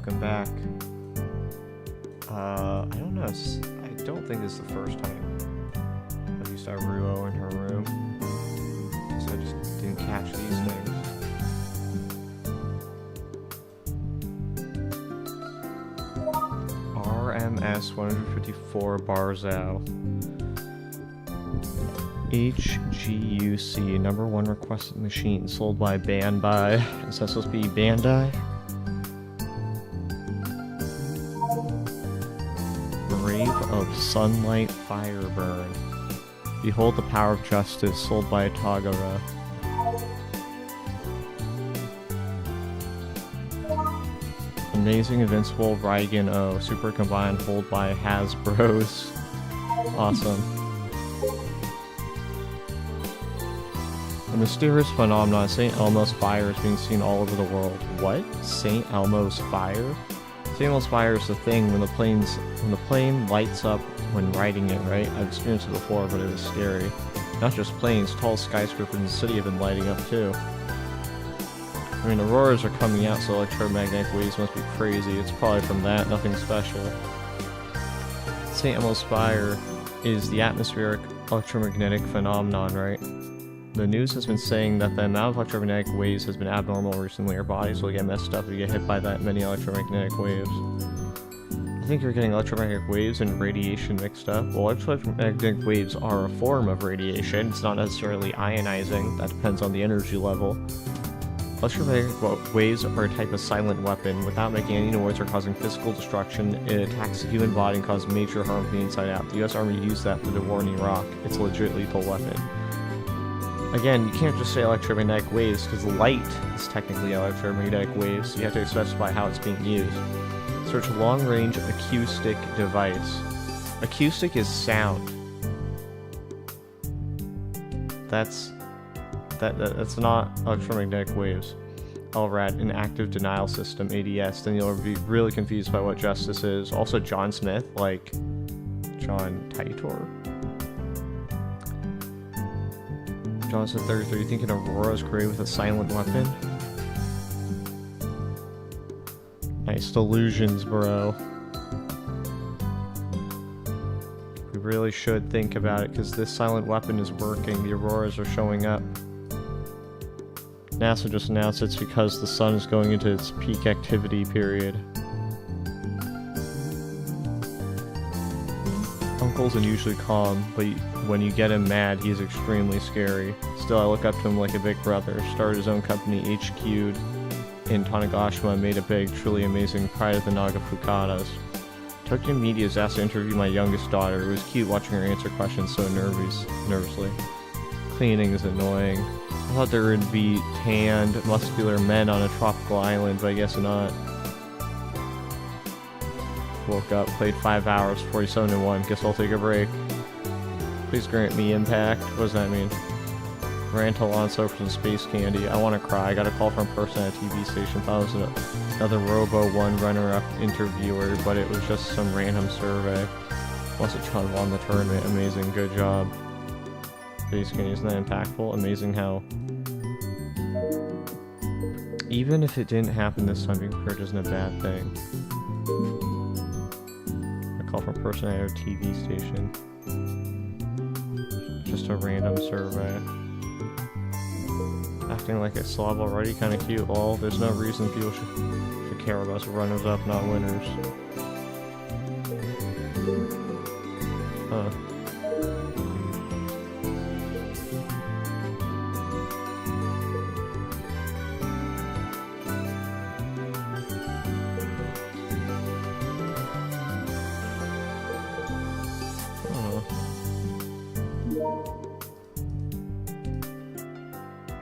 welcome back. I don't know. I don't think this is the first time I've used Ruo in her room. So I just didn't catch these things. RMS 154 Barzal. HGUC, #1 requested machine, sold by Bandai. Is that supposed to be Bandai? Brave of Sunlight Fireburn. Behold the power of justice, sold by Tagara. Amazing Invincible Raigan O, Super Combined, hold by Hasbro's. Awesome. A mysterious phenomenon, St. Elmo's fire is being seen all over the world. What? St. Elmo's fire? St. Elmo's fire is the thing when the plane lights up when riding it, right? I've experienced it before, but it was scary. Not just planes, tall skyscrapers in the city have been lighting up too. I mean, auroras are coming out, so electromagnetic waves must be crazy. It's probably from that, nothing special. St. Elmo's fire is the atmospheric electromagnetic phenomenon, right? The news has been saying that the amount of electromagnetic waves has been abnormal recently. Our bodies will get messed up if you get hit by that many electromagnetic waves. I think you're getting electromagnetic waves and radiation mixed up. Well, electromagnetic waves are a form of radiation. It's not necessarily ionizing. That depends on the energy level. Electromagnetic waves are a type of silent weapon. Without making any noise or causing physical destruction, it attacks the human body and causes major harm from the inside out. The US Army used that for the war in Iraq. It's a legit lethal weapon. Again, you can't just say electromagnetic waves, because light is technically electromagnetic waves, so you have to specify how it's being used. Search long-range acoustic device. Acoustic is sound. That's not electromagnetic waves. LRAD, an active denial system, ADS, then you'll be really confused by what justice is. Also John Smith, like John Titor. Johnson 33, you think an Aurora is created with a silent weapon? Nice delusions, bro. We really should think about it, because this silent weapon is working. The Auroras are showing up. NASA just announced it's because the sun is going into its peak activity period. Uncle's unusually calm, but when you get him mad, he's extremely scary. Still, I look up to him like a big brother. Started his own company, HQ'd in Tanegashima, made it big, truly amazing, pride of the Naga Fukadas. Tokyo Media is asked to interview my youngest daughter. It was cute watching her answer questions so nervously. Cleaning is annoying. I thought there would be tanned, muscular men on a tropical island, but I guess not. Woke up, played 5 hours, 47-1. Guess I'll take a break. Please grant me impact. What does that mean? Rant Alonso for some space candy. I want to cry. I got a call from a person at a TV station. Thought it was another Robo 1 runner-up interviewer, but it was just some random survey. Also, John won the tournament. Amazing. Good job. Space candy, isn't that impactful? Amazing how... even if it didn't happen this time, being prepared isn't a bad thing. Call from a person at a TV station. Just a random survey. Acting like a slob already, kinda cute. Lol, there's no reason people should care about us runners-up, not winners. Huh.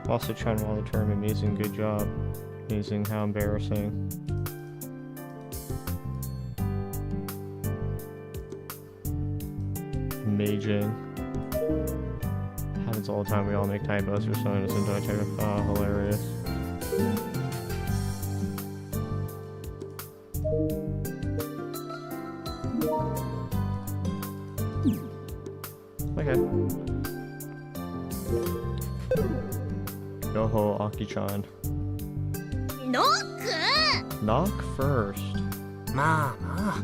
Also trying to win the tournament. Amazing, good job. Amazing, how embarrassing. Amazing. Happens all the time. We all make typos or something. It's into a type. Oh, hilarious. Okay. Yoho, Aki-chan. ノック Knock first. まあま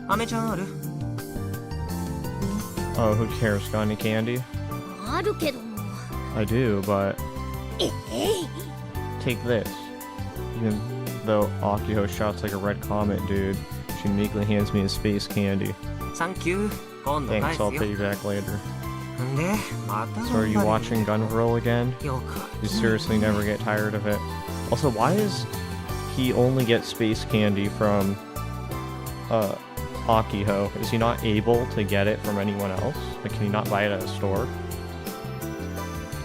あ、飴ちゃんある？ Oh, who cares? Got any candy? あるけども。 I do, but えい。 take this. Even though Akiho shouts like a red comet, dude, she meekly hands me a space candy. サンキュー。今度返 Thanks, すよ。 I'll pay you back later. んで、また So are you watching Gunroll again? よく。 You seriously never get tired of it. Also, why does he only get space candy from Akiho? Is he not able to get it from anyone else? Like, can he not buy it at a store?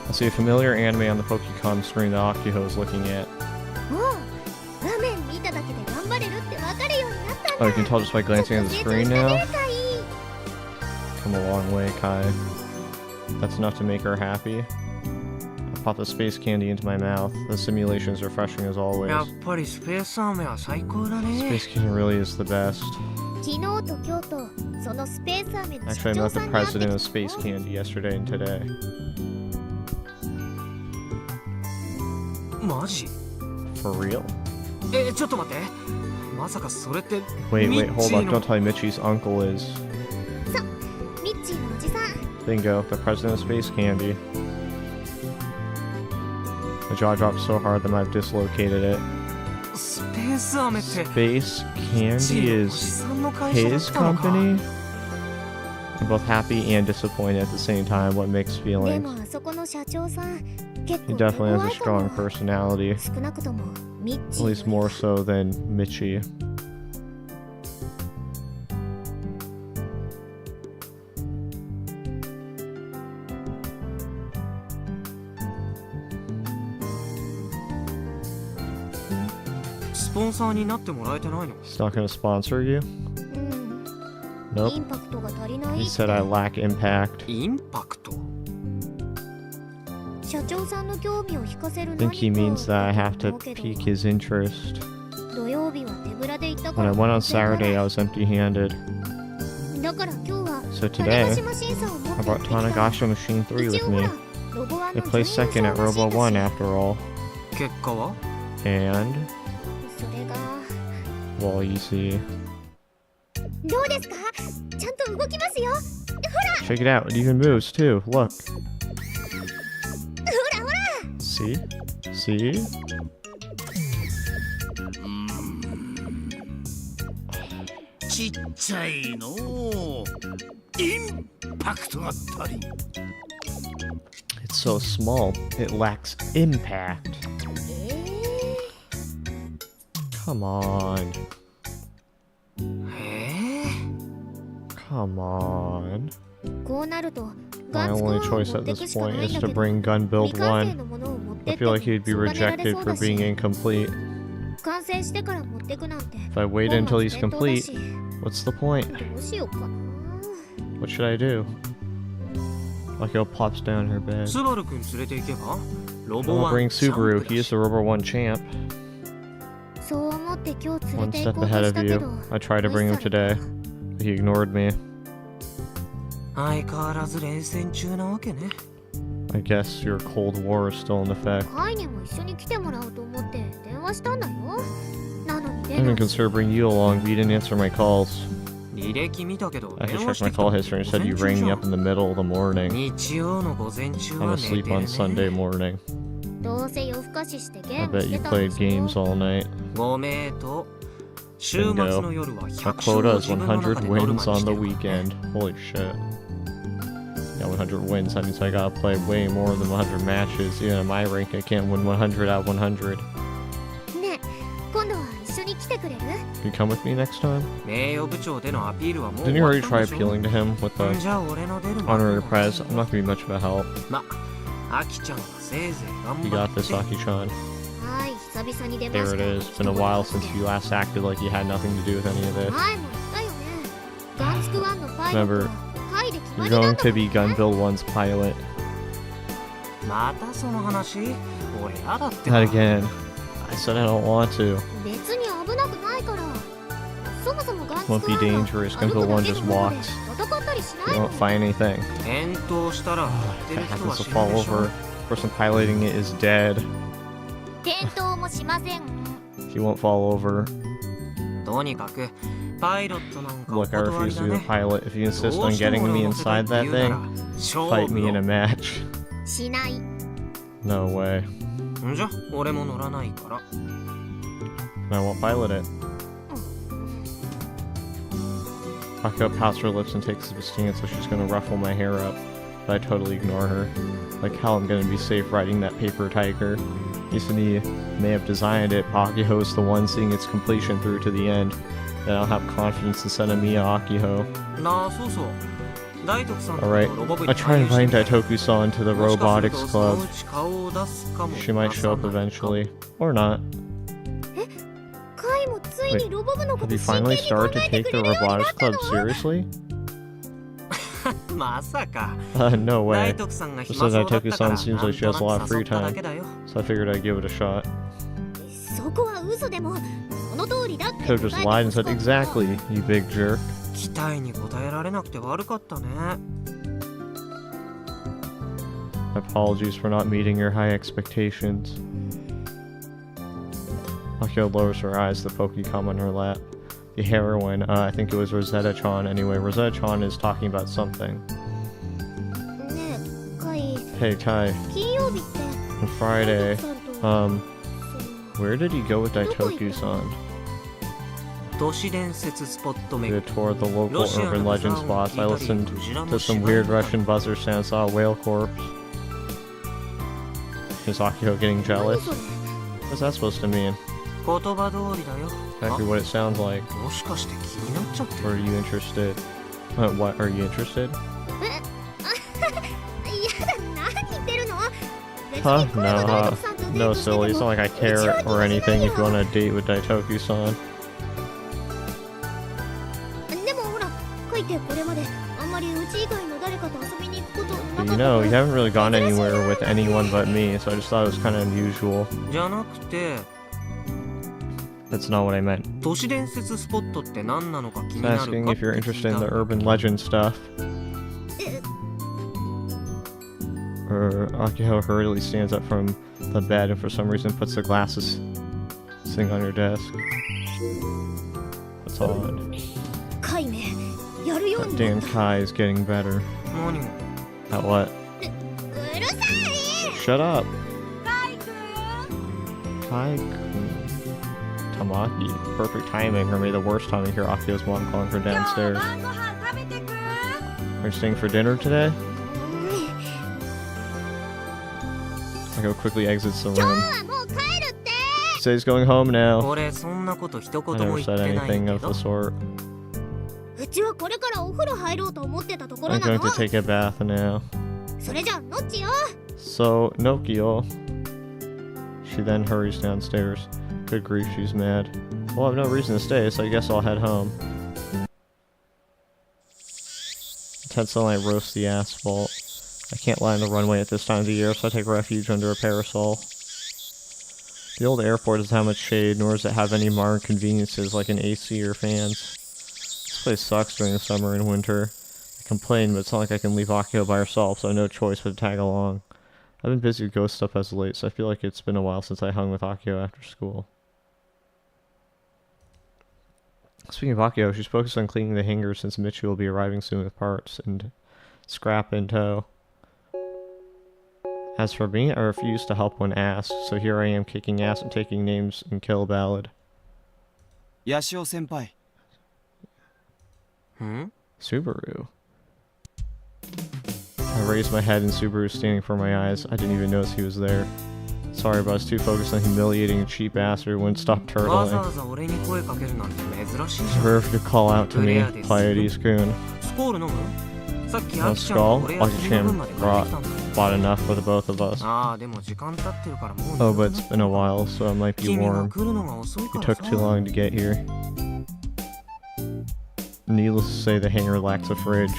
I see a familiar anime on the Pokecom screen that Akiho is looking at. おう、画面見ただけで頑張れるってわかるようになったん Oh, だ。 you can tell just by glancing at the ちょっと screen 成長した now? ね、カイ。 Come a long way, Kai. That's enough to make her happy. I pop the space candy into my mouth. The simulation is refreshing as always. やっぱりスペース飴は最高だね。 Space candy really is the best. 昨日と今日とそのスペース飴の Actually, I 社長 met さ the んに会ってき president た of Space Candy yesterday and today. マジ？ For real? ちょっと待って。まさかそれって Wait, ミ wait, ッ hold チー on. の Don't tell me Michi's uncle is. ミッチーのおじさん。 Bingo, the president of Space Candy. My jaw dropped so hard that I've dislocated it. スペース飴って Space ミッチ Candy ーのお is じさんの会社だっ his たのか。 company? I'm both happy and disappointed at the same time. What mixed で feelings? もあそこの社長さん結 He 構 definitely has 怖 a いかも strong personality. 少なくともミッチ At ー least more so than Michi. Sponsor になってもらえてないの？ He's not gonna sponsor you? うんイ Nope. ンパクトが足りない He って said I lack impact. インパクト。社長さんの興味を引かせる I 何 think he か means that I have と to 思うけど pique his interest. 土曜日は手ぶらで行ったか When ら I went on Saturday, I was empty-handed. だから今日は So 種 today, 子島審査を持 I って brought 行ってきた Tanagashi Machine 3一 with 応ほ me. らロボワン They の placed 準優 second at 勝らしい Robo 1 んだし after all. 結果は？ And, それが well, you see. どうですかちゃんと動きますよ Check it out, it even moves too. Look. ほらほら See? See? ちっちゃいのインパクトが足りん It's so small, it lacks impact. Come on. Come on. こうなると My ガンツくん only を choice 持っ at て this くしかな point いん is だ to けど bring Gun 未 Build 完成 1. のものを持って I って feel like he'd be 束ねられ rejected そう for だし being incomplete. 完成してから持ってくなんて If I wait 本 until 末 he's 転倒だ complete, し what's the point? どうしようかな What should I do? Akio pops down her bed. スバルくん連れて行けば？ロボ I'll ワン bring チャンプ Subaru, だ he is し the Robo 1 champ. そう思って今日連 One れて行 step こうと ahead し of たけ you. ど I tried to bring him 無視され today, た but he ignored me. 相変わらず冷戦中なわけね。 I guess your Cold War is still in effect. カイにも一緒に来てもらおうと思って電話したんだよなのに I 出 even ない considered bringing you along, but you didn't answer my calls. 履歴見たけど I 電 could 話 check して my きた call の history and 午 said 前 you 中 rang じ me ゃ up in ん。 the middle of the morning. 日曜の午前中 I'm は寝て asleep る on ね。 Sunday morning. どうせ夜更かししてゲ I ーム bet し you てたんで played すよ games all night. ごめんと。週末の夜は My 100勝を quota is 自分の中100でノルマ wins にし on て the るからね。 weekend. Holy shit. Yeah, 100 wins. That means I gotta play way more than 100 matches. Even at my rank, I can't win 100 out of 100. ねえ今度は一緒に来てくれる Can you come with me next time? 名誉部長でのアピールはもう Didn't 終 you わ already ったん try でしょ？ appealing to him with the じゃあ俺の出る honorary prize? I'm not gonna be much of a help. ま、アキちゃんはせいぜい頑 You 張 got っ this, て。 Aki-chan. はい久々に出ま There し it た is. It's been a while since you last acted like you had nothing to do with any of this. 前も言ったよねガンツクワンのパイロット Remember, はカイで決ま You're りな going んだ to も be ん Gun ね Build 1's pilot. またその話？俺やだって。 Not again. I said I don't want to. 別に危なくないからそもそもガンツク Won't ワン be は dangerous. 歩 Gun く Build だ 1け just のもので walks. 戦ったりしな You いも won't ん find anything. 転倒したら Oh, 乗ってる if that 人は happens to 死ぬ fall でしょ。 over, the person piloting it is dead. 転倒もしません He won't fall over. とにかくパイロットなんかお Look, I 断 refuse り to だ be the ね。 pilot. If you ど insist う on しても getting 俺を me 乗せたい inside って that 言うなら thing, 勝 fight 負 me in a よ。 match. しない。 No way. じゃ俺も乗らないから。 I won't pilot it. Akio pouts her lips and takes the stance, so she's gonna ruffle my hair up. But I totally ignore her. Like how I'm gonna be safe riding that paper tiger. Isani may have designed it, but Akiho is the one seeing its completion through to the end. And I'll have confidence in Senamiya Akiho. なあ、そうそう。大徳さんと Alright, ロボブ I に try 勧誘 inviting してみた Daitoku-san to the もしかすると Robotics その Club. うち顔を出すかも She might 出 show さ up ないかも eventually. Or not. カイもついにロボ部のこ Have と you 真剣 finally に考 started to えて take く the れるようになっ Robotics た Club の？ seriously? まさか。 No 大 way. 徳さんが So 暇そうだったから Daitoku-san seems なん like she と has a な lot of く誘 free っただ time. けだよ。 So I figured I'd give it a shot. そこは嘘でもその通りだって Could have just lied and said, exactly, you big jerk. 期待に応えられなくて悪かったね。 Apologies for not meeting your high expectations. Akio lowers her eyes, the Pokecom on her lap. The heroine, I think it was Rosetta-chan anyway. Rosetta-chan is talking about something. ねえカイ Hey, Kai, 金曜日って on Friday, 大徳さんと where did he go with Daitoku-san? 都市伝説スポット We 巡 had り。 toured the local urban legend spots. I listened to some weird Russian buzzer sounds, saw a whale corpse. Is Akio getting 何 jealous? それ What's that supposed to mean? 言葉通りだよ。 Exactly what it sounds like. もしかして気になっちゃって Or る are you interested? What, are you interested? やだ何言ってるの？別 Huh? に声が大徳さんとデー No, トしてて silly. It's も not like I care or anything if you want to date with Daitoku-san. でもほらカイってこれまであんまりうち以外の誰かと遊びに行くことな But かっ you た know, か you ら haven't really gone anywhere with anyone but me, so I just thought it was kind of unusual. じゃなくて That's not what I meant. 都市伝説スポットって何なのか気に I'm なる asking か if you're って聞 interested い in た the urban legend stuff. え Akio hurriedly stands up from the bed and for some reason puts the glasses sitting on her desk. That's odd. カイめやるよう That にな damn った Kai is getting better. 何が At what? うるさい Shut up! カイくん Kai-kun. Tamaki. Perfect timing, or maybe the worst time to hear Akio's mom calling her downstairs. 晩ご飯食べてく Are you staying for dinner today? Akio quickly exits the 今 room. 日はもう帰るって Says he's going home now. 俺そんなこと一 I 言も never 言っ said てない anything け of ど the sort. うちはこれからお風呂入ろうと思ってたところ I'm な going の to take a bath now. それじゃあノッチよ So, Nokio. She then hurries downstairs. Good grief, she's mad. Well, I have no reason to stay, so I guess I'll head home. Intense sunlight roasts the asphalt. I can't lie on the runway at this time of the year, so I take refuge under a parasol. The old airport doesn't have much shade, nor does it have any modern conveniences like an AC or fans. This place sucks during the summer and winter. I complain, but it's not like I can leave Akio by herself, so I have no choice but to tag along. I've been busy with ghost stuff as of late, so I feel like it's been a while since I hung with Akio after school. Speaking of Akio, she's focused on cleaning the hangars since Michi will be arriving soon with parts and scrap in tow. As for me, I refuse to help when asked, so here I am kicking ass and taking names in Kill Ballad. Yashio senpai. Subaru. I raised my head and Subaru was standing before my eyes. I didn't even notice he was there. Sorry, but I was too focused on humiliating a cheap bastard who wouldn't stop わざわ turtling. ざ俺に声かけるなんて珍しいじ It's ゃん rare if you call out to me, Pleiades-kun. スコール飲むさっき No アキちゃんと skull? 俺や君の分まで帰ってきたんだ Bought enough for the both of us. ああでも時間経ってるからもう Oh, but it's been a while, so it might be 君が warm. 来るのが遅い It から took too long to get here. Needless to say, the hangar lacks a fridge.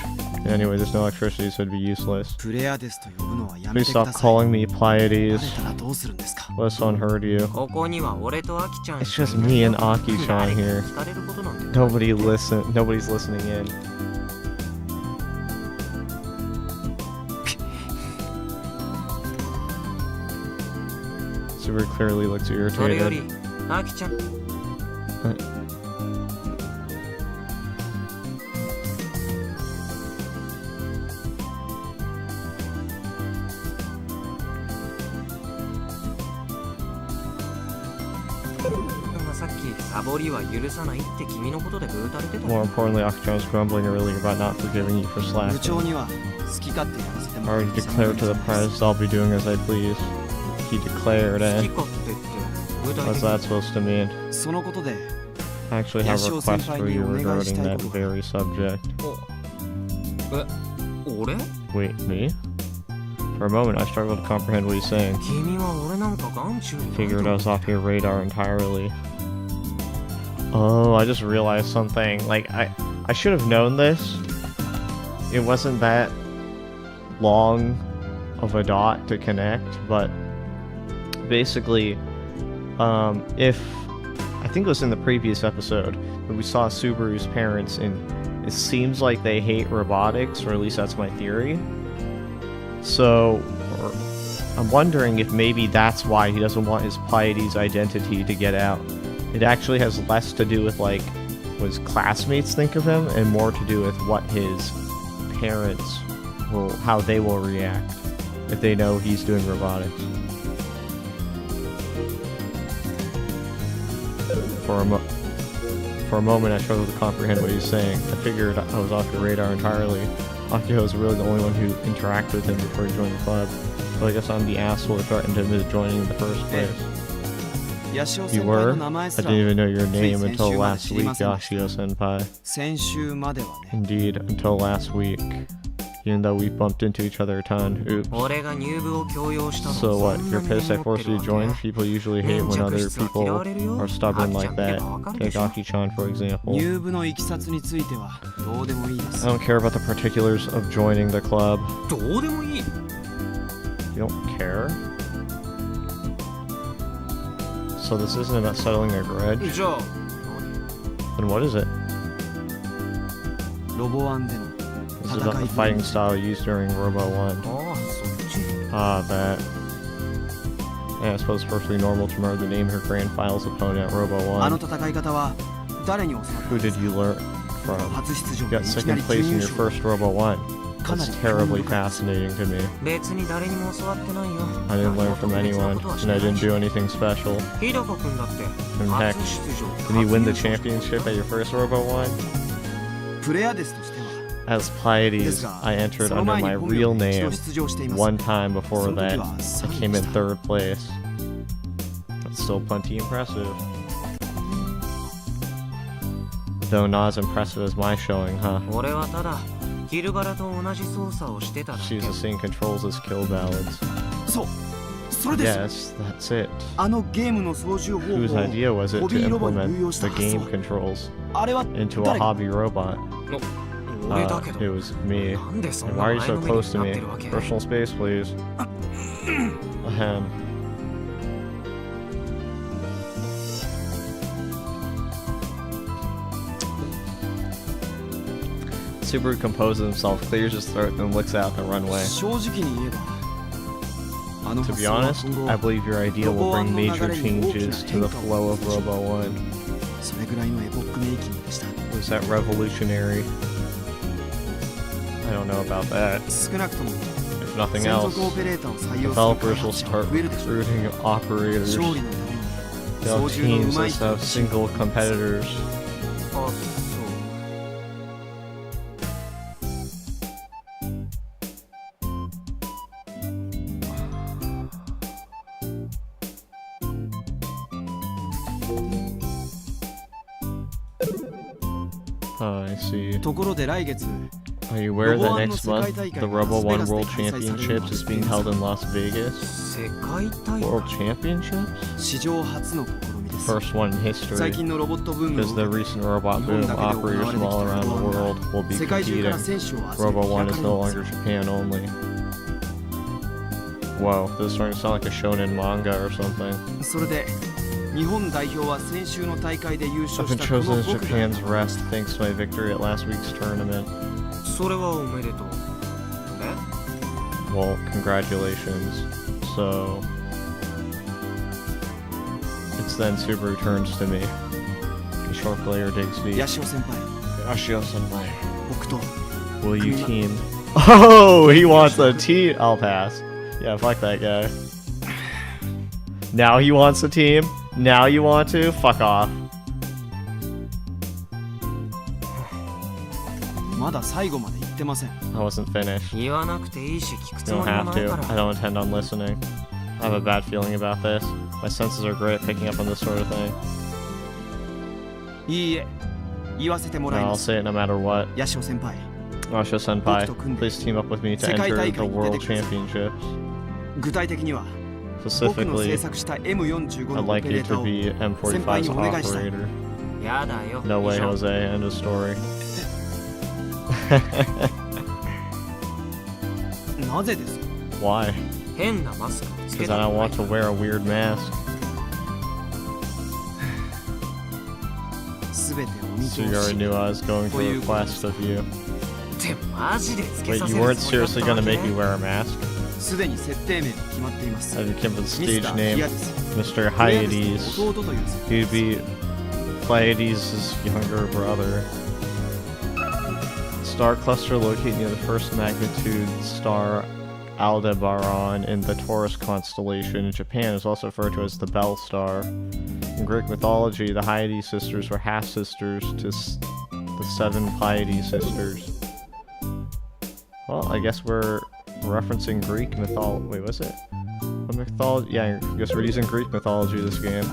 Anyway, there's no electricity, so it'd be useless. プレアですと呼ぶのはやめ Please てく stop ださい。 calling me Pleiades. バレたらどうするんですか。 Let someone hurt you. ここには俺とアキちゃん It's just me and Aki-chan 誰かに here. 聞かれることなんて Nobody's listening in. Super clearly looks それより irritated. アキちゃんさっきサボりは許さないって君のことでブータれてた More importantly, Akachan was grumbling earlier about not forgiving you for 部 slacking. 長には好き勝手やらせて I もら already って declared to the press I'll be doing as I please. He declared, 好 eh? き勝手って具体 What's 的 that に supposed to mean? そのことで I actually have a Yashio request senpai for you ni onegai regarding shitai that koto. very subject. 俺 Wait, me? For a moment, I struggled to comprehend what he's saying. 君は俺なんか眼中にない Figured I was off your radar entirely. Oh, I just realized something. Like, I should have known this. It wasn't that long of a dot to connect, but basically, if I think it was in the previous episode when we saw Subaru's parents, and it seems like they hate robotics, or at least that's my theory. So, I'm wondering if maybe that's why he doesn't want his Pleiades identity to get out. It actually has less to do with like what his classmates think of him, and more to do with what his parents will, how they will react if they know he's doing robotics. For a moment, I struggled to comprehend what he's saying. I figured I was off your radar entirely. Akio is really the only one who interacted with him before he joined the club. So I guess I'm the asshole who threatened him into joining in the first place. ヤシオ You 先輩 were? の名前 I すら didn't even know your つい name 先 until 週まで last 知り week, ませんでした Yashio Senpai. 先週まではね Indeed, until last week. Even though we bumped into each other a ton. Oops. 俺が入部を強要したの So を what? そん You're なに pissed I 思って forced you る to わ join? け People usually hate when other people are stubborn like that. Take Aki-chan, for example. 入部のいきさつについてはどうでもいいです I don't care about the particulars of joining the club. どうでもいい You don't care? So this isn't about settling a grudge? じゃあ Then what is it? ロボワンでの This is about the fighting style used during Robo 1. ああそっち Ah, that. Yeah, I suppose it's perfectly normal to remember the name of your grand finals opponent at Robo あの 1. 戦い方は誰に教わった Who んで did す you か learn from? 初出場 You で got いきな second り place 準 in 優 your 勝 first Robo 1. かな That's り terribly fascinating to me. 別に誰にも教わってないよ I didn't learn from anyone, and I didn't do anything special. 日高君だって And heck, 初出場 did he win the 初優勝 championship at your first Robo 1? プレイヤーですとしては As です Pleiades, が I entered その under 前に my 本名 real で一度 name 出場しています one time before その時 that. は I 3位 came で in した third place. That's still plenty impressive. Though not as impressive as my showing, huh? 俺はただキルバラと同じ操作をしてただけ She's the same controls as kill ballads. そうそれです Yes, that's it. あのゲームの操縦方法 Whose を idea was it ホ to ビーロボに流用 implement した the 発 game 想 controls あれは into a 誰が hobby robot? 俺だけ It ど was me. なんでそん And な why are you 前 so のめり close に to なっ me? てるわけ Personal space, please. Ahem. Subaru composes himself, clears his throat, then looks out the runway. 正直に言えばあの To 発 be 想は honest, 今後 I believe your idea will bring major changes to the flow of Robo 1. それぐらいのエポックメイキングでした Was that revolutionary? I don't know about that. 少なくとも If nothing 専 else, 属オペレーターを採用する開 developers will 発者 start が増えるでしょう recruiting operators. 勝利のために They'll 操縦の teams 上手い instead of 人 single competitors. あそう Oh, I see. ところで来月 Are you aware that Robo 1 next の month 世界大会 the が Robo 1ラスベ World ガスで開催されるのは Championships is being held in Las Vegas? 世界大会 World Championships? 史上初の試みです First one in 最 history. 近のロボットブームを Because the 受け recent robot boom, operators from all around the world will be 世界中から competing. 選手を集め Robo 1 is no 開か longer れるんです Japan only. Whoa, this is starting to sound like a shonen manga or something. それで日本代表は先週の大会で優 I've 勝し been たこ chosen の as 僕が Japan's rest thanks to my victory at last week's tournament. それはおめでとう Well, congratulations. So, it's then Subaru turns to me. A short player digs deep. ヤシオ先輩 Ashio-senpai, 僕と will you team? Oh, he wants a team. I'll pass. Yeah, fuck that guy. Now he wants a team? Now you want to? Fuck off. まだ最後まで言ってません。 I wasn't finished. 言わなくていいし聞く You つも don't りも have ないか to. I ら don't intend on listening. I have a bad feeling about this. My senses are great at picking up on this sort of thing. いいえ、言わせてもらい No, ま I'll す。 say it no matter what. ヤシオ先輩、 Asha Senpai, please team up with me to enter the World Championships. 具体的には僕の Specifically, 制作した M45 の I'd オ like ペレ you ータ to ーを be 先輩に M45's お願いしたい。 operator. やだよ No way, 以上 Jose. End of story. なぜです？ Why? 変なマスクをつけ Because た I の don't が want to wear a weird mask. すべてお見通 So you already し。 knew I was going to request of you. ってマジでつけ Wait, さ you せる weren't つもりだった seriously わ gonna け make me wear a mask? すでに設定名が決まっています。 I became the ミ stage スターヒ name, ヤです。 Mr. ヒヤです Hyades. の弟という設定 He'd be Pleiades' younger brother. Star cluster located near the first magnitude star Aldebaran in the Taurus constellation in Japan is also referred to as the Bell Star. In Greek mythology, the Hyades sisters were half-sisters to the 7 Pleiades sisters. Well, I guess we're referencing Greek mythology. Wait, was it? What mythology? Yeah, I guess we're using Greek mythology this game.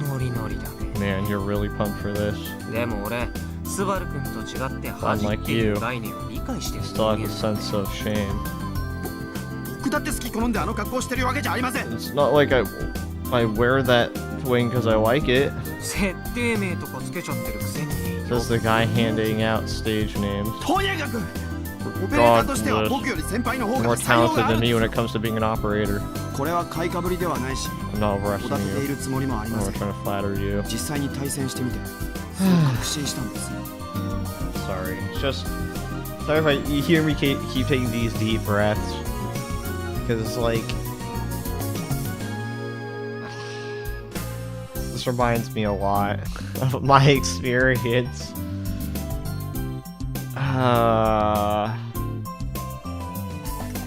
ノリノリだね Man, you're really pumped for this. でも俺スバル君と違って恥っていう概念を理解してる Still 人 have a 間だ sense of shame. 僕だって好き好んであの格好してるわけじゃありません。 It's not like I wear that wing because I like it. 設定名とかつけちゃってるくせに Says the guy handing out stage names. とにかくオペレーターとしては僕より先輩の方 You're が more 才能 talented がある than ん me で when す it comes to being an operator. これは買いかぶりではないし I'm not おだててい rushing you. るつもりもありま I'm せ not ん。 trying to flatter you. 実際に対戦してみてそう確信したんです。 Sorry. It's just sorry if you hear me keep taking these deep breaths. Because it's like this reminds me a lot of my experience.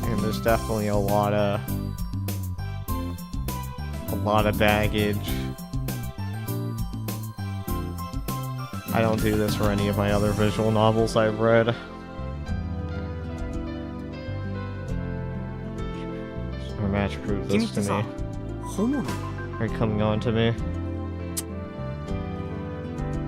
And there's definitely a lot of baggage. I don't do this for any of my other visual novels I've read. Or match prove 君 this って to さ me. ホモなの Are you coming on to me?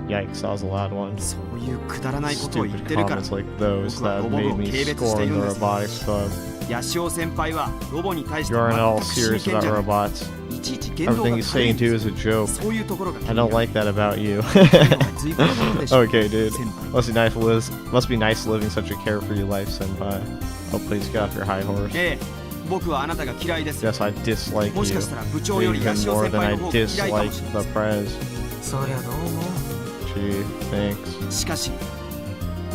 Yikes, that was a loud one. そういうくだらないことを言っ Stupid てるから comments like those that made me scorn the robotics club. ヤシオ先輩はロボに対して You aren't at all 全く serious 真剣 about じゃない robots. いちいち言動が Everything you say and do is a joke. そういうところが気 I にな don't る like that about you. 随分楽でしょ Okay, dude. 先輩 Must be nice living such a carefree life, senpai. Oh, please get off your high horse. ええ僕はあなたが嫌いです Yes, I dislike もしか you. したら部長よりヤ Even シオ more 先 than 輩 I の方が嫌いかも dislike しれま the せん Prez. そりゃどうも Gee, thanks. しかし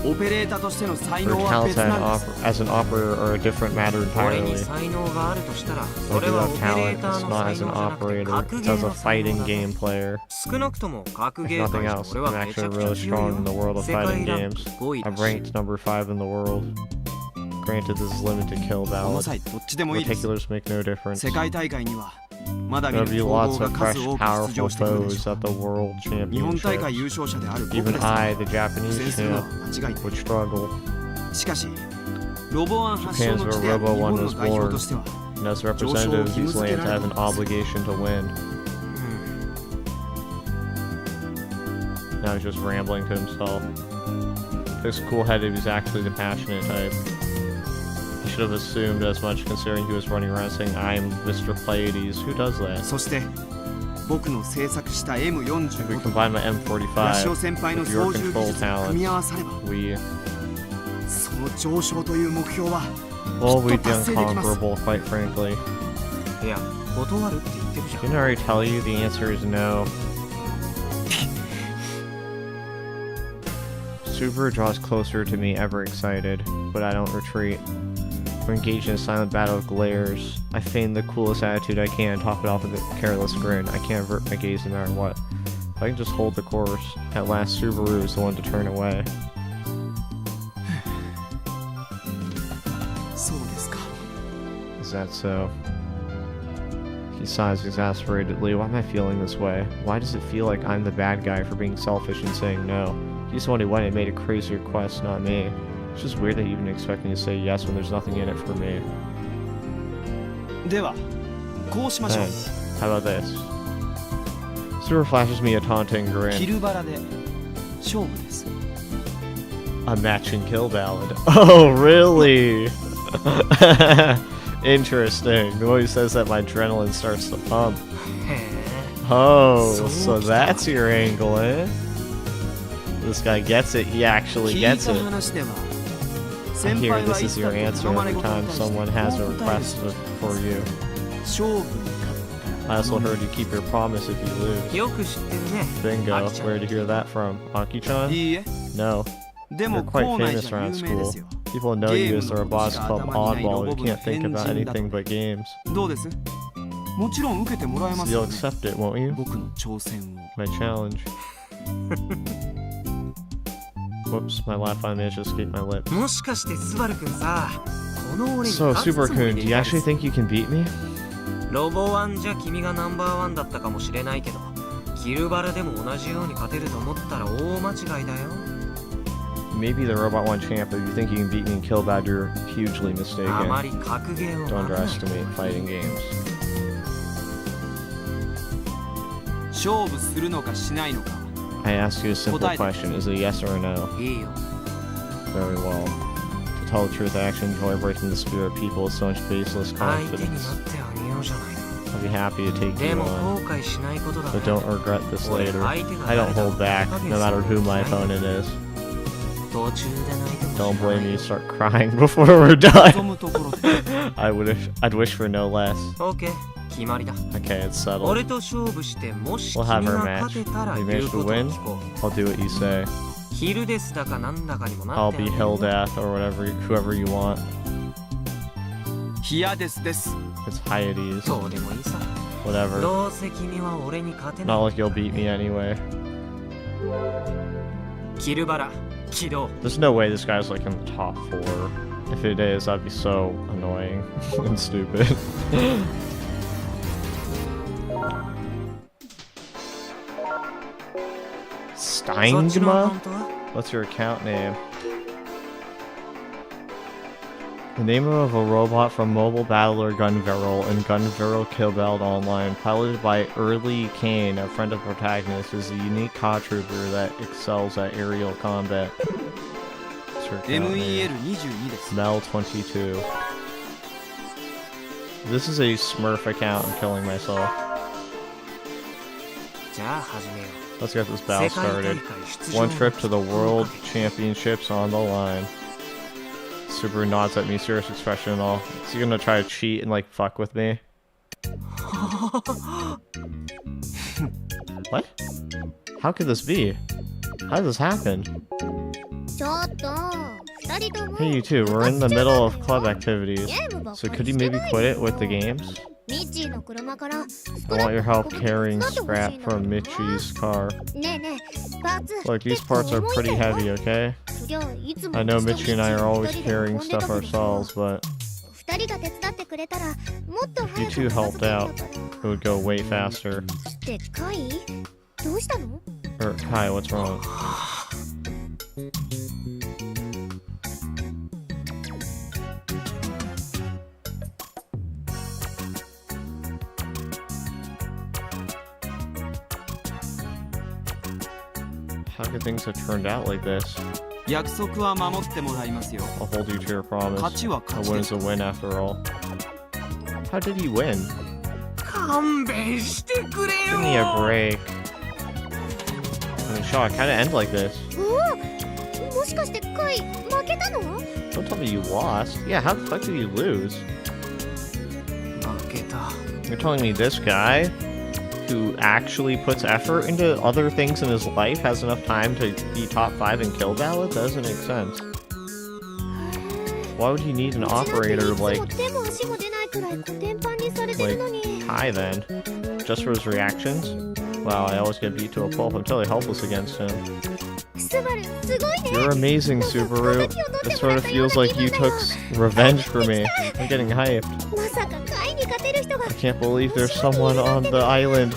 オペレーターとしての才 Your 能は talents 別なんです as an operator are a different matter 俺に entirely. 才能があるとしたら But それ you はオ have ペレー talent, ター it's の not 才 as 能 an じゃなくて operator, 格 it's ゲー as a の才 fighting 能だ game player. 少なくとも格 If ゲー nothing 界じゃ else, 俺 I'm はめちゃ actually くちゃ really 強い strong よ in the world of 世界 fighting ラン games. ク5位 I'm だし ranked number 5 in the world. Granted, this is limited kill この ballot. 際どっちでもいいです Particulars make no difference. 世界大会にはまだ見 There'll ぬ be 強豪 lots が of 数 fresh, 多く出場 powerful してくるで foes しょ at the World う日本大会 Championship. 優勝者である僕 Even ですから I, the 苦 Japanese 戦するのは champ, 間違いない would struggle. しかしロボアン発祥の地である Japan's 日 where Robo 本 One の was 代表としては And as representatives, these lands have an obligation to win. Now he's just rambling to himself. Looks cool-headed, he's actually the passionate type. I should have assumed as much considering he was running around saying, I'm Mr. Pleiades. Who does that? そして僕の制作した If we M45 と combine my ヤシオ M45 先輩の with your 操縦技 control 術を組み合わされば we... その上昇という目標は Well, きっ we'd と be 達成できます unconquerable, quite frankly. いや断るって言ってるじゃん Didn't I already tell you the answer is no? Subaru draws closer to me, ever excited, but I don't retreat. We're engaged in a silent battle of glares. I feign the coolest attitude I can, top it off with a careless grin. I can't avert my gaze no matter what. If I can just hold the course, at last Subaru is the one to turn away. そうですか Is that so? He sighs exasperatedly. Why am I feeling this way? Why does it feel like I'm the bad guy for being selfish and saying no? He's the one who went and made a crazy request, not me. It's just weird that you even expect me to say yes when there's nothing in it for me. ではこうしましょう。 Then, how about this? Super flashes me a taunting キ grin. ルバラで勝負です。 A match and kill ballad. Oh, really? Interesting. The way he says that, my adrenaline starts to pump. へえ Oh, So so that's your angle, eh? This guy gets it. He actually 聞い gets た it. 話では I 先 hear 輩は this い is つ your だって answer 頼まれ every 事に time 対して someone has a こう答える request for you. 勝負に勝ったら I also heard you keep your promise if you lose. よく知ってるね Bingo. アキちゃん Where'd you hear that from? Aki-chan? いいえ No. で You're も quite 校内 famous じゃ around 有名で school. すよ People know you as the Robotics Club oddball who can't think about anything but games. どうですもちろん受けてもらえま So す you'll よね accept it, won't you? 僕の挑戦を My challenge. Whoops, my laugh finally managed to escape my lips. もしかしてスバルくんさこの俺に So, 勝つつも Super り Kun, で do い you たんです actually think you can beat me? ロボワンじゃ君がナンバーワンだったかもしれないけどキルバラでも同じように勝てると思ったら大間違いだよ Maybe the Robot 1 champ, but if you think you can beat me in Kill Bad, you're hugely あま mistaken. り格ゲーを Don't 学ばない underestimate fighting games. 勝負するのかしないのか I ask you a simple question. Is it a yes or a no? いいよ Very well. To tell the truth, I actually enjoy breaking the spirit of people with so much baseless 相手にな confidence. ってあげようじゃない I'll be happy to take で you も on, 後悔しないことだ but ね don't regret this 俺 later. 相手が I 誰 don't だ hold back, no matter who my opponent is. 途中で泣いても Don't 知らな blame い me よ to start crying before we're done. 望むところで I'd wish for no less. オッケー決まりだ Okay, it's settled. 俺と勝負してもし We'll 君 have が our 勝てたら match. 言 You う manage こ to とを win? 聞こ I'll do what you say. う昼ですだかなんだかにもな I'll ってあ be げるよ hell death or whoever you want. ヒヤデスです It's Hyades. どうでもいいさ Whatever. どうせ君は俺に勝てな Not い like you'll beat me anyway. キルバラ起動 There's no way this guy's like in the top 4. If it is, that'd be so annoying and stupid.そっちのアカウン Steingma? トは What's your account name? The name of a robot from Mobile Battler Gunviral and Gunviral Killbeld Online, piloted by Early Kane, a friend of protagonist, is a unique COD trooper that excels at aerial combat. What's your account name? MEL22 です Mel22. This is a Smurf account. I'm killing myself. じゃあ始めよ Let's get this う battle 世界大 started. 会出場 One trip to the World Championships on the line. Super nods at me, serious expression and all. Is he gonna try to cheat and like fuck with me? What? How could this be? How did this happen? ちょっと二人とも Hey, you two, we're in the middle of club activities. ゲームばっか So り could you して maybe ない quit it with the games? ミッチーの車から I want your help carrying scrap from Mitchie's car. ねえねえパーツ Look, these parts are pretty heavy, okay? そりゃいつも I know うちと Mitchie and I are always 二人で carrying 運んでた stuff けど ourselves, but 二人が手伝ってくれたらもっと if you 早く two 片 helped 付ける out, んだから it would go way faster. でっかいどうしたの Or, Kai, what's wrong? How could things have turned out like this? 約束は守ってもらいますよ I'll hold you to your promise. 勝ちは A 勝ち win で is す a win after all. How did he win? 勘弁してくれ Give me a よ break. I mean, Shaw, it kinda end like this. おおもしかしてカイ負けたの Don't tell me you lost. Yeah, how the fuck did you lose? 負けた You're telling me this guy, who actually puts effort into other things in his life, has enough time to be top 5 in kill ballad? That doesn't make sense. Why would you need an operator like 手も足も出ないくらいコテンパンにされてるのに Kai then? Just for his reactions? Wow, I always get beat to a pulp. I'm totally helpless against him. スバルすごいね。 You're amazing, Subaru. It sort of feels like you took revenge for me. I'm getting hyped. まさかカイに勝てる人が。 I can't believe there's someone on the island だ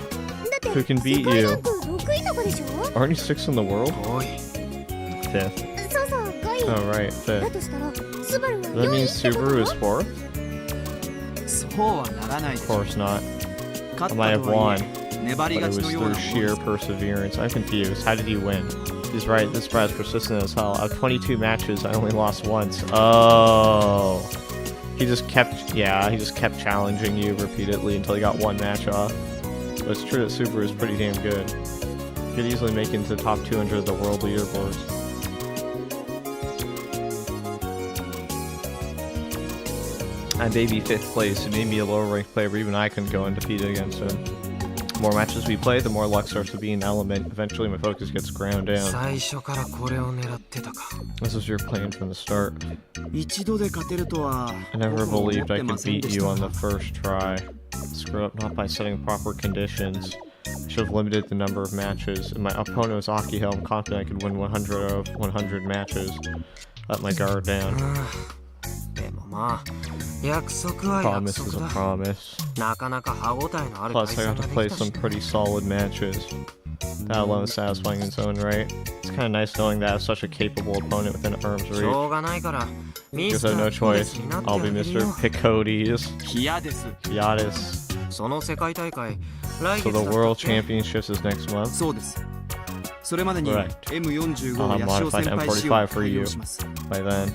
って who can beat 世界 you. ランク6位とかでしょ。 Aren't you 6th in the world? おい 5th. そうそう5位。 Oh, right, だ 5th. としたらスバルは That 4位 means ってこと Subaru is 4th? そうはならないで Of しょう。 course not. 勝 I っ might た have とはい won, え粘り but 勝 it ち was のような through もの sheer です。 perseverance. I'm confused. How did you win? He's right, this brat's persistent as hell. Out of 22 matches, I only lost once. Oh. He just kept challenging you repeatedly until he got one match off. But it's true that Subaru is pretty damn good. He could easily make it into the top 200 of the world leaderboards. I'm baby 5th place. It made me a lower ranked player, but even I couldn't go undefeated against him. The more matches we play, the more luck starts to be an element. Eventually my focus gets ground down. 最初からこれを狙ってたか。 This was your plan from the start. 一度で勝てるとは I never 僕も思っ believed I てま could せん beat でし you た on が the first try. Screw up not by setting proper conditions. I should have limited the number of matches. If my opponent was Akihel, I'm confident I could win 100 of 100 matches. Let my guard down. でもまあ約束は約 Promise is 束 a だ。 promise. なかなか歯応えのある対 Plus, I 戦 got が to で play きたし some pretty solid matches. That alone is satisfying in its own right. It's kind of nice knowing that I have such a capable opponent within arm's し reach. ょうがないからミ Guess ス I タ have no ー・コデ choice. スになって I'll あ be げる Mr. よ。 Picodes. 嫌です。 Giatis. その世界大会来 So 月だ the ったっ World け？ Championships is next month. そうです。それまでに Right. M45 I'll have ヤシオ modified 先輩仕様 M45 を for 対 you 応します。 by then.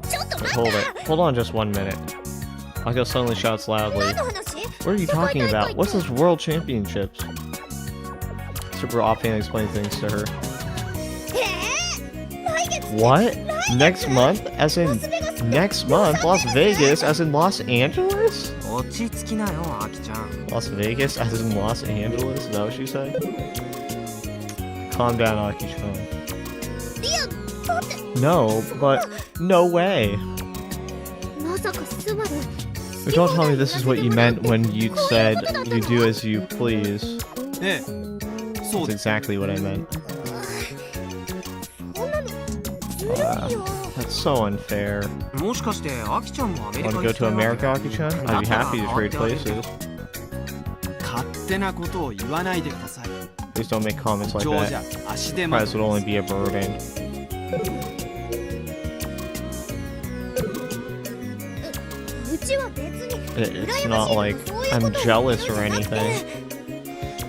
ちょっと But 待 hold っ it. Hold on just 1 minute. Akihel suddenly shouts loudly. 何の話？ What are you talking about? What's this World Championships? Super offhand explains things to her. 来月 What? Next month? As in next month? Las Vegas? As in Los Angeles? 落ち着きなよアキちゃん。 Las Vegas? As in Los Angeles? Is that what she said? Calm down, Aki-chan. いやだって No, but no way. まさかスバル But don't tell me this is what you meant when you said you do as you please. ええ、そう That's です。 exactly what I meant. そんなのずるいよ。 That's so unfair. もしかしてアキちゃんもアメリ Want カ to 行 go きた to いわけ？ America, Aki-chan? I'd be happy to trade places. 勝手なことを言わないでください。 Please don't make comments like 上じゃ that. 足手ま Prize と would い only be a burden. うちは別に It's not like I'm jealous or anything.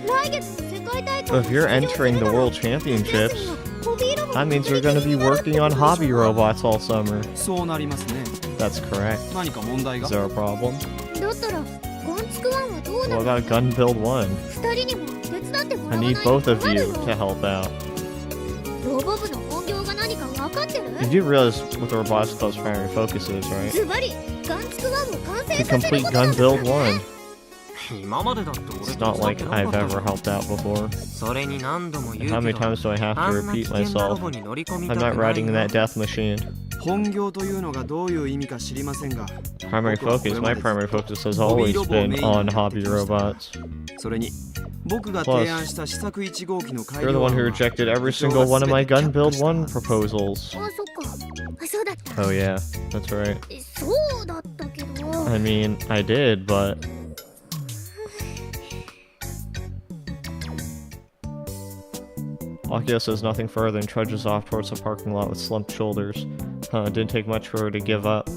来月の世界大会 But if you're entering the World Championships, that means you're going to be working on hobby robots all summer. そうなりますね。 That's correct. 何か問題が Is there a problem? だったらガンツクワンはどうな What の？ about Gun Build 1? 二人にも手伝っても I らわない need と both of 困る you よ。 to help out. ロボ部の本業が何か分かってる？ You do realize what the Robotics Club's primary focus is, right? ズバリガンツクワンを完成 To させる complete ことな Gun んだから Build ね。 1. 今までだって俺 It's 手 not 伝っ like てなか I've ったじ ever ゃん。 helped out before. それに何度も言 And how う many けど times do I have あ to んな repeat 危険なロ myself? ボに乗り込みた I'm く not ない riding in よ。 that death machine. 本業というのがどういう意味か知りませんが、 Primary focus, my primary focus has always been on hobby robots. それに僕が提案した試作1号機の改 You're the 良 one 案 who は rejected every single one of my Gun Build 1 proposals. あ、そっか。そうだった。 Oh yeah, that's right. そうだったけど。 I mean, I did, but... Akio says nothing further and trudges off towards the parking lot with slumped shoulders. It didn't take much for her to give up.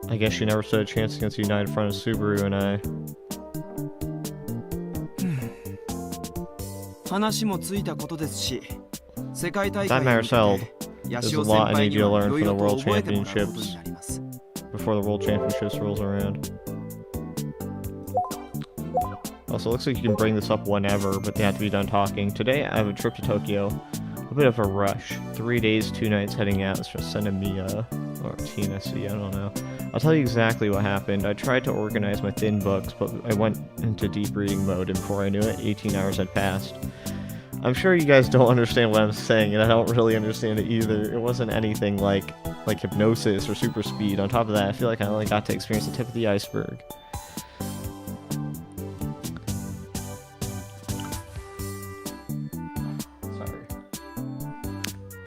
I guess she never stood a chance against the united front of Subaru and I. 話もついたことですし、世界大 That 会に matters 向け held. てヤシ There's オ a 先 lot I 輩 need に you to は learn い for ろい the ろと World 覚えてもらうことに Championships なります。 before the World Championships rolls around. Also, looks like you can bring this up whenever, but they have to be done talking. Today, I have a trip to Tokyo. A bit of a rush. 3 days, 2 nights heading out. Let's just send me or TNSC, I don't know. I'll tell you exactly what happened. I tried to organize my thin books, but I went into deep reading mode, and before I knew it, 18 hours had passed. I'm sure you guys don't understand what I'm saying, and I don't really understand it either. It wasn't anything like hypnosis or super speed. On top of that, I feel like I only got to experience the tip of the iceberg.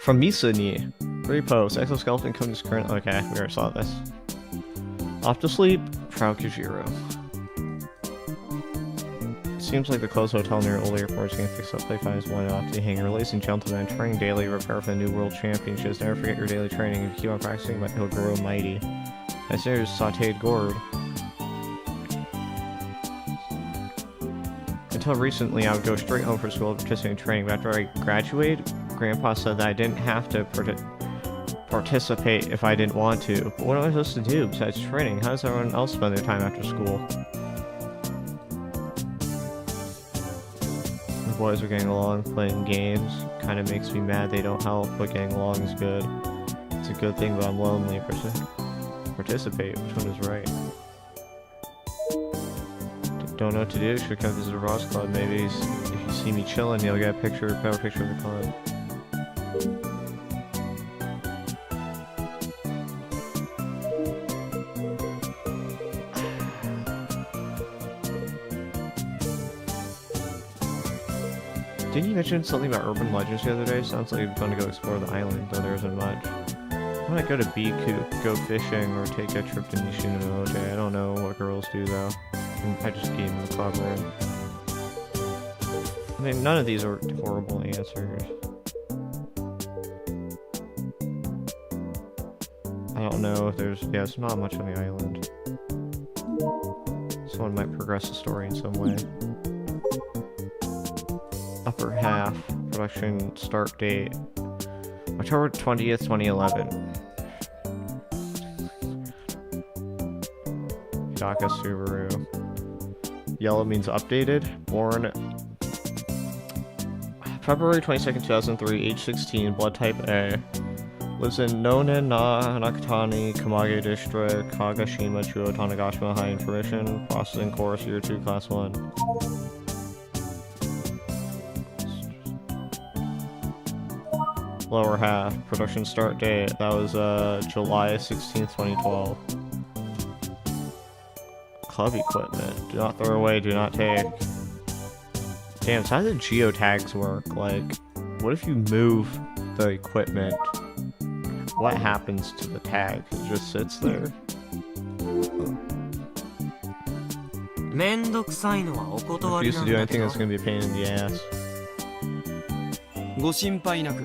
From Misani. Repost. Exoskeleton comes current. Okay, we already saw this. Off to sleep. Proud Kujiro. Seems like the closed hotel near Old Airport is getting fixed up. Play 5 is one off to hangar. Ladies and gentlemen, training daily, prepare for the new world championships. Never forget your daily training. If you keep on practicing, he'll grow mighty. I say there's sauteed gourd. Until recently, I would go straight home for school to participate in training. But after I graduated, Grandpa said that I didn't have to participate if I didn't want to. But what am I supposed to do besides training? How does everyone else spend their time after school? The boys are getting along, playing games. Kind of makes me mad they don't help, but getting along is good. It's a good thing, but I'm lonely. Participate. Which one is right? Don't know what to do. Should come visit a Ross Club. Maybe if you see me chilling, you'll get a better picture of the club. Didn't you mention something about urban legends the other day? Sounds like you're going to go explore the island, though there isn't much. I might go to Biku, go fishing, or take a trip to Nishinomote. I don't know what girls do, though. I just gave them the club room. I mean, none of these are horrible answers. I don't know if there's... Yeah, there's not much on the island. Someone might progress the story in some way. Upper half. Production start date. October 20th, 2011. Hidaka Subaru. Yellow means updated. Born February 22nd, 2003, age 16, blood type A. Lives in Nonen na Nakatani, Kamage District, Kagashima, Chuo, Tanegashima. High information. Processing course, year 2, class 1. Lower half. Production start date. That was July 16th, 2012. Club equipment. Do not throw away, do not take. Damn, so how do geotags work? Like, what if you move the equipment? What happens to the tag? It just sits there? Refuse to do anything that's going to be a pain in the ass.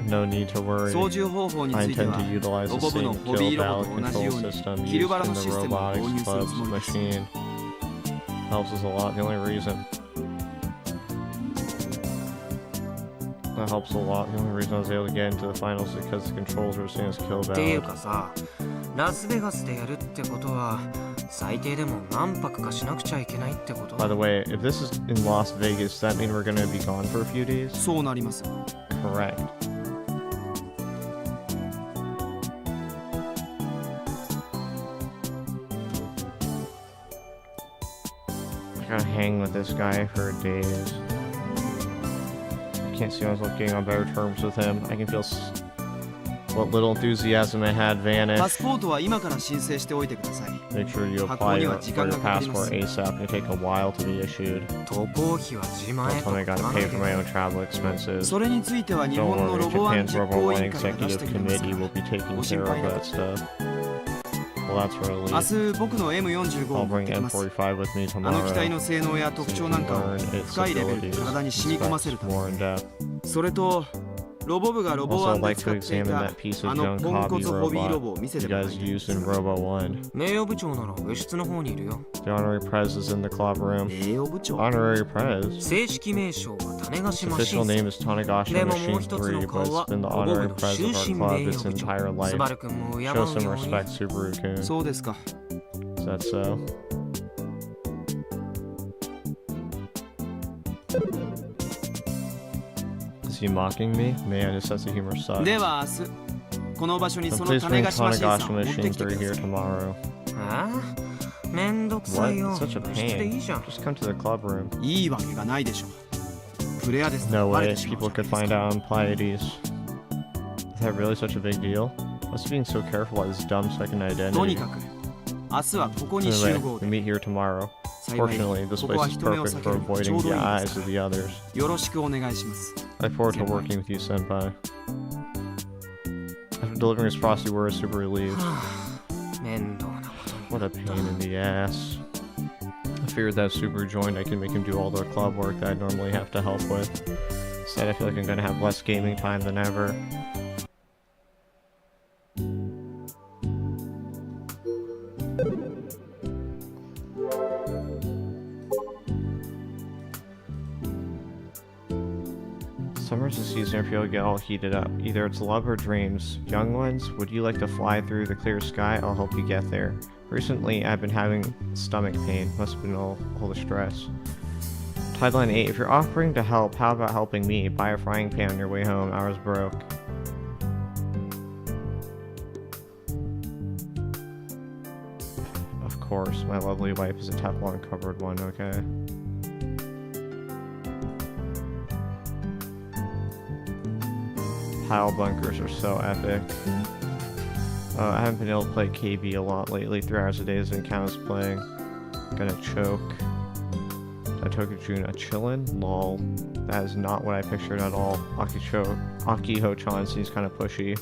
No need to worry. I intend to utilize the same kill ballot control system used in the Robotics Club's machine. Helps us a lot. The only reason that helps a lot. The only reason I was able to get into the finals is because the controls were the same as kill ballot. By the way, if this is in Las Vegas, does that mean we're going to be gone for a few days? Correct. I gotta hang with this guy for days. I can't see myself getting on better terms with him. I can feel what little enthusiasm I had vanish. Make sure you apply for your passport ASAP. It'll take a while to be issued. Don't tell me I gotta pay for my own travel expenses. Don't worry, Japan's Robo 1 Executive Committee will be taking care of that stuff. Well, that's relief. I'll bring M45 with me tomorrow. So you can learn its abilities and specs more in depth. Also, I'd like to examine that piece of junk hobby robot you guys used in Robo 1. The honorary prez is in the club room. Honorary prez? Its official name is Tanegashima Machine 3, but it's been the honorary prez of our club its entire life. Show some respect, Subaru-kun. Is that so? Is he mocking me? Man, his sense of humor sucks. Then please bring Tanegashima Machine 3 here tomorrow. What? It's such a pain. Just come to the club room. No way, people could find out on Pleiades. Is that really such a big deal? What's being so careful about this dumb second identity? Anyway, we meet here tomorrow. Fortunately, this place is perfect for avoiding the eyes of the others. I look forward to working with you, Senpai. delivering his frosty words super relieved. 面倒なことに What a pain in the ass. I figured that super joined I can make him do all the club work that I normally have to help with. Instead, I feel like I'm gonna have less gaming time than ever. Summer's the season where people get all heated up. Either it's love or dreams. Young ones, would you like to fly through the clear sky? I'll help you get there. Recently, I've been having stomach pain. Must have been all the stress. Tideline 8. If you're offering to help, how about helping me? Buy a frying pan on your way home. I was broke. Of course, my lovely wife is a Teflon covered one, okay. Pile bunkers are so epic. I haven't been able to play KB a lot lately. 3 hours a day doesn't count as playing. Gonna choke. Juna chillin'? Lol. That is not what I pictured at all. Akiho-chan seems kind of pushy.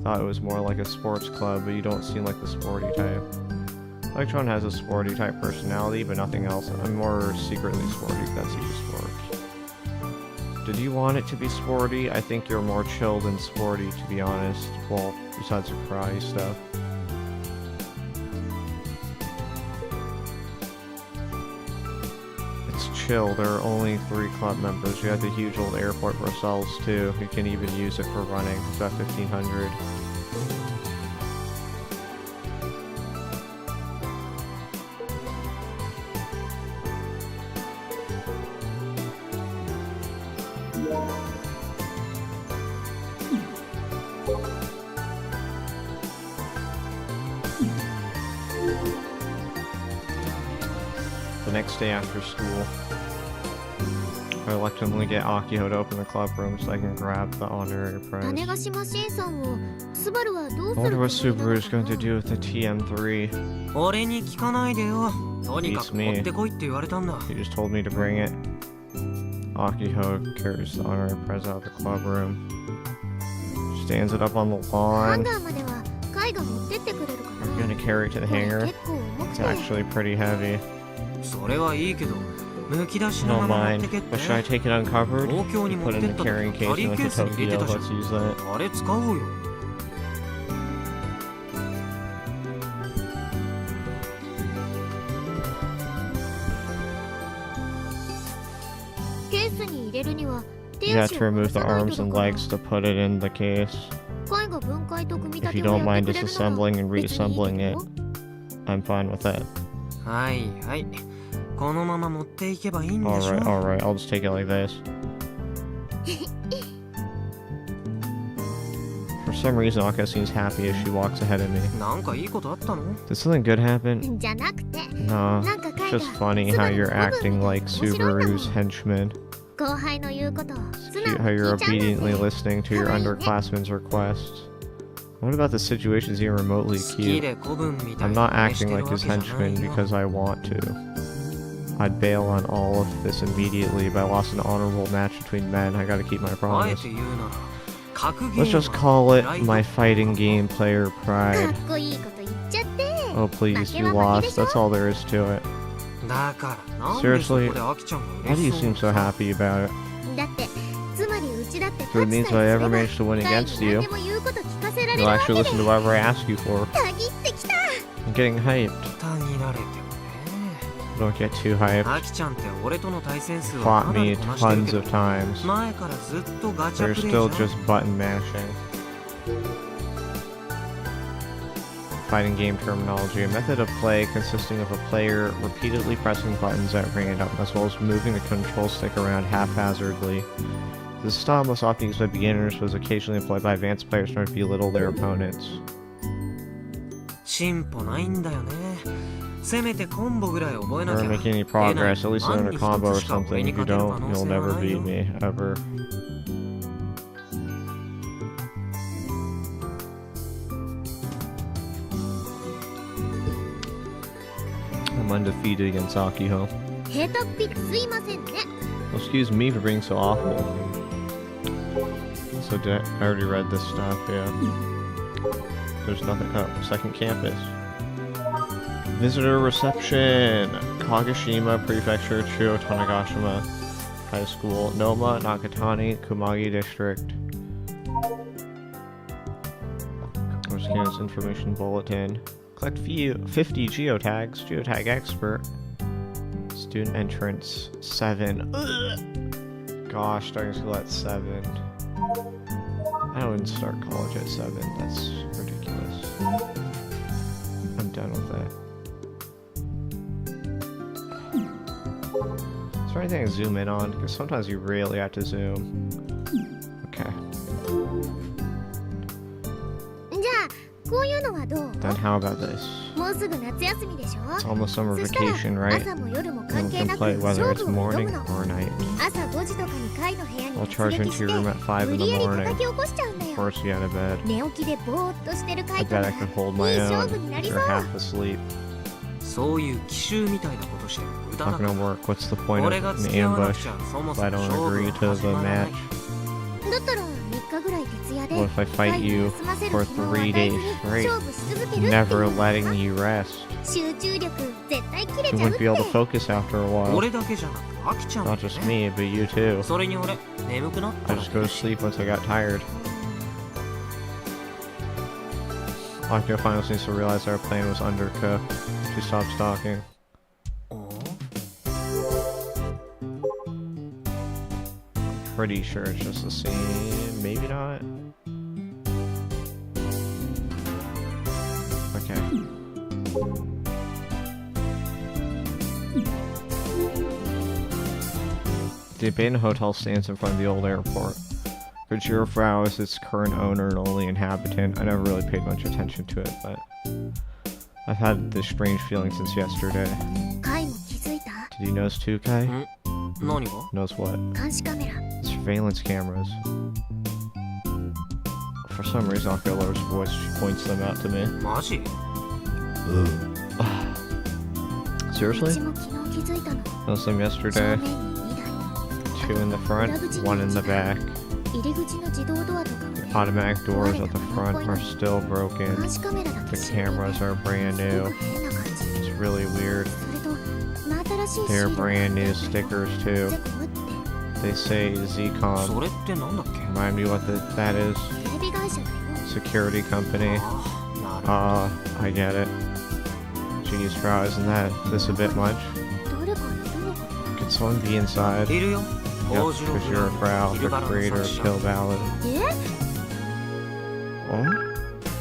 Thought it was more like a sports club, but you don't seem like the sporty type. Akichan has a sporty type personality, but nothing else. I'm more secretly sporty. That's you sports. Did you want it to be sporty? I think you're more chill than sporty, to be honest. Well, besides the karate stuff. It's chill. There are only 3 club members. We have the huge old airport for ourselves, too. We can even use it for running. It's about 1,500. The next day after school, I reluctantly get Akiho to open the club room so I can grab the honorary prize. 種子島新さんをスバルはどう I す wonder る what つもりなの Subaru is か going な to do with the TM3. 俺に聞かないでよ。とにかく持ってこいって言われたんだ。 He just told me to bring it. Akiho carries the honorary prize out of the club room. Stands it up on the ハン lawn. ガーまでは貝が持ってってくれるか Are you な gonna carry it to the これ hangar? 結構重く It's て actually pretty heavy. それはいいけど、むき出しの No まま持っ mind. てけって。 But should I take it uncovered? 東京に You 持っ put て it っ in た the 時 carrying キャ case リ and ー went ケ to ースに入れて Tokyo. たじゃん。 Let's use that. あれ使おうよ。ケースに入れるには You 手 have 足 to を remove 離 the さない arms と and だから legs to put it in the case. 貝が分解と組み If 立 you てを don't やっ mind てくれるなら disassembling and 別にいい reassembling け it, ど I'm fine with that. はいはい。このまま持っていけばいいんでしょ。 Alright, alright, I'll just take it like this. For some reason, Aka seems happy as she walks ahead of me. なんかいいことあったの？ Did something good happen? じゃなくて No. なんか It's 貝が just funny スバ how ル you're の部分 acting みたい like 面白いんだもん Subaru's henchman. 後輩の言うことを素 Cute 直 how に you're 聞いちゃうんだ obediently ぜ listening to your underclassmen's requests. What about the situations even remotely 好き cute? で子分みたい I'm な not 真似して acting る like わ his けじゃない henchman よ。 because I want to. I'd bail on all of this immediately, but I lost an honorable match between men. I gotta keep my あえ promise. て言うなら、格ゲ Let's ー just ム call は it プライド my fighting game player か pride. っこいいこと言っちゃって Oh please, you 負けは負けで lost. しょ That's all there is to it. だからなんでそ Seriously, こでアキちゃんが Why do you 嬉しそう seem に so さ。 happy about it? だってつまりうちだって So it 勝ち means さ if I えす ever れば manage to win 貝に against 何 you, でも言うこと聞かせられ you'll るわ actually けで listen to whatever I ask you for. たぎってきた I'm getting hyped. たぎられてもね。 Don't get too hyped. アキちゃんって俺との対戦数は Fought かなり me こなしてる tons けど of times. 前からずっとガチャ They're プレイ still じゃん。 just button mashing. Fighting game terminology. A method of play consisting of a player repeatedly pressing buttons at random, as well as moving the control stick around haphazardly. This style most often used by beginners, but is occasionally employed by advanced players in order to belittle their opponents. 進歩ないんだよね。せめてコンボぐらい覚えな Never きゃ。 make any progress, at least learn a combo or something. If you don't, you'll never beat よ。 me, ever. I'm undefeated against Akiho. ヘタっぴすいませんね Well, excuse me for being so awful. So I already read this stuff, yeah. There's nothing. Oh, second campus. Visitor reception. Kagoshima Prefecture, Chuo Tanegashima High School, Noma, Nakatani, Kumagi District. Scans information bulletin. Collect 50 geotags. Geotag expert. Student entrance 7. Ugh. Gosh, starting school at 7. I wouldn't start college at 7. That's ridiculous. I'm done with that. Is there anything to zoom in on? Because sometimes you really have to zoom. Okay. じゃあこういうのはどう？ Then how about this? もうすぐ夏休みでしょ？ It's almost summer そしたら vacation, right? 朝も夜も And 関 we 係 can なく play whether 勝 it's 負を挑 morning むの。 or night. 朝5時とかに階の部屋に I'll 突 charge 撃 into し your room at 5 て in 無 the 理やり morning. 叩き起こしちゃうんだよ。 Force you out of bed. 寝起きでぼーっとしてる I 階か bet ら I いい could hold my 勝 own 負になり if そう。 you're half asleep. そういう奇襲みたいなことしても無駄 Not だか gonna ら work. What's the point 俺 of が an 付き合わなく ambush ちゃそも if そ I も don't 勝負 agree は to 始 the まらない match? だったら3日ぐらい徹夜で What if I fight you 休ませる for 暇を与 3え days ずに straight? 勝負し続けるっていう Never のか letting you rest. 集中力絶対切れ You ちゃうっ wouldn't て be able to focus after a while. 俺だけじゃなく飽きちゃうんだ Not よ just ね me, but you too. それに俺眠くなった I ら just go to sleep once I got tired. Akio finally seems to realize our plan was undercooked. She stops talking. お Pretty sure it's just the same. Maybe not. Okay. The abandoned hotel stands in front of the old airport. Kujiro Frau is its current owner and only inhabitant. I never really paid much attention to it, but I've had this strange feeling since yesterday. カイも気づいた Did you notice too, Kai? 何が Knows what? 監視カメラ Surveillance cameras. For some reason, Akio's voice points them out to me. マジ Seriously? うちも昨日気づいたの Noticed them 正 yesterday. 面に2台 Two in the front, one in the back. 入り口の自動ドアとかも The ね automatic doors at the front are still 監 broken. 視カメラだと The 知らない cameras are brand すご new. く変な感じ It's really weird. それと真新しいシー They're ルが brand new ゼ stickers コ too. ムって They say そ Zcom. れってなんだっけ Remind me what that is. テレビ会社だよ Security company. ああなるほど I get it. Jeez, Frau, isn't this a bit much? 誰かいるのか Could someone be inside? いるよ Yep, 王子の Kujiro Frau, ヒ the ルバラの creator 作 of 者 Kill Ballad. え Oh?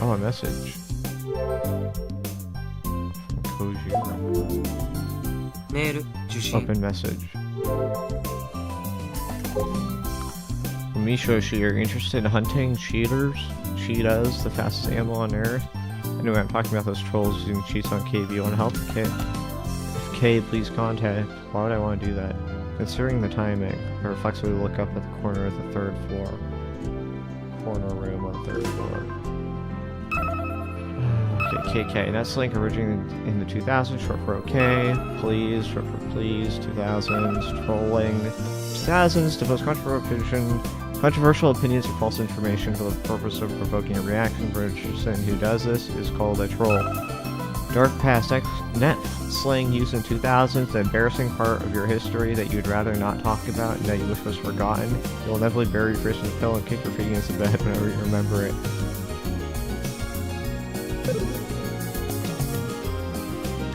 Oh, a message. From Kojiro. メール受信 Open message. Mishoshi, you're interested in hunting cheetahs, the fastest animal on Earth? Anyway, I'm talking about those trolls using cheats on KB. You want to help? K? If K, please contact. Why would I want to do that? Considering the timing, I reflexively look up at the corner of the third floor. Corner room on the third floor. Okay, KK. That's Link originated in the 2000s, short for OK. Please, short for please. 2000s, trolling. 2000s, to post controversial opinions or false information for the purpose of provoking a reaction. Person who does this is called a troll. Dark past net slang used in 2000s, the embarrassing part of your history that you'd rather not talk about and that you wish was forgotten. You'll inevitably bury your face in the pillow and kick your feet against the bed whenever you remember it.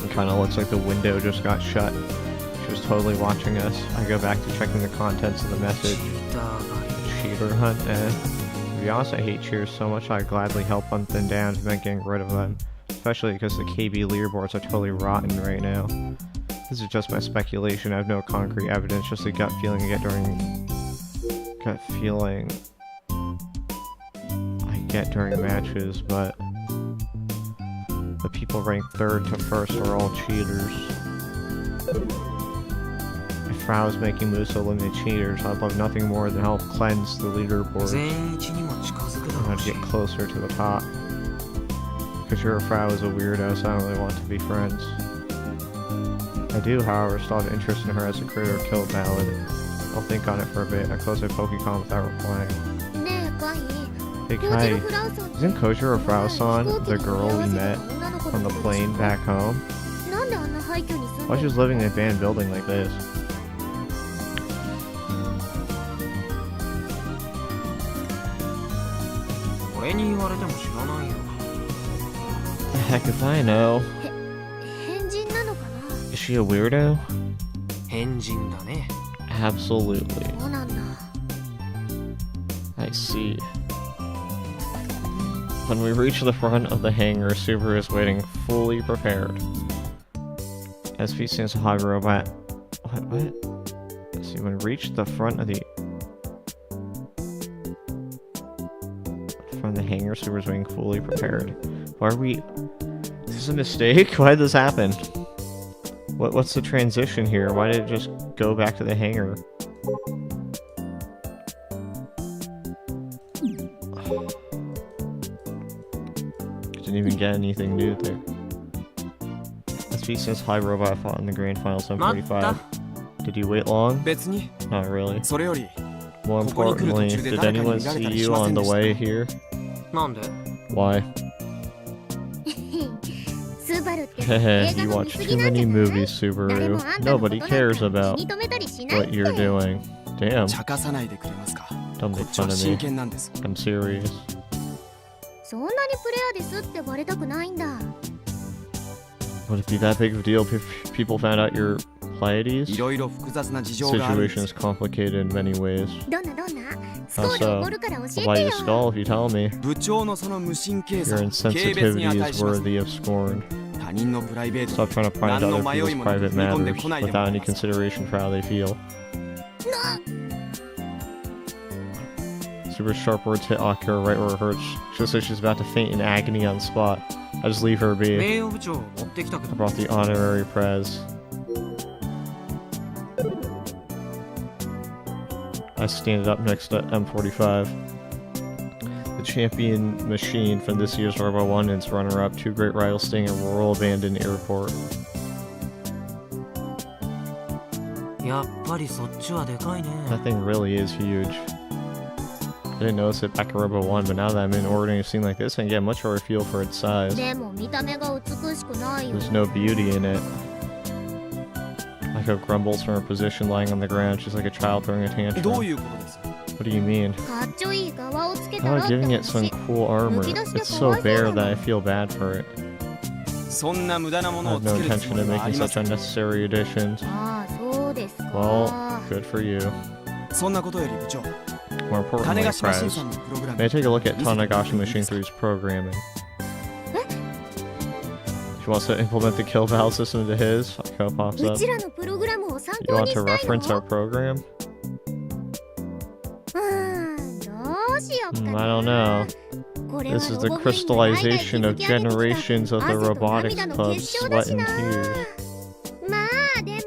It kind of looks like the window just got shut. She was totally watching us. I go back to checking the contents of the message. チーターが Cheater hunt, eh? To be honest, I hate cheaters so much I'd gladly help hunt them down to make getting rid of them. Especially because the KB leaderboards are totally rotten right now. This is just my speculation, I have no concrete evidence, just a gut feeling I get during matches, but the people ranked 3rd to 1st are all cheaters. If Frau is making moves to eliminate cheaters, I'd love nothing more than help cleanse the leaderboard. 全員にも近づくだ I ろ want う to し get closer to the top. Because your Frau is a weirdo, so I don't really want to be friends. I do, however, still have interest in her as a creator of Kill Ballad. I'll think on it for a bit. I close my Pokemon without replying. ねえカイ Hey コージ Kai, ロフラウソン isn't Kojiro Frauson the girl we met on the plane back home? なんであんな廃墟に住ん Why で she's living in a abandoned building like this? The heck if I know. 変人なのかな Is she a weirdo? 変人だね。 Absolutely. そうなんだ I see. When we reach the front of the hangar, Subaru is waiting, fully prepared. SP stands to hog robot. What? Let's see, when we reach the front of the hangar, Subaru is waiting, fully prepared. Why are we? Is this a mistake? Why did this happen? What's the transition here? Why did it just go back to the hangar? Didn't even get anything new there. SP says hi robot fought in the grand final 745. Did you wait long? 別に Not really. それより More ここに来る途 importantly, 中で did 誰かに anyone 見られた see りし you ませ on ん the でした way here? なんで Why? スバルって Hehe, 映画 you の見 watch す too ぎなんじ many ゃない movies, 誰 Subaru. もあんたのこと Nobody なん cares か about 気に留めたりしないっ what て you're doing. Damn, 茶化さないでくれますか don't こ make っちは fun of 真 me. 剣なんです I'm serious. そんなにプレイヤーですってバレたくないんだ Would it be that big of a deal if people found out your い Pleiades? ろいろ複雑な事情があるんで Situation す is complicated in many ways. どんなスコールおごるから教 I'll え buy て you よ a skull if you tell me. 部長のその無神経さ Your 軽蔑に insensitivity 値 is します worthy of scorn. 他人のプライベート Stop trying to pry into 何の other 迷い people's もなく private 踏み込んで matters こないでも without らえ any ます consideration for how they feel. Super sharp words hit Akira right where it hurts. She looks like she's about to faint in agony on the spot. I just leave her be. 名誉部長持ってきたけ I ど brought the honorary prez. I stand up next to M45. The champion machine from this year's Robo 1 and its runner-up, two great rivals staying in a rural abandoned airport. やっぱりそっちはでかいね That thing really is huge. I didn't notice it back in Robo 1, but now that I'm in ordering a scene like this, I can get a much more feel for its size. でも見た目が美しくないよ There's no beauty in it. Like grumbles from her position lying on the ground. She's like a child throwing a ど tantrum. ういうことです What do you mean? かっちょいい側をつけた How ろっ about て giving it some 話 cool armor? It's so bare that I feel bad for it. そんな無駄なも I のを have つ no けるつ intention もり of はあ making りま such せん unnecessary additions. ああそうですか Well, good for you. そんなことより部長 More 種 importantly, 菓子マシン Prez, さんのプログラム may I take a look at 見せてもらって Tanagashi もいい Machine ですか 3's programming? She wants to implement the kill valve system into his. Akio pops う up. ちらのプログラムを参 You 考 want に to したい reference の our program? どうしよっか I な don't know. これは This is the ロボ部員が代々 crystallization of 築き上げてきた generations of the 汗と robotics 涙の club 結晶だ sweat し and な tears. まあでも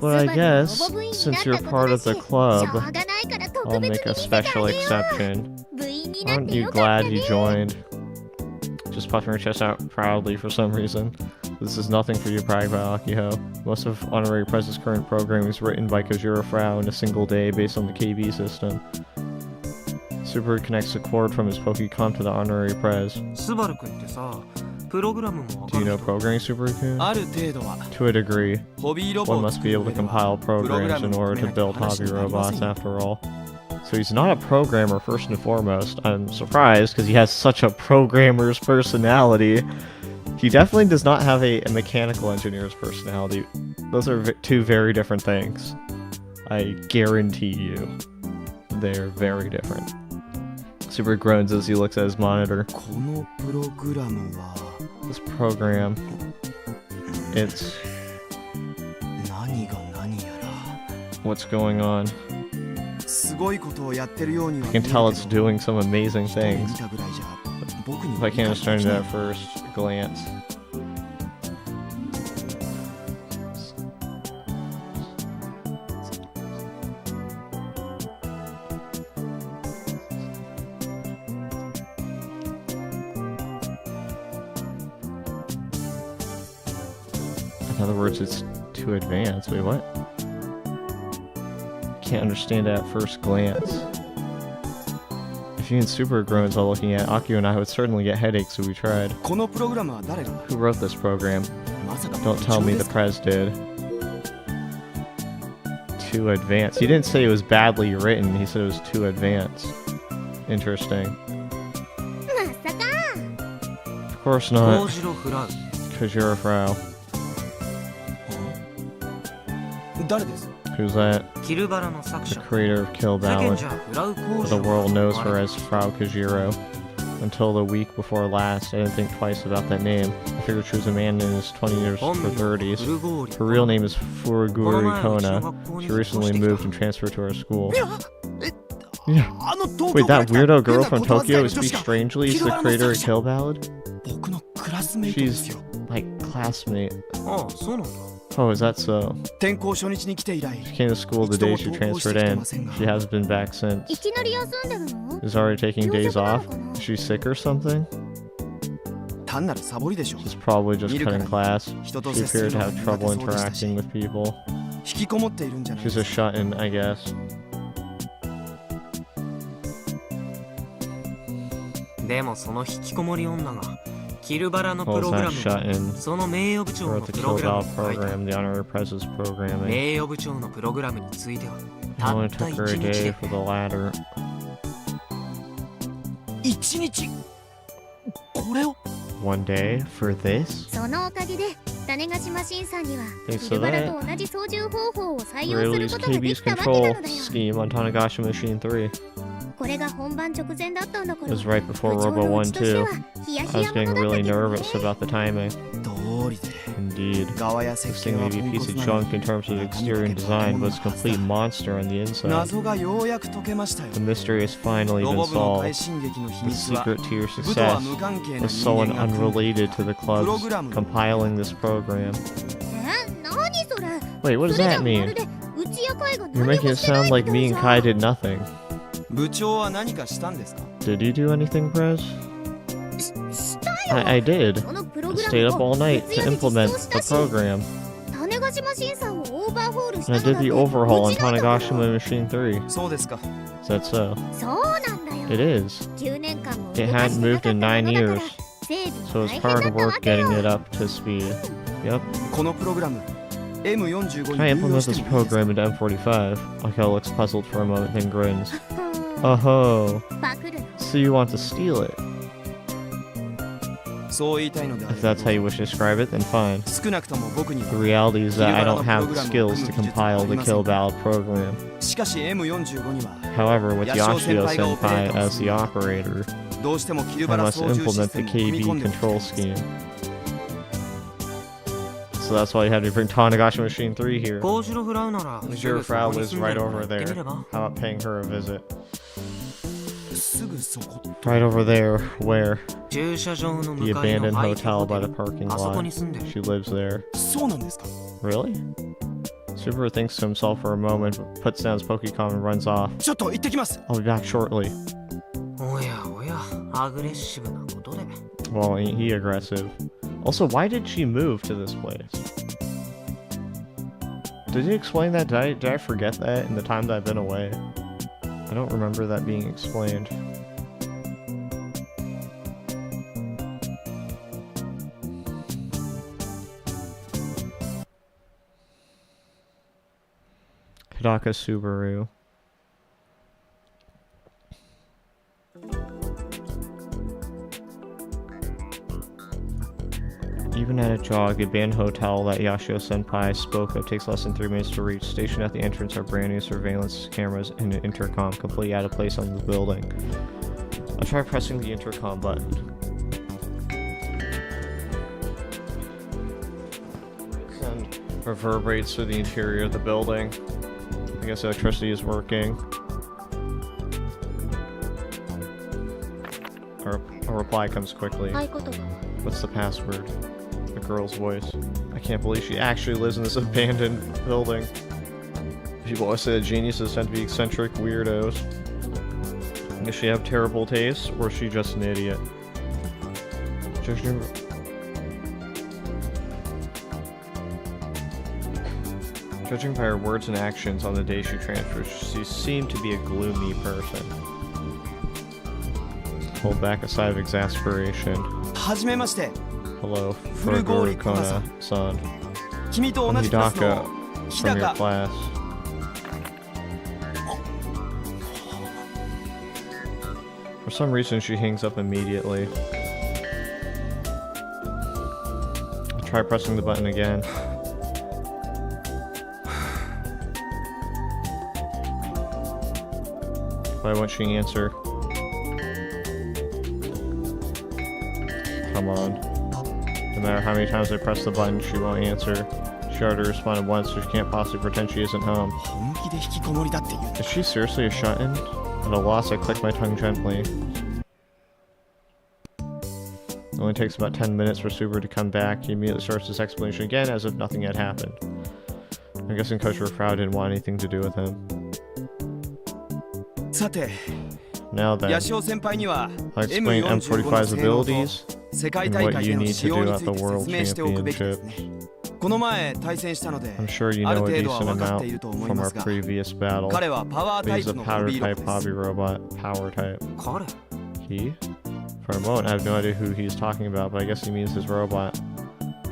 But I スバルのロ guess, ボ部員に since な you're ったこと part だ of し the しょう club, がないから特 I'll 別 make に a 見せてあげ special よう exception. 部員になっ Aren't て you よかった glad ね you joined? Just puffing her chest out proudly for some reason. This is nothing for you to brag about, Akiho. Most of Honorary Prez's current programming is written by Kojiro Frau in a single day based on the KB system. Super connects the cord from his Pokecom to the Honorary Prez. スバル君ってさプログラムもわ Do か you る know 人 programming, Super-kun? ある程度は To a degree. ホビーロボ One を must 作 be る able 上 to では compile プログ programs ラム in を order 組め to なきゃ build 話 hobby になりませ robots んよ after all. So he's not a programmer first and foremost. I'm surprised because he has such a programmer's personality. He definitely does not have a mechanical engineer's personality. Those are two very different things. I guarantee you. They're very different. Super groans as he looks at his monitor. このプログラムは This program, it's 何が何やら what's going on. すごいことをやってるようには You 見え can る tell け it's ど doing some amazing 一目見 things. たぐらいじゃ僕に If は I 理 can't 解 understand できない it at first glance. In other words, it's too advanced. Wait, what? Can't understand it at first glance. If Even super groans while looking at Akio and I would certainly get headaches if we tried. このプログラムは誰が Who wrote this program? まさか Don't tell me the 部長ですか prez did. Too advanced. He didn't say it was badly written, he said it was too advanced. Interesting. まさか Of course 幸 not, 次郎フラウ because you're a frau. 誰です Who's that? キルバラの作 The 者 creator of Kill 世間 Ballad. じゃフラウ幸 The 次郎 world knows と her 呼ばれ as Frau Kajiro. Until the week before last, I didn't think twice about that name. I figured she was a man in his 20 years or 30s. フルゴーリ Her real name is この Furuguri 前うちの Kona. 学校に She 引っ越 recently してき moved た and transferred to our school. いや Yeah. あの東 Wait, 京から that 来た weirdo 変 girl な from ことわざ Tokyo い who の女 speaks 子が strangely is キル the バラの creator 作 of 者 Kill Ballad? 僕のクラスメイトです She's よ like classmate. ああそうなんだ Oh, is that so? 転校初日に来て以来 She came to school the day she transferred in. She hasn't been back since. いきなり休んでるの Is already taking days off? Is she sick or something? 単なるサボりでしょ She's probably just cutting class. 人と She 接する appeared の to が have 苦手 trouble そうでしたし interacting with people. 引きこもっているんじゃない She's a shut-in, I guess. でもその引きこもり女がキルバラの Well, プ it's ログラ not ム shut-in. その名誉部長 Wrote の the プ Kill ログラム Ballad を書いた program, the honorary prez's programming. 名誉部長のプログラムについては It た only った took 1 her a 日 day で for the latter. 1日これを One day for this? そのおかげで種子島新さんには Thanks キ to ルバラ that, と同じ操縦方法を採用する Rayleigh's ことがで KB's きたわけな control のだよ scheme on Tanagashi Machine 3. これが本番直前だったんだか It ら was right 部 before 長 Robo のう 1ちとして too. はヒヤ I ヒ was ヤもの getting だった really けどね nervous about the timing. 通りで Indeed. 側や This 設計 thing は may be ポ a ン piece コ of ツなの junk in terms of exterior and design, but it's a complete monster on the inside. 謎がようやく解けましたよ The mystery has finally ロ been ボ部の快 solved. 進撃の秘 The 密は secret to your 部とは success 無関係な was 人 someone 間が組ん unrelated to the club's compiling this program. 何それ Wait, what does それじゃ that ま mean? るでうちや会が You're 何 making も it してない sound like みた me いじ and ゃ Kai ん did nothing. 部長は何かしたんですか Did you do anything, Prez? したよ I did. このプロ I グラ stayed ム up を all night 徹 to 夜で実 implement 装した the し program. 種子島新さんをオーバーホールした And I のだ did って the overhaul on うちなんだから Tanagashima Machine 3. そうですか Is that so? そうなんだよ It is. 9年間も It 動か hadn't してな moved かった in も 9のだから years, 整 so 備 it's が大 hard 変だった work わけよ getting it up to speed. Yep. このプログラム M45 Can I に流用 implement して this もいいですか program into M45? Akio looks puzzled for a moment, then grins. うん Oh, パクるの so you want to steal it? そう言いたいのであ If れ that's how you wish to describe it, then fine. 少なくとも僕に The は reality is that I don't have the skills to compile the Kill Ballad program. しかし M45 には However, with Yashio Senpai as the operator, どうしてもキル I バラ must 操縦シ implement ステ the ムを組み KB 込んでおきたい control んです scheme. So that's why you had to bring Tanagashi Machine 3 here. 幸次郎フラウなら Because す your ぐそ Frau こに lives 住んで right るか over ら行って there. みれば How about paying her a visit? すぐそこ Right over there. Where? 駐車場の The 向かい abandoned の廃棄 hotel ホ by テ the ル parking あそこに lot. 住んでる She lives there. そうなんですか Really? Super thinks to himself for a moment, puts down his Pokecom and runs off. ちょっと行ってきます I'll be back shortly. おやおやアグレッシブなことで Well, ain't he aggressive? Also, why did she move to this place? Did he explain that? Did I forget that in the time that I've been away? I don't remember that being explained. Hidaka Subaru. Even at a jog, the abandoned hotel that Yashio Senpai spoke of takes less than 3 minutes to reach. Stationed at the entrance are brand new surveillance cameras and an intercom completely out of place on the building. I'll try pressing the intercom button. Sound reverberates through the interior of the building. I guess electricity is working. A reply comes quickly. 合言葉 What's the password? A girl's voice. I can't believe she actually lives in this abandoned building. People always say that geniuses tend to be eccentric weirdos. Does she have terrible taste, or is she just an idiot? Judging by her words and actions on the day she transferred, she seemed to be a gloomy person. hold back a sigh of exasperation. はじめまして。 Hello, Furugori Kona-san. 君と I'm 同じクラス Hidaka の日 from your 高。 class. For some reason, she hangs up immediately. I try pressing the button again. Why won't she answer? Come on. No matter how many times I press the button, she won't answer. She already responded once, so she can't possibly pretend she isn't home. 本気で引きこもりだって言う。 Is she seriously a shut-in? At a loss, I click my tongue gently. It only takes about 10 minutes for Subaru to come back. He immediately starts his explanation again as if nothing had happened. I'm guessing Coach Rafrau didn't want anything to do with him. さて、 Now then, 八潮先輩には I'll explain M45 の M45's 性能と abilities 世界 and 大 what 会 you での need 使 to 用 do に at つい the て World 説明しておくべきですね。 Championships. この前対戦したので I'm sure you ある know a 程度は decent 分かってい amount ると思い from ま our すが、 previous battle. 彼はパワー But タイ he's プ a のホ powder ビーロ type ボです。 hobby robot. Power type. 彼 He? For a moment, I have no idea who he's talking about, but I guess he means his robot.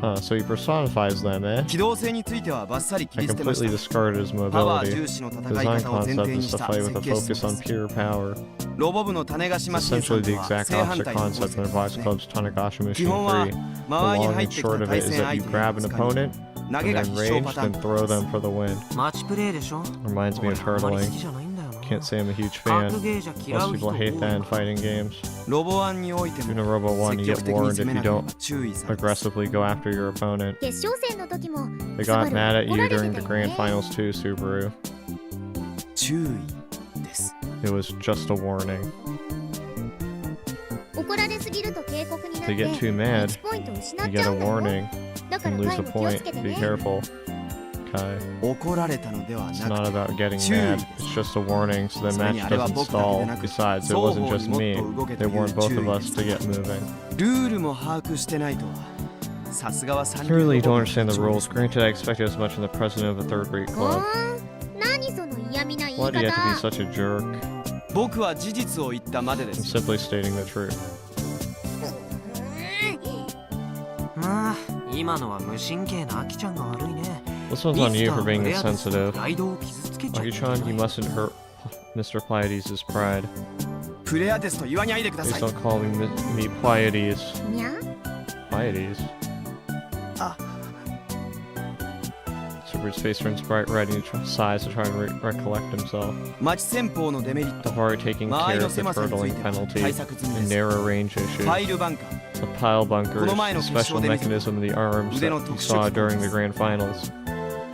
Huh, so he personifies them, eh? 機動性についてはバッサリ切 I り捨てまし completely た。 discarded his パワー mobility. 重視の戦 His い design 方を前 concept 提に is し to た fight 設 with a 計思 focus 想 on です。 pure power. ロボ部の種子島 It's 新さ essentially ん the とは exact 正反 opposite 対の構 concept 成 from で the す Vox ね。 Club's Tanagashi 基 Machine 本は 3. The 間合いに long 入っ and てきた short of 対 it is 戦 that 相 you 手に grab an ぶつかり opponent, 投 and げが then 必勝 range, パターン then と throw です。 them for the win. マッチプレイでしょ Reminds me 俺 of あんまり好 turtling. きじゃないんだよな Can't say I'm a huge 格 fan. ゲーじゃ嫌 Most う人 people 多い hate that in fighting games. ロボ1において Even も in Robo 1, 積 you 極 get 的に warned 攻 if め you なければ don't 注意されます。 aggressively go after your opponent. 決勝戦の時も They スバ got ル mad at 怒 you られて during た the よ grand ね。 finals too, Subaru. 注意です。 It was just a warning. 怒られすぎると警告になっ They て get too mad. 1ポイント失っ You ち get ゃ a うんだよ。 warning. だか You ら lose 回 a も気をつ point. けて Be ね。 careful. Kai. 怒られたのでは It's な not くて about getting Choose. mad. It's just a warning so the それ match にあれは doesn't 僕だけで stall. なく Besides, it 双 wasn't 方 just にもっ me. と動け They という warned both 注 of 意で us す to get moving. ルールも把握してないとはさすがは三 I 流 really ロボ don't 部 understand の the 部長で rules. す。 Granted, I expected as much from the president of a third-rate う club. ーん、何その嫌味な言い Why do you have to be 方。 such a jerk? 僕は事実を言ったまでで I'm す。 simply stating the truth. まあ今のは無神経なアキちゃんが悪いね This one's on you for being insensitive. プライドを傷つけちゃいけない Aki-chan, you mustn't hurt Mr. Pleiades' pride. プレアテスと言わないでくだ Please さい。 don't call me Pleiades. にゃ Pleiades? あ、 Super's face turns bright red and he sighs to try and recollect himself. 町戦法のデメリット、 I've already taken 間合い care の of the 狭さについ turtling ては penalty 対策済み and です。 narrow range フ issues. ァイルバンカー、 The pile bunkers, この前の the 決勝 special で見せた mechanism of the arms 腕 that の you 特殊 saw 機構 during で the す。 grand finals.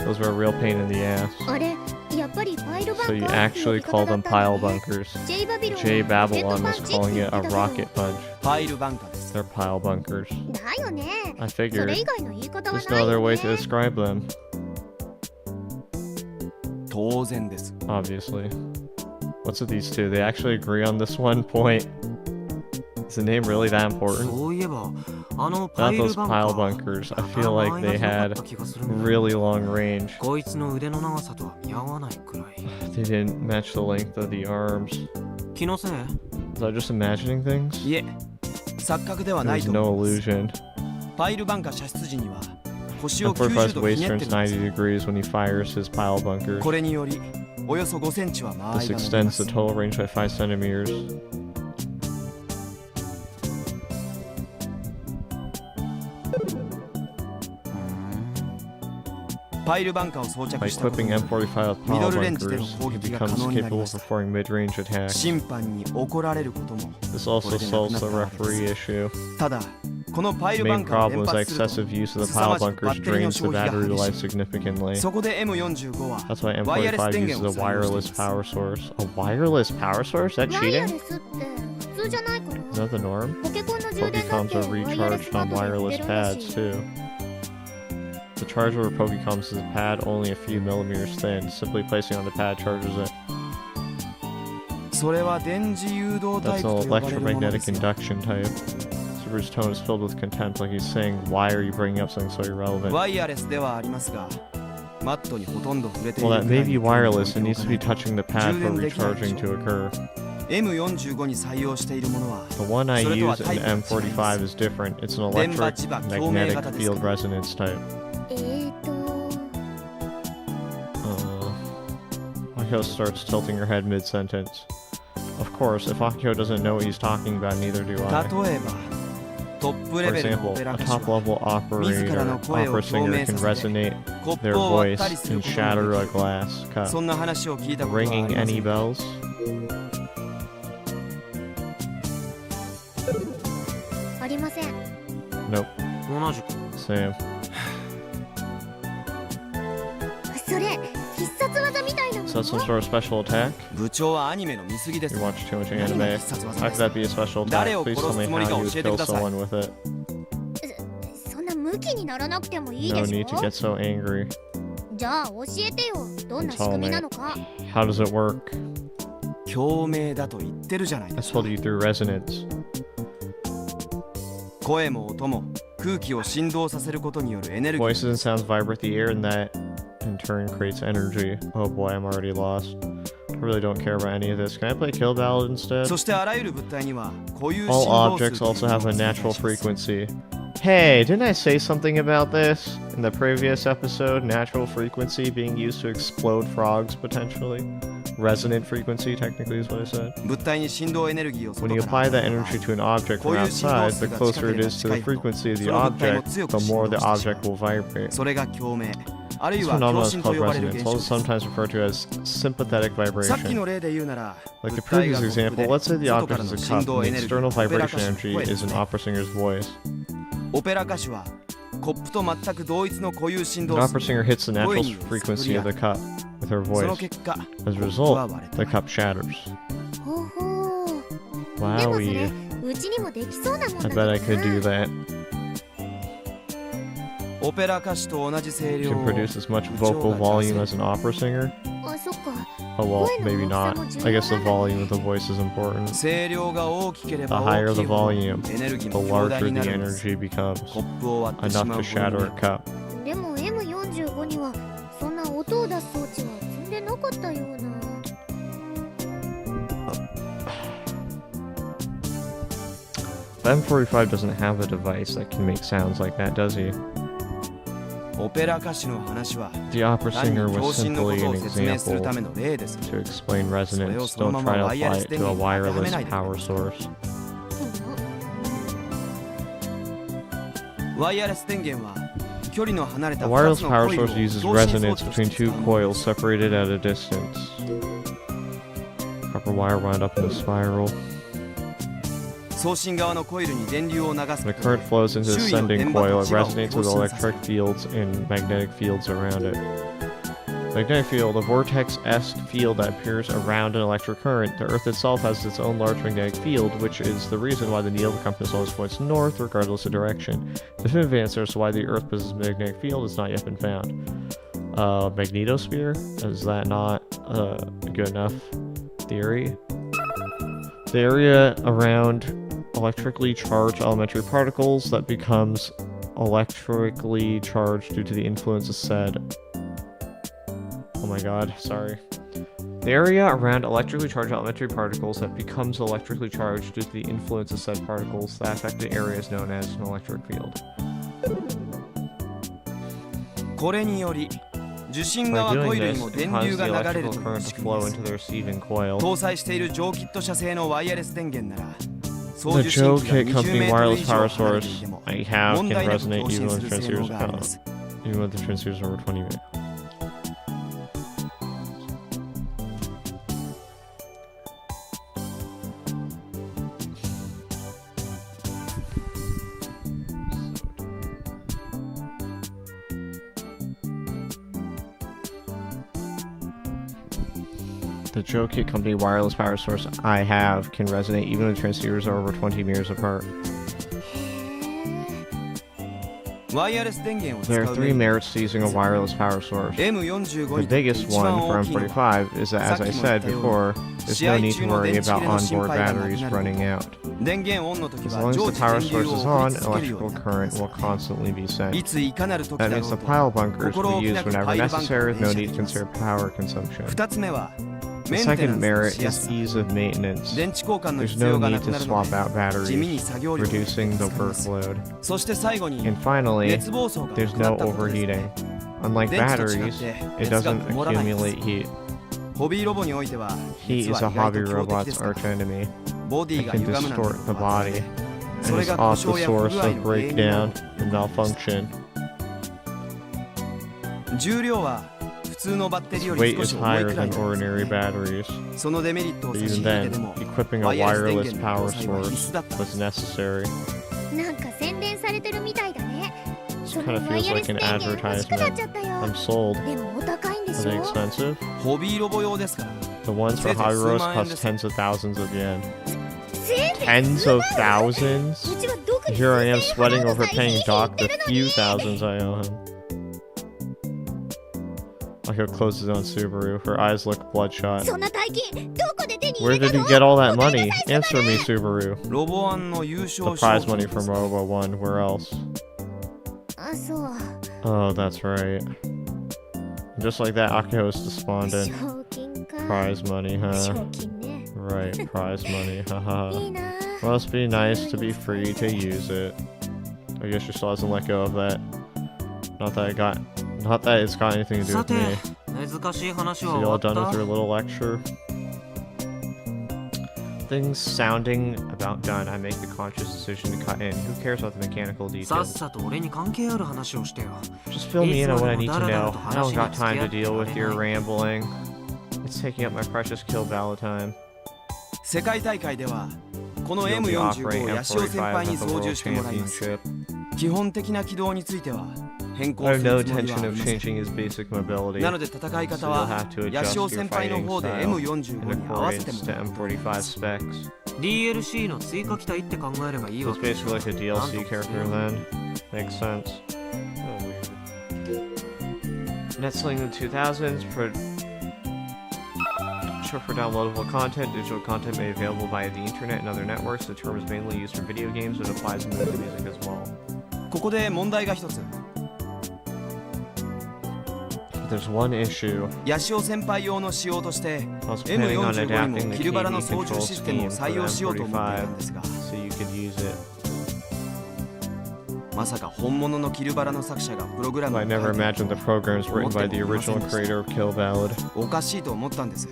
Those were a real pain in the ass. あれ、やっぱりファイルバンカ So you ーっていう actually 言い call 方だ them った pile んだね。 bunkers. J バビロン Jay はロケッ Babylon トパ was ンチって calling 言 it って a たけど。 rocket punch. ファイルバンカーです。 They're pile bunkers. だよね。 I それ figured. 以外の言い方は There's ない no other よ way to ね。 describe them. 当然です。 Obviously. What's with these two? They actually agree on this one point. Is the name really that important? そういえばあのパ Not イル those バンカ pile ー bunkers. I feel like they だ had った気がするんだ really long range. こいつの腕の長さとは見合わないくらい They didn't match the length of the arms. 気のせい Was I just imagining things? いえ、錯覚では There ない was と no 思います。 illusion. ファイルバンカー射出時には腰を M45's 90度ひ waist ねって turns るんです 90 degrees when he fires his pile bunkers. これによりおよそ5センチは間合 This いが伸びま extends す the。total range by 5 centimeters. パイルバンカーを装 By 着したこと equipping により M45 with ミド pile ルレンジでの bunkers, 攻 he 撃が becomes 可能になり capable ま of した。 performing mid-range attacks. 審判に怒られることも This also これでなくな solves った the わけです referee issue. ただこのパイ The ルバン main カーを連 problem is that 発する excessive use of the 凄 pile まじくバ bunkers ッテリーの drains the 消費が battery 激 life しい。 significantly. そこで M45 は That's why ワイヤレス M45 電源 uses を a 採用 wireless しています。 power source. A wireless power source? That ワイヤ cheating? レスって普通じゃないか Is な。 that the norm? ポケコンの充電だっ Pokecoms て are ワイヤレス recharged マ on ートで売って wireless るんだ pads し。 too. The charger for Pokecoms is a pad only a few millimeters thin. Simply placing on the pad charges it. それは電磁誘導タイ That's プと an 呼ばれるもので electromagnetic すよ。 induction type. Subaru's tone is filled with contempt, like he's saying, "Why are you bringing up something so irrelevant?" ワイヤレスではありますがマットにほとんど触れてい Well, る that くら may い be に距離を置 wireless. いて It お needs か to な be いと touching the pad for 充電できないでしょう。 recharging to occur. M45 に採用しているものは The one I それとは use タイ in プが違います M45 is different. It's an 電波 electric 磁場共鳴 magnetic 型です field か resonance type. Akio starts tilting her head mid-sentence. Of course, if Akio doesn't know what he's talking about, neither do I. 例えばトップレ For ベルの example, オペラ a 歌手は top-level operator, 声を opera singer 共鳴 can させて resonate コッ their プを割った voice りする and ことも shatter で a きる glass cup. そんな話を聞いたことはあり Ringing ませ any ん bells? ありません。 Nope. 同じく Same. それ必殺技みたいなも Is の that some sort of special attack? 部長はアニメの見過ぎです You watch too much 何が anime. 必殺技 How で could す that be a special 誰 attack? を Please 殺 tell す me つもり how か you 教 would えて kill ください someone with it. そんなムキにならなくてもいい No でし need to ょ get so angry. じゃあ教えてよ、どんな仕組みなのか。 How does it work? 共鳴だと言ってるじゃない I ですか told you through resonance. 声も音も空気を振動させることによるエネルギー Voices and sounds vibrate the air, and that in turn creates energy. Oh boy, I'm already lost. I really don't care about any of this. Can I play Kill Ballad instead? そしてあらゆる物体には固有振 All 動数 objects という also もの have が a 存在 natural します frequency. Hey, didn't I say something about this in the previous episode? Natural frequency being used to explode frogs potentially? Resonant frequency, technically, is what I said. 物体に振動エネルギーを When 外 you から apply that 与える場合 energy to an object from outside, the closer it is to the frequency of the object, the more the object will vibrate. それが共鳴あるい This は phenomenon 共 is 振と called 呼ばれる resonance, 現象 also です sometimes referred to as sympathetic さっき vibration. の例で言うなら Like the 物体 previous がコップ example, で let's say the 外か object ら is の a 振 cup 動 and エ the ネルギー external オペラ vibration 歌手の energy 声で is す an ね opera singer's voice. オペラ歌手はコップと全く同一の固有振 An 動 opera 数 singer hits the natural 声による frequency of the cup with her その voice. 結果 As a コップ result, は割れ the た cup shatters. ほうほう。でもそれ Wowie. うちにもできそうなもん I だ bet I けど could do な。 that. オペラ歌手と同じ声 You 量 can を produce as much vocal volume as an opera singer? あ、そっか。 Oh well, maybe not. I guess the volume of the voice is important. 声量が大きけれ The ば higher 大 the きいほど volume, エネルギー the も強大 larger にな the るんです energy becomes. コップを割ってし Enough まう to 分 shatter に a cup. でも M45 にはそんな音を出す装置は積んでなかったような。The M45 doesn't have a device that can make sounds like that, does he? オペラ歌手の話は The opera 単に singer 共 was 振のこ simply と an を説明するた example めの例です to explain それを resonance. その Don't まま try to ワイヤレ apply ス it 電 to a 源に当てはめ wireless ないでくだ power さい source. ワイヤレス電源は距離の離れ A た wireless 2つの power コイルを source 同 uses 心装 resonance 置として between 使う two もの coils です separated at a distance. Copper wire wound up in a spiral. 送信側のコイルに電流を流す When こ the と current で flows into the 周囲の sending 電波 coil, と it 磁場を resonates 共 with 振させ electric fields and magnetic fields around it. Magnetic field, a vortex-esque field that appears around an electric current. The Earth itself has its own large magnetic field, which is the reason why the needle compass always points north regardless of direction. The definitive answer as to why the Earth possesses a magnetic field has not yet been found. Magnetosphere? Is that not a good enough theory? The area around electrically charged elementary particles that becomes electrically charged due to the influence of said. Oh my god, sorry. The area around electrically charged elementary particles that becomes electrically charged due to the influence of said particles. That affected area is known as an electric field. これにより受信 By 側 doing コイル this, にも it 電 causes 流 the が流れる electrical という current 仕 to 組み flow です into the receiving coil. 搭載している蒸気ット社製のワイヤレス電源なら送 The 受信 Joe 機が Kit 20 Company メートル wireless 以上 power 離れてい source ても I have 問 can 題なく resonate 共振 even す with る性 transceivers 能があります even with the transceivers over 20 meters. The Joe Kit Company wireless power source I have can resonate even when transceivers are over 20 meters apart. ワイヤレス電源を There 使 are う three merits to using a wireless power source. M45 The にとって biggest 一番 one for 大きいのは M45 is that, as I said before, there's no need to worry about onboard batteries running out. 電源オンの時 As は long as 常 the 時 power 電流 source を is 送 on, り続けるよう electrical になってい current ます will constantly be い sent. ついかなる時だ That ろ means う the と pile bunkers 心 will 置 be きな used く whenever パイルバンクを necessary with no 連射で need き to ます consider power consumption. 2つ目は The second merit is ease of maintenance. 電池交換の There's 必要 no がな need く to なるの swap で out 地味に batteries, 作業量が減って reducing the 助かります workload. そして最後に And finally, 熱暴走がな there's くな no ったことです overheating. Unlike 電池と違 batteries, って it 熱が doesn't こもらないんです accumulate heat. ホビーロボにおいては Heat 熱 is a は意外 hobby と強敵 robot's ですから arch enemy. ボディ It が can 歪むなんて distort こ the とはある body ので and それ is が故 off 障 the や不 source 具合 of の原因にな breakdown and malfunction. る重量は普通のバッテリー Its より weight 少 is し重い higher くらい than なんです ordinary batteries. そのデメリットを But 差し even 引いてで then, も equipping a ワイヤレス電 wireless 源の power 搭載は source 必須だったんで was す necessary. なんか宣伝されてるみたいだね。そ Kind の of ワイ feels ヤレ like ス an 電源欲しくなっ advertisement. ちゃったよ。 I'm sold. でもお高いんで Are し they ょ。 expensive? ホビーロボ用ですから The ones for Says it's hobby roast $10,000 cost tens of thousands of yen. 1000 Tens of thousands? うちはどこに Here I am 数千円 sweating 払う over のさ paying いい Doc 言 the ってるのに few thousands I owe him. Like he'll close his own Subaru. Her eyes look bloodshot. そんな大金どこで手に Where 入れ did た he の？ get all that money? Answer me, Subaru. ロボ1の優 The 勝賞 prize 金 money で from す Robo 1. Where else? あ、そう。 Oh, that's right. Just like that, Akio is despondent. 賞金か。 Prize money, huh? 賞金ね。 Right, prize money, いい haha. な。 Must be nice to be free to use it. I guess she still hasn't let go of that. Not that it's got anything to do さ with て me. 難しい話 So は you 終 all わっ done with た your little lecture? Things sounding about done, I make the conscious decision to cut in. Who cares about the mechanical さっ details? さと俺に関係ある話をしてよ Just fill me in on what I need to know. I don't got time to deal with your rambling. It's taking up my precious kill ballot time. 世界大会ではこの You'll be offering M45 をヤシオ先 M45 輩に at the 操 World 縦してもらいます Championship. 基本的な軌道については変更 I す have る no つもりはあ intention り of ません changing his basic mobility. なので戦い So 方 you'll は have to ヤ adjust シオ your 先輩の fighting 方で style M45 in に合わせて accordance も to らいます M45 specs. DLC の追加機体って考えればいい So わ it's けでし basically ょ like a なんと DLC も character then. Makes sense. Netselling in the 2000s for downloadable content. Digital content made available via the internet and other networks. The term is mainly used for video games, but applies to movie music as well. ここで問題が一つ But there's one issue. ヤシオ先輩用の仕様として I was planning on M45 に adapting も the キルバラ KB の操縦 control システムを scheme 採 for 用しようと思っていたん M45 ですが so you could use it. まさか本物のキルバラの作者がプログラムを I 書い never て imagined the programs written by the original creator of Kill Ballad. おかしいと思ったんです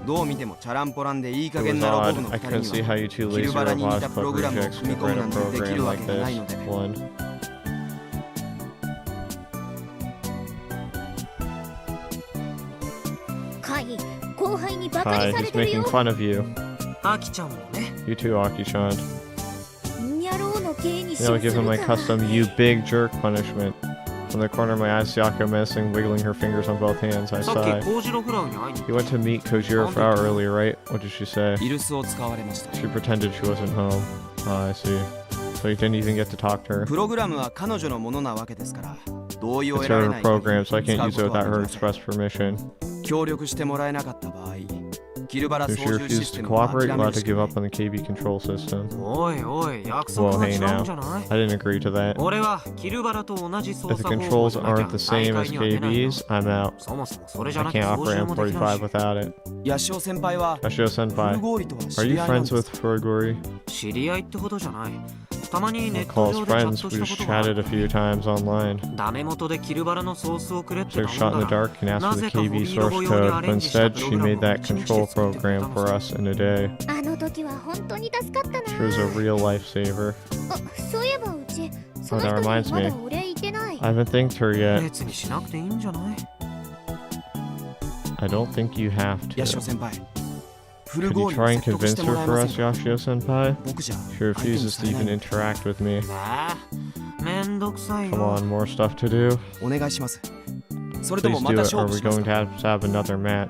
どう見てもチャランポランでいい It 加減 was なロボ odd. ブの I 2 couldn't 人 see に how は you two キル lazy バラに似 robots た put プログラムを projects 組み could 込む write な a んてでき program るわ like けがない this. ので One. カイ、後輩にバカ Hi, にされ he's てる making よ。 fun of you. アキちゃんもね You too, Aki-chan. ニャローの刑に Then I'll 処 give す him る my か。 custom you big jerk punishment. From the corner of my eye, Sayako menacing, wiggling her fingers on both hands. I さっ sigh. きコウジロフラウに会いに You went to meet Kojiro Frau earlier, right? What did she say? イルスを使われました She pretended she wasn't home. Oh, I see. So you didn't even get to talk to her. プログラムは彼女のものなわけですから同意を It's 得られ her ない program, so I 使 can't う use こ it とは without で her きません express permission. 協力してもらえなかった場合キルバラ If 操 she 縦シ refuses ス to テムを cooperate, 諦 you'll め have る to し give か up on the KB control system. おいおい約束 Well, が hey 違うん now. じゃない I didn't agree to that. 俺はキルバラと同じ操 If the 作方法 controls じゃなきゃ aren't the 大 same 会 as には出ないよ KB's, I'm out. そもそもそれじゃ I なき can't ゃ操 operate 縦もできない M45 し without it. ヤシオ先輩は Ashio フル Senpai, ゴーリとは are 知 you り合いなん friends で with す Furigori? 知り合いってほどじゃないたまにネ We'll ッ call ト us 上でチャッ friends. ト We した just ことが chatted a few times online. ダメ元でキルバラのソースをくれって So we 頼 shot ん in だ the ら dark and asked な for ぜ the かホ KB ビーロ source ボ用に code, ア but レンジした instead プロ she グラム made を that 一日 control で作ってくれ program たの for さ us in a day. あの時は本当に助かったな。 She was a real lifesaver. あ、そういえばうち、そ Oh, の that 人 reminds にま me. だお礼言ってない。 I haven't thanked her yet. 別にしなくていいんじゃない I don't think you have ヤシオ to. 先輩フル Could ゴ you ーリ try を and 説得し convince ても her らえ for ま us, せんか Yoshio Senpai? 僕じゃ She 相手に refuses さ to れない even ので interact with me. ああめんどくさい Come よ on, more stuff to do. お願いしますそれと Please もま do た it, 勝 or 負 are we します going か to have another match?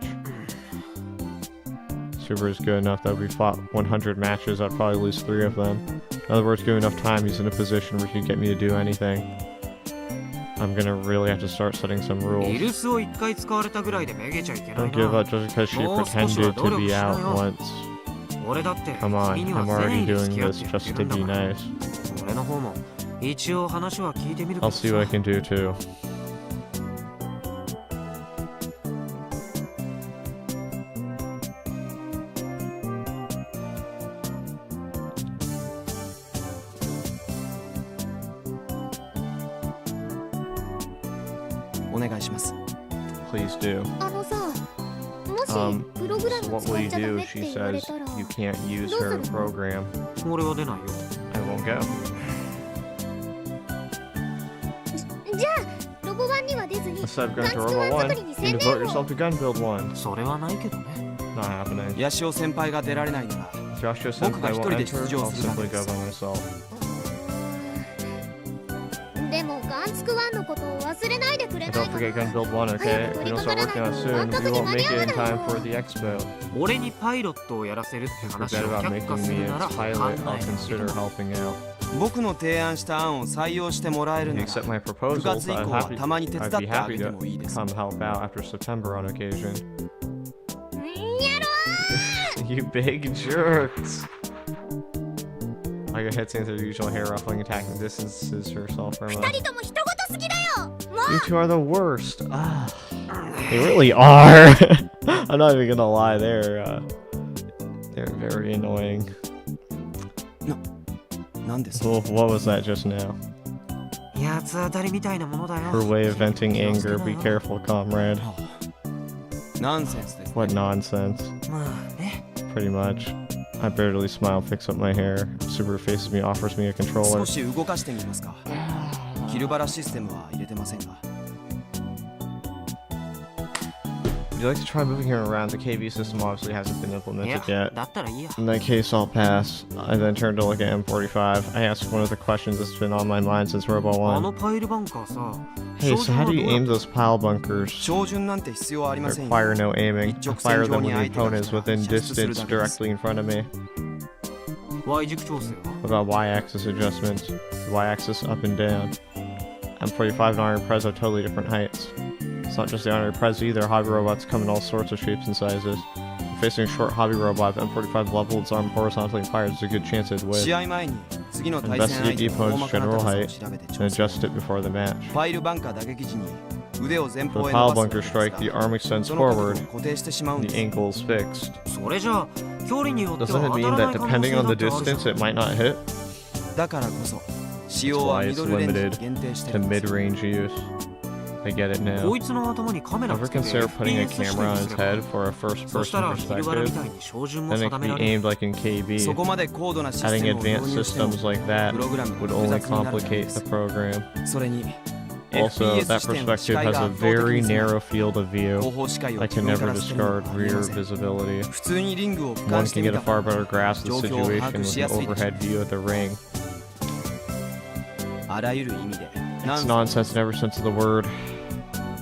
Super is good enough that we fought 100 matches, I'd probably lose 3 of them. In other words, give enough time, he's in a position where he can get me to do anything. I'm gonna really have to start setting some イ rules. ルスを一回使われたぐらいでめげちゃいけない Don't give な up just because she Oh, pretended to be out once. 俺だって Come 君 on, には I'm 善 already 意で doing 付き合っ this てやって just る to んだ be から nice. 俺の方も一応話は聞いてみるけ I'll ど see what I さ can do too. お願いします。 Please do. あのさ、もしプログラ So ム what 使 will っ you ちゃダ do メ if って she 言われ says たら you can't use どうす her るの？ program? 俺は出ないよ。 I won't go. じゃあロボ版には出ずに Instead of ガ going ン to ツクワ Robo ン 1, 作りに you 専 can devote 念 yourself を。 to Gun Build 1. それはないけどね。 Not happening. ヤシオ先輩が出られないなら If Yoshio 僕が Senpai 一 won't 人で enter, 出場 I'll するだけ simply で go す。 by myself. でもガンツクワンのことを忘れないでくれ And ない don't か forget な。 Gun Build 1, okay? If we don't start working on it soon, we won't make it in time for the expo. 俺にパイロットをやらせるって If you 話 forget を about 却下 making す me るな a ら考 pilot, え I'll ない consider helping out. 僕の提案した案を採用してもらえ If る you な accept ら my proposals, 9月以降はたまに手伝 I'd って be あ happy げて to もいいです。 come help out after September on occasion. やろ You big jerks! I got hit through the usual hair ruffling attacking distances herself from う。二人とも人ごとすぎだよ。も You two are the worst. They really are. I'm not even gonna lie. They're very annoying. なんですか？ Wolf, what was that just now? 八つ当たりみたいなものだよ。 Her way of venting anger. Be careful, comrade. ナンセンスです。 What nonsense. まあね。 Pretty much. I barely smile, fix up my hair. Subaru faces me, offers me a 少 controller. し動かしてみますか。キルバラシステムは入れてませんが。 Would you like to try moving her around? The KV system obviously hasn't been い implemented や、 yet. だったらいいや。 In that case, I'll pass. I then turned to look at M45. I asked one of the questions that's been on my mind since Robo あ 1. のパイルバンカーさ。 Hey, so how do you aim 照準はどうや those pile bunkers? 照準なんて必要あり They ませんよ。 require no aiming. I 一直 fire 線 them 上 when に the 相手が opponent 来 is たら within 射出する distance だけです。 directly in front of me. Y 軸調整は What about Y-axis adjustments? Y-axis up and down. M45 and Honorary Prez are totally different heights. It's not just the Honorary Prez either. Hobby robots come in all sorts of shapes and sizes. If facing a short hobby robot, if M45 leveled its arm horizontally and fires, there's a good chance it'd 試 win. 合前に次の対戦 Investigate 相 the 手の大 opponent's まかな general 高さを height 調べて and 調整。 adjust it before the match. パイルバンカー打撃時に腕を前 For 方 the へ pile 伸ばす bunker だけ strike, で the すが arm extends その角度を forward 固定してしまうん and で the す。 ankle is fixed. それじゃあ距離によっては Doesn't 当 it た mean らな that い可能 depending 性 on だっ the てあるじゃ distance ん。 it might not hit? だからこそ使用は That's why ミ it's ドルレンジに limited 限定して to るんです。 mid-range use. I get it こ now. いつの頭にカメラ Ever つけて consider putting a FPS 視 camera 点 on に his すれば head for a そしたら first-person ヒルバラみ perspective? たいに照準も Then it 定 could め be られる。 aimed like in そ KB. こまで高度なシステ Adding ムを導 advanced 入しても systems like that プログラム would が only 複雑になるだけで complicate す the。program. それに Also, FPS that 視点は視 perspective 界 has が a 圧倒的 very に狭い narrow field of 後 view. 方視界を I 自 can 分か never らしてるの discard はあり rear ません。 visibility. 普通にリングを俯瞰 One して can み get a た方 far が better grasp of the 状況を把 situation 握し with や an すいです。 overhead view of the ring. あらゆる意味で It's nonsense in every sense of the word.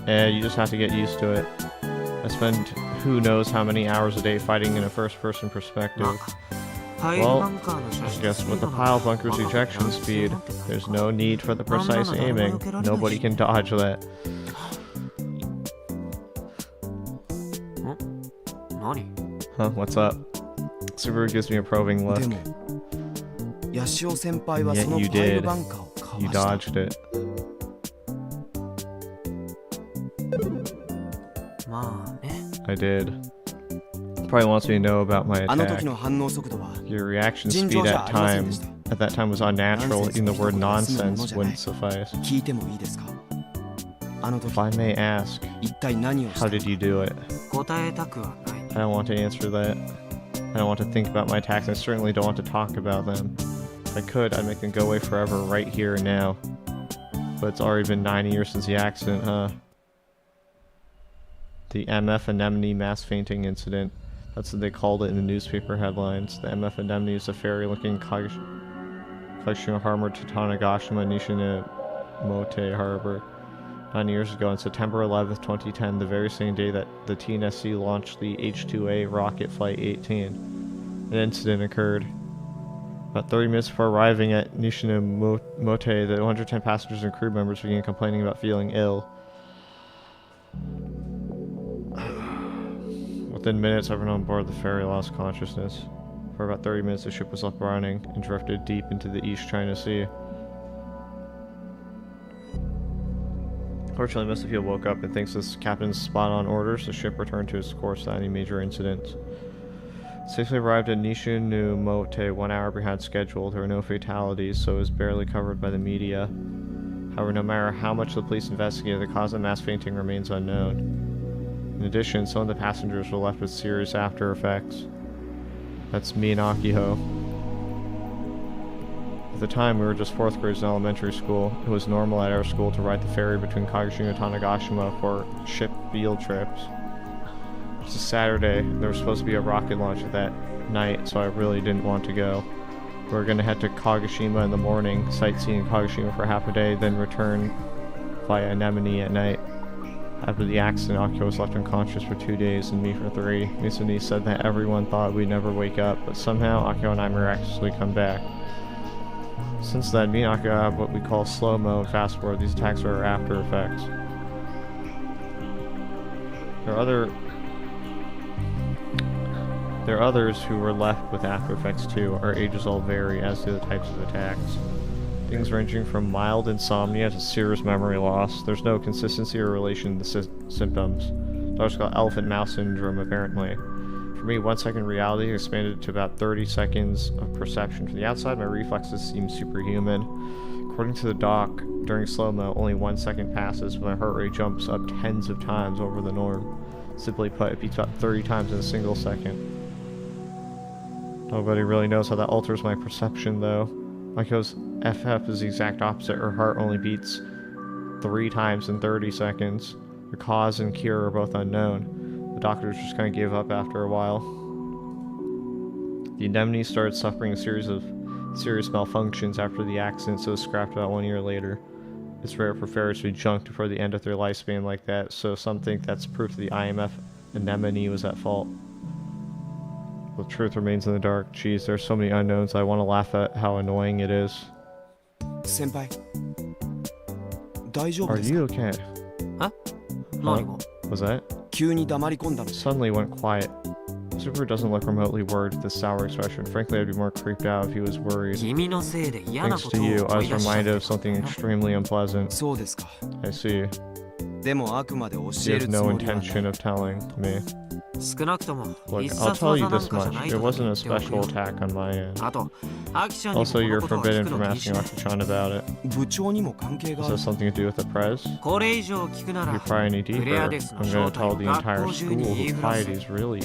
And you just have to get used to it. I spend who knows how many hours a day fighting in a first-person ま perspective. あパイルバンカーの射 I 出 guess スピ with ー the ド pile なんて bunker's 分かって ejection る必要 speed, なんてない there's か no need for the precise aiming. Nobody can dodge that. 何 Huh, what's up? Subaru gives me a probing で look. もヤシオ先輩は Yet その you パイル did. バンカーをか You わした。 dodged it. まあね。 I did. Probably wants me to know about my あの attack. 時の反応速度は Your reaction 尋 speed 常じゃ at ありません time でした。 at that time was unnatural. Nonsense Even the word の一言が済むもの nonsense じゃない wouldn't suffice. 聞いてもいいですか？あの時 If I may ask, 一体何をした how の did か you do it? 答えたくはない。 I don't want to answer that. I don't want to think about my attacks. I certainly don't want to talk about them. If I could, I'd make them go away forever, right here and now. But it's already been 9 years since the accident, huh? The MF Anemone mass fainting incident. That's what they called it in the newspaper headlines. The MF Anemone is a fairy-looking collection of harbor to Tanegashima Nishinomote Harbor. 9 years ago, on September 11th, 2010, the very same day that the TNSC launched the H-2A rocket Flight 18, an incident occurred. About 30 minutes before arriving at Nishinomote, the 110 passengers and crew members began complaining about feeling ill. Within minutes, everyone on board the ferry lost consciousness. For about 30 minutes, the ship was left running and drifted deep into the East China Sea. Fortunately, Mr. Field woke up and thanks to his captain's spot-on orders, the ship returned to its course without any major incidents. Safely arrived at Nishinomote 1 hour behind schedule. There were no fatalities, so it was barely covered by the media. However, no matter how much the police investigate, the cause of mass fainting remains unknown. In addition, some of the passengers were left with serious after effects. That's me and Akiho. At the time, we were just 4th graders in elementary school. It was normal at our school to ride the ferry between Kagoshima and Tanegashima for ship field trips. It's a Saturday. There was supposed to be a rocket launch that night, so I really didn't want to go. We were going to head to Kagoshima in the morning, sightseeing Kagoshima for half a day, then return via Anemone at night. After the accident, Akio was left unconscious for 2 days and me for 3. Mitsune said that everyone thought we'd never wake up, but somehow Akio and I miraculously come back. Since then, me and Akio have what we call slow-mo and fast-forward. These attacks are after effects. There are others who were left with after effects too. Our ages all vary, as do the types of attacks. Things ranging from mild insomnia to serious memory loss. There's no consistency or relation to the symptoms. Doctors call it elephant mouse syndrome, apparently. For me, 1 second reality expanded to about 30 seconds of perception. From the outside, my reflexes seem superhuman. According to the doc, during slow-mo, only 1 second passes, but my heart rate jumps up tens of times over the norm. Simply put, it beats about 30 times in a single second. Nobody really knows how that alters my perception, though. Akio's FF is the exact opposite. Her heart only beats 3 times in 30 seconds. The cause and cure are both unknown. The doctors just kind of gave up after a while. The Anemone started suffering a series of serious malfunctions after the accident, so it was scrapped about 1 year later. It's rare for ferries to be junked before the end of their lifespan like that, so some think that's proof the IMF Anemone was at fault. The truth remains in the dark. Jeez, there's so many unknowns. I want to laugh at how annoying it is. Senpai, 大丈夫 Are ですか? you okay? 何が Was that? 急に黙り込んだの。 Suddenly went quiet. Super doesn't look remotely worried with this sour expression. Frankly, I'd be more creeped out if he was worried. 君のせいで嫌な Thanks こと to を you, 思 I い was 出した reminded of something extremely unpleasant. そうですか。 I see. でもあくまで教 You え have るつ no もりはない。 intention of telling me. 少なくとも Look, 必 I'll 殺 tell 技 you なん this かじゃ much. ない It と wasn't a 言っておく special よ attack on my end. あとアキちゃんにも Also, この you're ことを聞 forbidden くの from 禁止 asking だ Aki-chan about it. 部長にも関係が This ある。 has something to do with the Prez? これ以上聞くな If ら you pry any クレア deeper, デスの I'm 正 gonna 体を tell the 学 entire 校中に school 言い who ふらす Pleiades really is.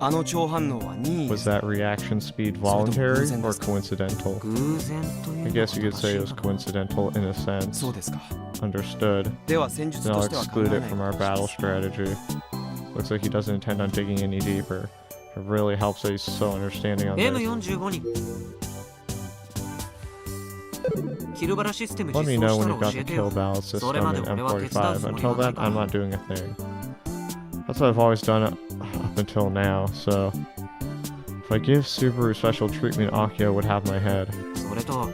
あの超反応は任意で Was す。 that reaction speed voluntary or coincidental? 偶然とい I う guess you could の say it が was 正しいかな coincidental in a sense. そうですか。 Understood. では戦術 Then と I'll しては考 exclude え it ない from our battle strategy. Looks like he doesn't intend on digging any deeper. It really helps that he's so understanding on this. M45 にキルバラシステム Let 実 me 装 know した when ら you've 教 got え the て kill よ balance そ system れまで in 俺は手伝うつ M45. もり Until はない then, か I'm ら not doing a thing. That's what I've always done up until now, so... If I give Subaru special treatment, Akio would have my head. それと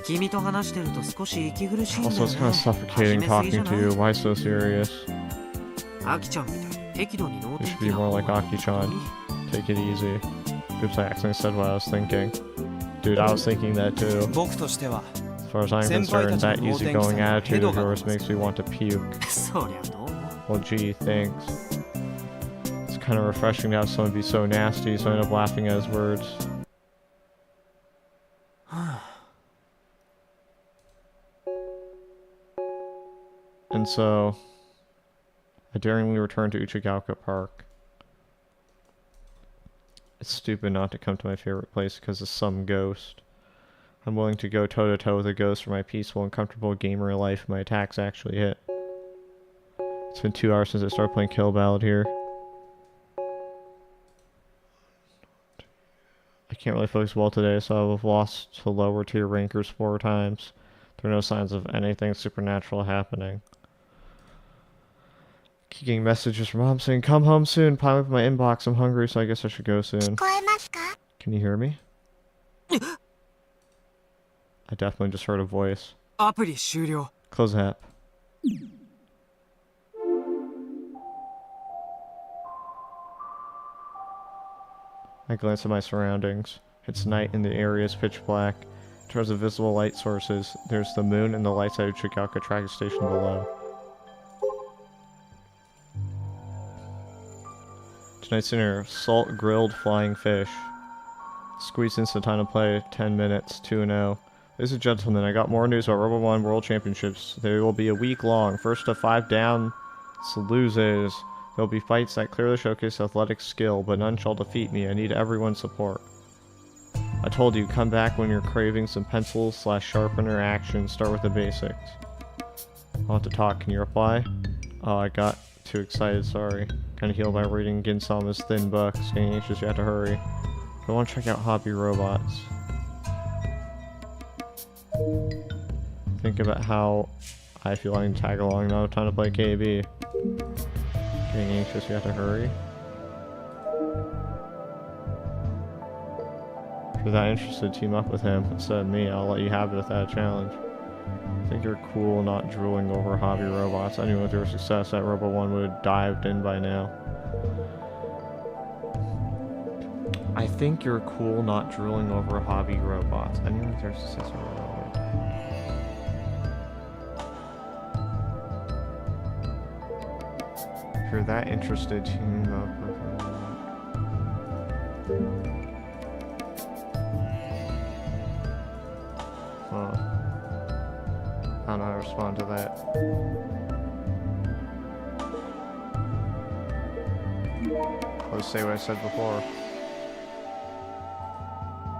君と話してると少し息苦しいんだ Also, よ it's ね kind of suffocating 始めすぎじゃ talking な to い you. Why so serious? アキちゃんみたいに適度に能 You 天 should 気 be な more 方 like が Aki-chan. Take it easy. Oops, I accidentally said what I was thinking. Dude, I was thinking that too. 僕としては As far as I'm concerned, that easygoing attitude of yours makes me want to puke. そりゃどうも Well, gee, thanks. It's kind of refreshing to have someone be so nasty, so I end up laughing at his words. And so, I daringly returned to Uchigaoka Park. It's stupid not to come to my favorite place because of some ghost. I'm willing to go toe-to-toe with a ghost for my peaceful and comfortable gamer life if my attacks actually hit. It's been 2 hours since I started playing Kill Ballad here. I can't really focus well today, so I've lost to lower tier rankers 4 times. There are no signs of anything supernatural happening. Keep getting messages from mom saying, come home soon, piling up in my inbox, I'm hungry, so I guess I should go soon. 聞こえますか Can you hear me? I definitely just heard a voice. アプリ終了 Close the app. I glance at my surroundings. It's night and the area is pitch black. In terms of visible light sources, there's the moon and the lights at Uchigaoka train station below. Tonight's dinner, salt grilled flying fish. Squeeze instant time to play, 10 minutes, 2-0. Ladies and gentlemen, I got more news about Robo 1 World Championships. They will be a week long. First to 5 down loses. There will be fights that clearly showcase athletic skill, but none shall defeat me. I need everyone's support. I told you, come back when you're craving some pencil/sharpener action. Start with the basics. I want to talk. Can you reply? Oh, I got too excited, sorry. Kinda healed by reading Ginsama's thin books. Getting anxious, you have to hurry. I want to check out Hobby Robots. Think about how I feel I can tag along. Not have time to play KB. Getting anxious, you have to hurry. If you're that interested, team up with him instead of me. I'll let you have it without a challenge. I think you're cool not drooling over Hobby Robots. Anyone with your success at Robo 1 would have dived in by now. I think you're cool not drooling over Hobby Robots. Anyone with your success at Robo 1. If you're that interested, team up with him. Huh. I don't know how to respond to that. I'll just say what I said before.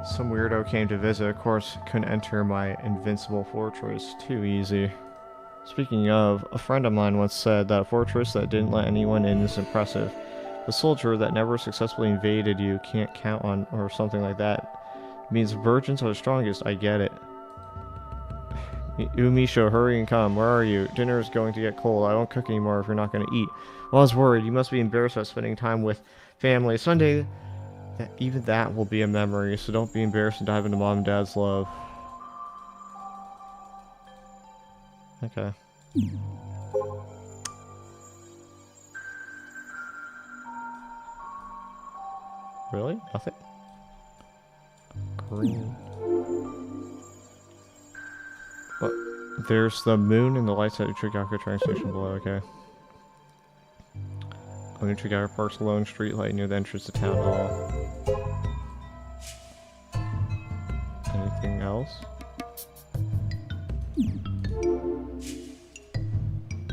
Some weirdo came to visit. Of course, couldn't enter my invincible fortress. Too easy. Speaking of, a friend of mine once said that a fortress that didn't let anyone in is impressive. The soldier that never successfully invaded you can't count on, or something like that. It means virgins are the strongest. I get it. Umisho, hurry and come. Where are you? Dinner is going to get cold. I won't cook anymore if you're not going to eat. Well, I was worried. You must be embarrassed about spending time with family. Sunday, even that will be a memory, so don't be embarrassed and dive into mom and dad's love. Okay. Really? Nothing? Green. But there's the moon and the lights at Uchigaka train station below, okay. On Uchigaka Park's lone street light near the entrance to town hall. Anything else?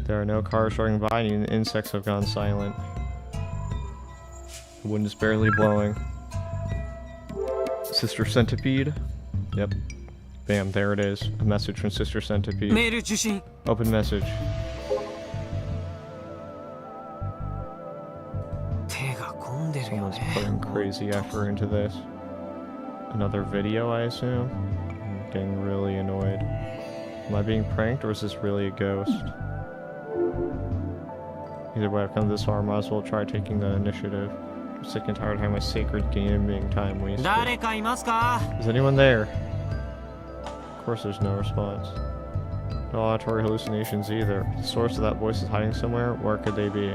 There are no cars driving by and the insects have gone silent. The wind is barely blowing. Sister Centipede? Yep. Bam, there it is. A message from Sister Centipede. Open message. Someone's putting crazy effort into this. Another video, I assume? I'm getting really annoyed. Am I being pranked or is this really a ghost? Either way, I've come this far, might as well try taking the initiative. I'm sick and tired of having my sacred game being time wasted. Is anyone there? Of course there's no response. No auditory hallucinations either. The source of that voice is hiding somewhere. Where could they be?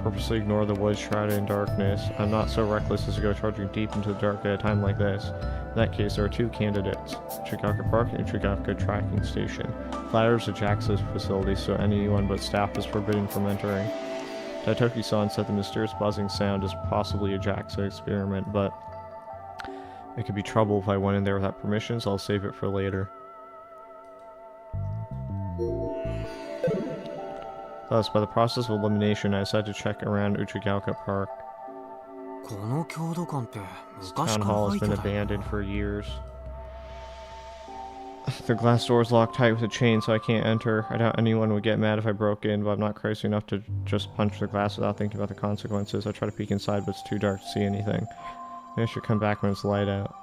Purposely ignore the woods shrouded in darkness. I'm not so reckless as to go charging deep into the dark at a time like this. In that case, there are two candidates. Uchigaka Park and Uchigaka Tracking Station. Latter is a JAXA facility, so anyone but staff is forbidden from entering. Daitoki-san said the mysterious buzzing sound is possibly a JAXA experiment, but it could be trouble if I went in there without permission, so I'll save it for later. Thus, by the process of elimination, I decided to check around Uchigaka Park. This town hall has been abandoned for years. The glass door is locked tight with a chain, so I can't enter. I doubt anyone would get mad if I broke in, but I'm not crazy enough to just punch the glass without thinking about the consequences. I try to peek inside, but it's too dark to see anything. Maybe I should come back when it's light out.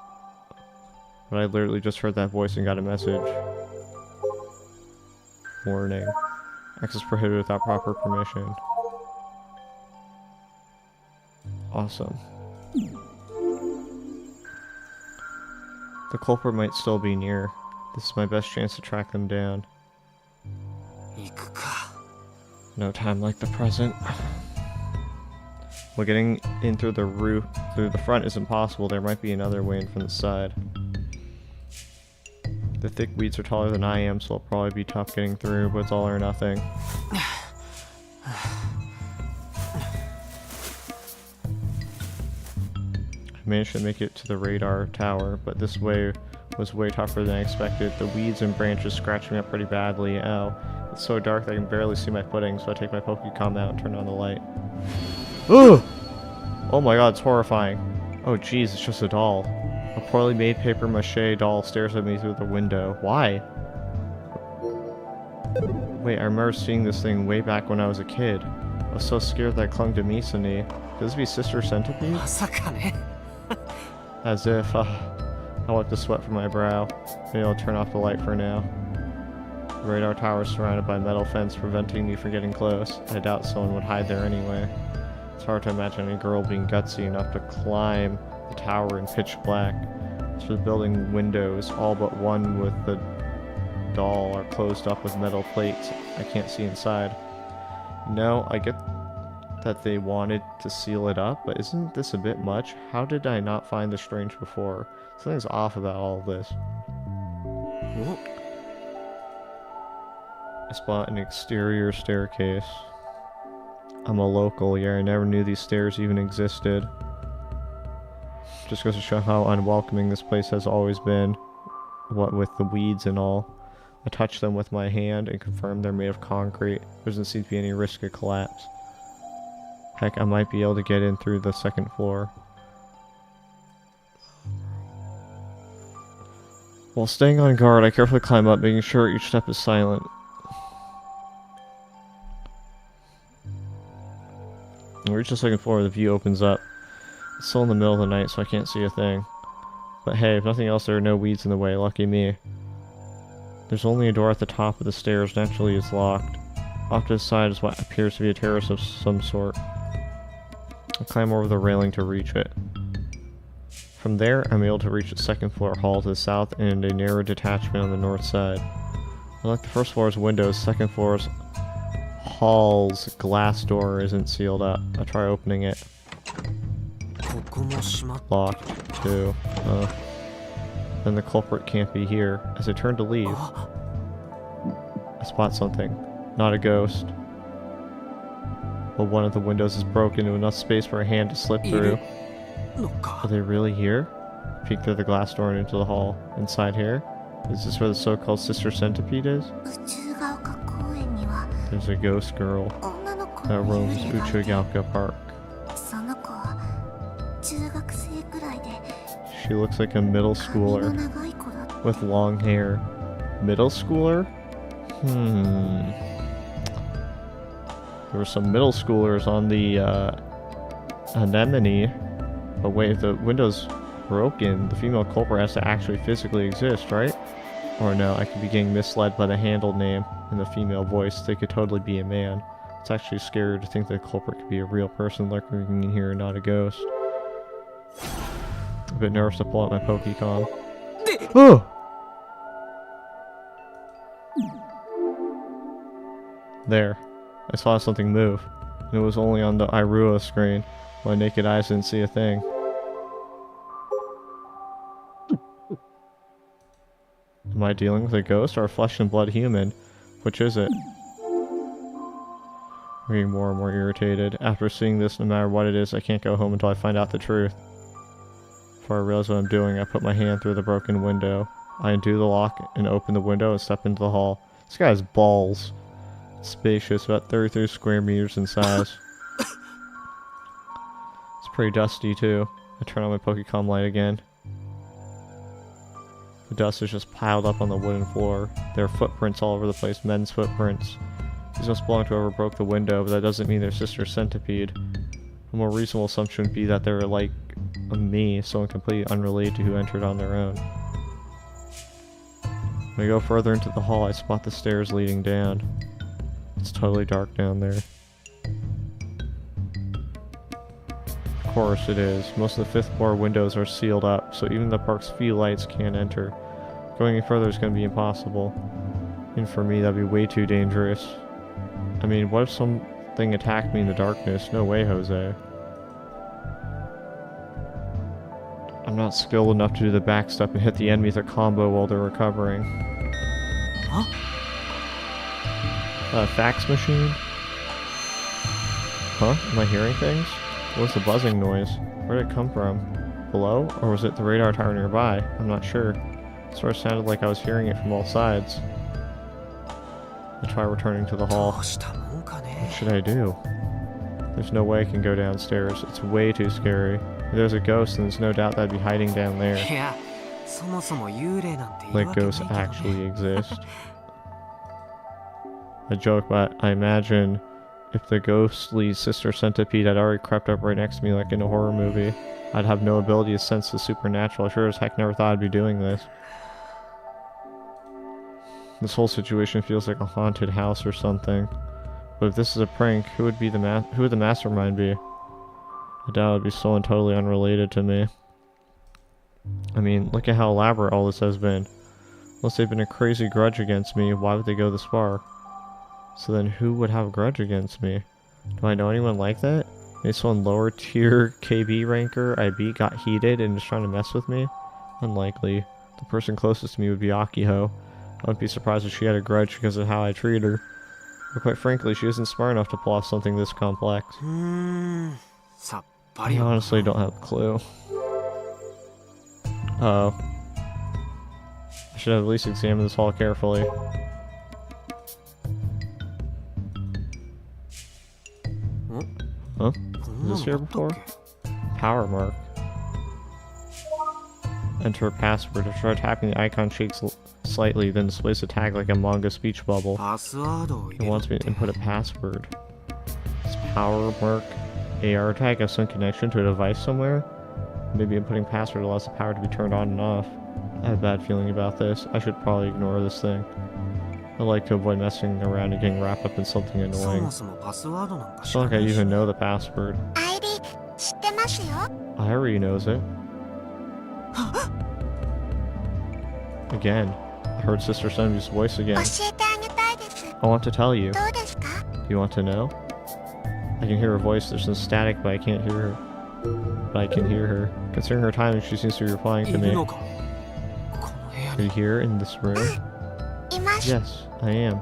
But I literally just heard that voice and got a message. Warning. Access prohibited without proper permission. Awesome. The culprit might still be near. This is my best chance to track them down. No time like the present. Well, getting in through the roof, through the front is impossible. There might be another way in from the side. The thick weeds are taller than I am, so it'll probably be tough getting through, but it's all or nothing. I managed to make it to the radar tower, but this way was way tougher than I expected. The weeds and branches scratched me up pretty badly. Ow. It's so dark that I can barely see my footing, so I take my Pokecom out and turn on the light. Ooh! Oh my god, it's horrifying. Oh jeez, it's just a doll. A poorly made paper mache doll stares at me through the window. Why? Wait, I remember seeing this thing way back when I was a kid. I was so scared that I clung to Misani. Could this be Sister Centipede? まさかね As if, I wiped the sweat from my brow. Maybe I'll turn off the light for now. The radar tower is surrounded by a metal fence preventing me from getting close. I doubt someone would hide there anyway. It's hard to imagine a girl being gutsy enough to climb the tower in pitch black. As for the building windows, all but one with the doll are closed up with metal plates. I can't see inside. No, I get that they wanted to seal it up, but isn't this a bit much? How did I not find this strange before? Something's off about all of this. I spot an exterior staircase. I'm a local, yeah, I never knew these stairs even existed. Just goes to show how unwelcoming this place has always been. What with the weeds and all. I touch them with my hand and confirm they're made of concrete. There doesn't seem to be any risk of collapse. Heck, I might be able to get in through the second floor. While staying on guard, I carefully climb up, making sure each step is silent. I reach the second floor, the view opens up. It's still in the middle of the night, so I can't see a thing. But hey, if nothing else, there are no weeds in the way, lucky me. There's only a door at the top of the stairs, naturally it's locked. Off to the side is what appears to be a terrace of some sort. I climb over the railing to reach it. From there, I'm able to reach the second floor hall to the south and a narrow detachment on the north side. Unlike the first floor's windows, second floor's hall's glass door isn't sealed up. I try opening it. ここも閉まっ Locked, too. Then the culprit can't be here. As I turn to leave, I spot something. Not a ghost. But one of the windows is broken with enough space for a hand to slip through. のか Are they really here? Peek through the glass door and into the hall. Inside here? Is this where the so-called Sister Centipede is? 宇宙が丘公園には There's a ghost girl 女の子 that の roams 幽霊がいて Uchigaoka Park. その子は中学生くらいで She looks like a middle 髪の schooler 長い子だった with long hair. Middle schooler? There were some middle schoolers on the anemone. But wait, if the window's broken, the female culprit has to actually physically exist, right? Or no, I could be getting misled by the handle name and the female voice. They could totally be a man. It's actually scary to think that the culprit could be a real person lurking in here and not a ghost. A bit nervous to pull out my Pokecom. Oh! There. I saw something move. And it was only on the Irua screen. My naked eyes didn't see a thing. Am I dealing with a ghost or a flesh and blood human? Which is it? I'm getting more and more irritated. After seeing this, no matter what it is, I can't go home until I find out the truth. Before I realize what I'm doing, I put my hand through the broken window. I undo the lock and open the window and step into the hall. This guy has balls. It's spacious, about 33 square meters in size. It's pretty dusty too. I turn on my Pokecom light again. The dust is just piled up on the wooden floor. There are footprints all over the place, men's footprints. These must belong to whoever broke the window, but that doesn't mean they're Sister Centipede. A more reasonable assumption would be that they're like me, someone completely unrelated to who entered on their own. When I go further into the hall, I spot the stairs leading down. It's totally dark down there. Of course it is. Most of the 5th floor windows are sealed up, so even the park's few lights can't enter. Going any further is going to be impossible. And for me, that'd be way too dangerous. I mean, what if something attacked me in the darkness? No way, Jose. I'm not skilled enough to do the backstep and hit the enemy with a combo while they're recovering. Huh? Fax machine? Huh? Am I hearing things? What's the buzzing noise? Where did it come from? Below? Or was it the radar tower nearby? I'm not sure. Sort of sounded like I was hearing it from all sides. I try returning to the ど hall. うしたもんか What ね should I do? There's no way I can go downstairs. It's way too scary. If there's a ghost, then there's no doubt that I'd be hiding down there. いやそもそも幽霊なんている Like わけない ghosts けどね actually exist. I joke, but I imagine if the ghostly sister centipede had already crept up right next to me like in a horror movie, I'd have no ability to sense the supernatural. I sure as heck never thought I'd be doing this. This whole situation feels like a haunted house or something. But if this is a prank, who would the mastermind be? I doubt it would be someone totally unrelated to me. I mean, look at how elaborate all this has been. Unless they've been a crazy grudge against me, why would they go this far? So then who would have a grudge against me? Do I know anyone like that? Maybe someone lower tier KB ranker I beat got heated and is trying to mess with me? Unlikely. The person closest to me would be Akiho. I wouldn't be surprised if she had a grudge because of how I treat her. But quite frankly, she isn't smart enough to pull off something this complex. さっぱり I わ honestly don't have a clue. Uh-oh. I should have at least examined this hall carefully. Huh? こんな Was の this here あったっ before? け Power mark. Enter a password. Try tapping the icon shakes slightly, then displays a tag like a manga speech bubble. パスワードを入 It れろっ wants me て to input a password. Does power mark AR tag have some connection to a device somewhere? Maybe inputting password allows the power to be turned on and off. I have a bad feeling about this. I should probably ignore this thing. I like to avoid messing around and getting wrapped up in something そ annoying. もそもパスワードなんか It's 知 not ら like な I いし even know the password. アイリ知ってますよ Irie knows it. Again. I heard Sister Sunny's voice 教 again. えてあげたいです I want to tell you. どうですか Do you want to know? I can hear her voice. There's some static, but I can't hear her. But I can hear her. Considering her timing, she seems to be replying い to る me. のかこの部屋 Are you に here in this room? います Yes, I am.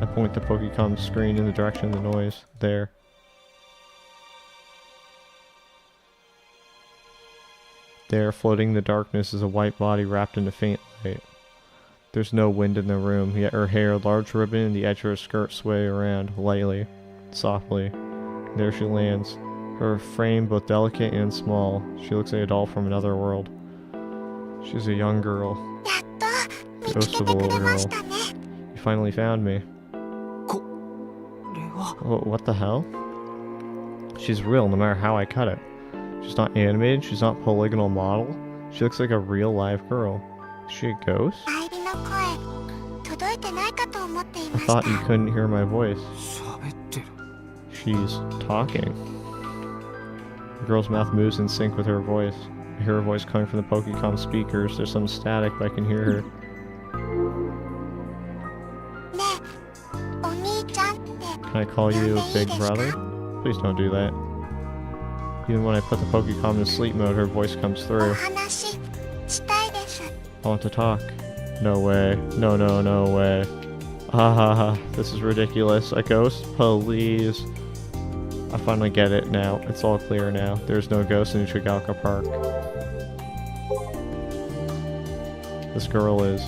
I point the Pokecom screen in the direction of the noise. There. There, floating in the darkness, is a white body wrapped in a faint light. There's no wind in the room, yet her hair, large ribbon, and the edge of her skirt sway around, lightly, softly. There she lands, her frame both delicate and small. She looks like a doll from another world. She's a young girl. やっと見つ Ghost け of a てく little れま girl. したね You finally found me. これは What the hell? She's real no matter how I cut it. She's not animated, she's not polygonal model. She looks like a real live girl. Is she a ghost? アイリの声届いてないかと思ってい I ました thought you couldn't hear my voice. 喋ってる She's talking. The girl's mouth moves in sync with her voice. I hear her voice coming from the Pokecom speakers. There's some static, but I can hear her. ねえお兄ちゃんって Can I call you Big Brother? Please don't do that. Even when I put the Pokecom in sleep mode, her voice comes お through. 話したいです I want to talk. No way. No, no, no way. Ah, ha, ha. This is ridiculous. A ghost? Please. I finally get it now. It's all clear now. There's no ghost in Shigaoka Park. This girl is.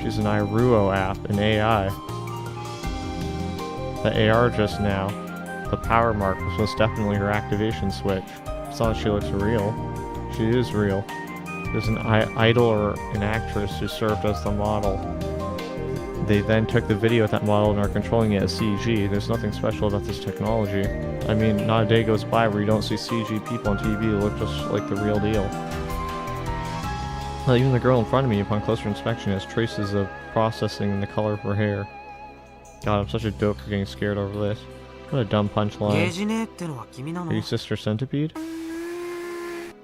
She's an Iruo app, an AI. The AR just now. The power mark was most definitely her activation switch. It's not that she looks real. She is real. There's an idol or an actress who served as the model. They then took the video with that model and are controlling it as CG. There's nothing special about this technology. I mean, not a day goes by where you don't see CG people on TV who look just like the real deal. Well, even the girl in front of me, upon closer inspection, has traces of processing in the color of her hair. God, I'm such a dope for getting scared over this. What a dumb ゲー punchline. ジネってのは君な Are の you Sister Centipede?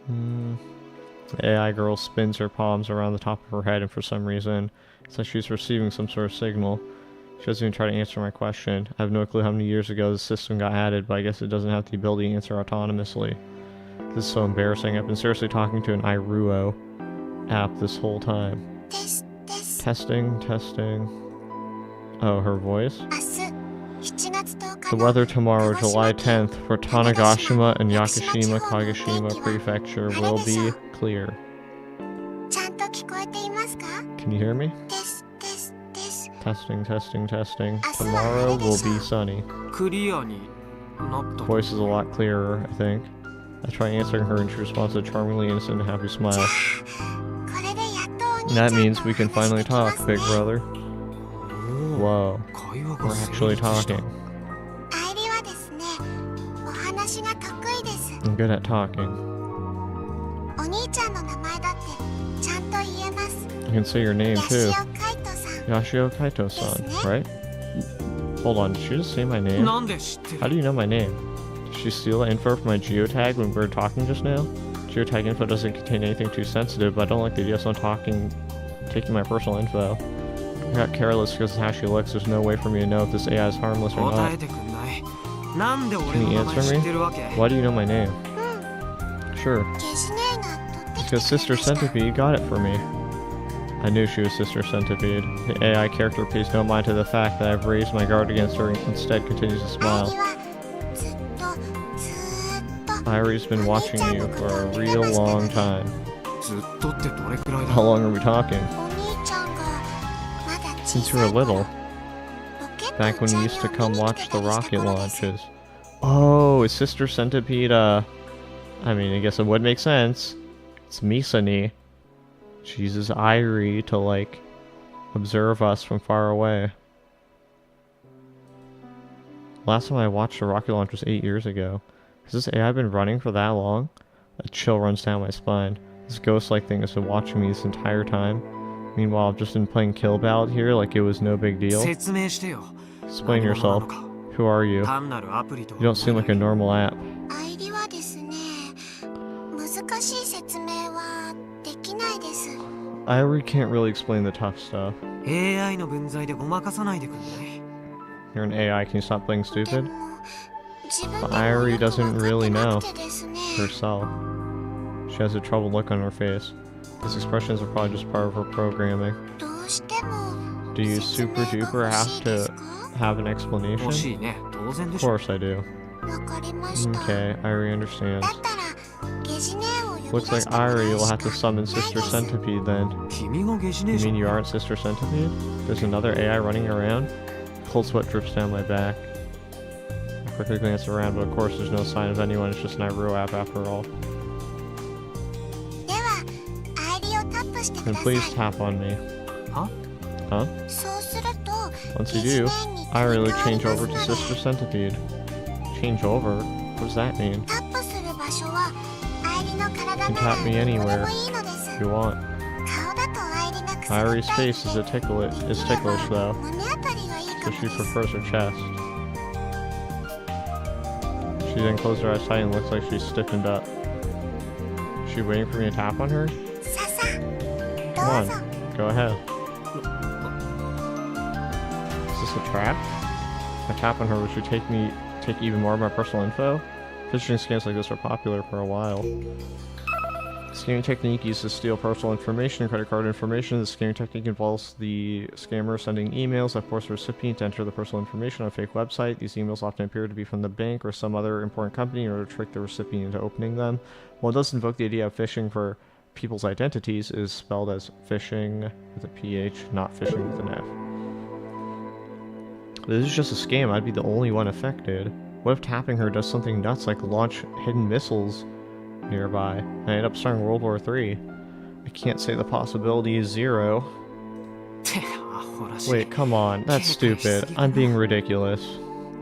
The AI girl spins her palms around the top of her head, and for some reason, it's like she's receiving some sort of signal. She doesn't even try to answer my question. I have no clue how many years ago the system got added, but I guess it doesn't have the ability to answer autonomously. This is so embarrassing. I've been seriously talking to an Iruo app this whole time. ですです Testing, testing. Oh, her voice? 明日7月10日 The weather tomorrow, July 10th, for Tanegashima and Yakushima, Kagoshima Prefecture will be clear. ちゃんと聞こえていますか？ Can you hear me? ですですです。 Testing, testing, testing. Tomorrow will be sunny. クリアになった Voice is a lot clearer, I think. I try answering her and she responds with a charmingly innocent and happy smile. これでやっとお兄 And ちゃ that んと means we can お話 finally できます talk, ね big brother. Whoa, 会話 we're が成 actually 立した talking. 愛理はですね、お話が得意です。 I'm good at talking. お兄ちゃんの名前だってちゃんと言えます。 I can say your name ヤシ too. オカイトさん。 Yashio Kaito-san, right? Hold on, did she just say my name? なんで知って How る do you know my name? Did she steal the info from my geotag when we were talking just now? Geotag info doesn't contain anything too sensitive, but I don't like the idea of someone taking my personal info. I got careless because of how she looks. There's no way for me to know if this AI is harmless or 答 not. えてくんない。なんで俺 Can の you 名前 answer 知 me? ってるわけ Why do you know my name? うん。 Sure, ゲジ姉が取ってきて because くれ Sister ました。 Centipede got it for me. I knew she was Sister Centipede. The AI character pays no mind to the fact that I've raised my guard against her and instead continues to 愛 smile. 理はずっと Irie's been watching you for a real long time. ずっとってどれくらいだ How long are we talking? お兄ちゃんがまだ小 Since you さ were い頃 little, ロケット back 打 when ち you 上 used げ to を come 見に watch 来 the てたりした rocket 頃です。 launches. Oh, is Sister Centipede, I mean, I guess it would make sense. It's Misani. She uses Irie to, like, observe us from far away. Last time I watched a rocket launch was 8 years ago. Has this AI been running for that long? A chill runs down my spine. This ghost-like thing has been watching me this entire time. Meanwhile, I've just been playing Kill Ballad here like it was no big deal. 説明してよ Explain 何者な yourself. のか Who are you? 単なるアプリとは You don't seem like a normal app. 愛理はですね、難しい説明はできないです。 Irie can't really explain the tough stuff. AI の分際でごまかさないでくんない You're an AI, can you stop playing で stupid? も自分 But でも Irie よく doesn't 分か really ってな know くてですね。 herself. She has a troubled look on her face. These expressions are probably just part of her programming. どうしても Do you 説明 super が duper 欲 have しいです to か？ have an explanation? 欲しいね当然で Of しょ course I do. わかりました。 Okay, Irie understands. だったらゲジ姉を呼び Looks 出 like してもらう Irie will し have か to summon ない Sister です。 Centipede then. 君がゲジネ You ーショ mean ン you aren't Sister Centipede? There's another AI running around? Cold sweat drips down my back. I quickly glance around, but of course there's no sign of anyone. It's just an Iroh app after all. では愛理をタップしてく Then ださ please い。 tap on me. は Huh? そうすると Once ゲ you ジ do, 姉に I 切り really 替わり change ま over す to ので Sister Centipede. Change over? What does that mean? タップする場所は愛理の体 You な can ら tap ど me こで anywhere もいいのです if you want. 顔だと愛理がくすぐ Irie's ったい face is ので is ticklish though, 胸あたりがいいか so も she です prefers her chest. She then closed her eyes tight and looks like she's stiffened up. Is she waiting for me to tap on her? ささ Come どう on, ぞ go ahead. Is this a trap? If I tap on her, would she take even more of my personal info? Phishing scams like this were popular for a while. Scamming technique used to steal personal information and credit card information. The scamming technique involves the scammer sending emails that force the recipient to enter the personal information on a fake website. These emails often appear to be from the bank or some other important company in order to trick the recipient into opening them. While it does invoke the idea of phishing for people's identities, it is spelled as phishing with a PH, not phishing with an F. This is just a scam. I'd be the only one affected. What if tapping her does something nuts like launch hidden missiles nearby and I end up starting World War III? I can't say the possibility is zero. てアホらしい Wait, come on. That's stupid. I'm being ridiculous.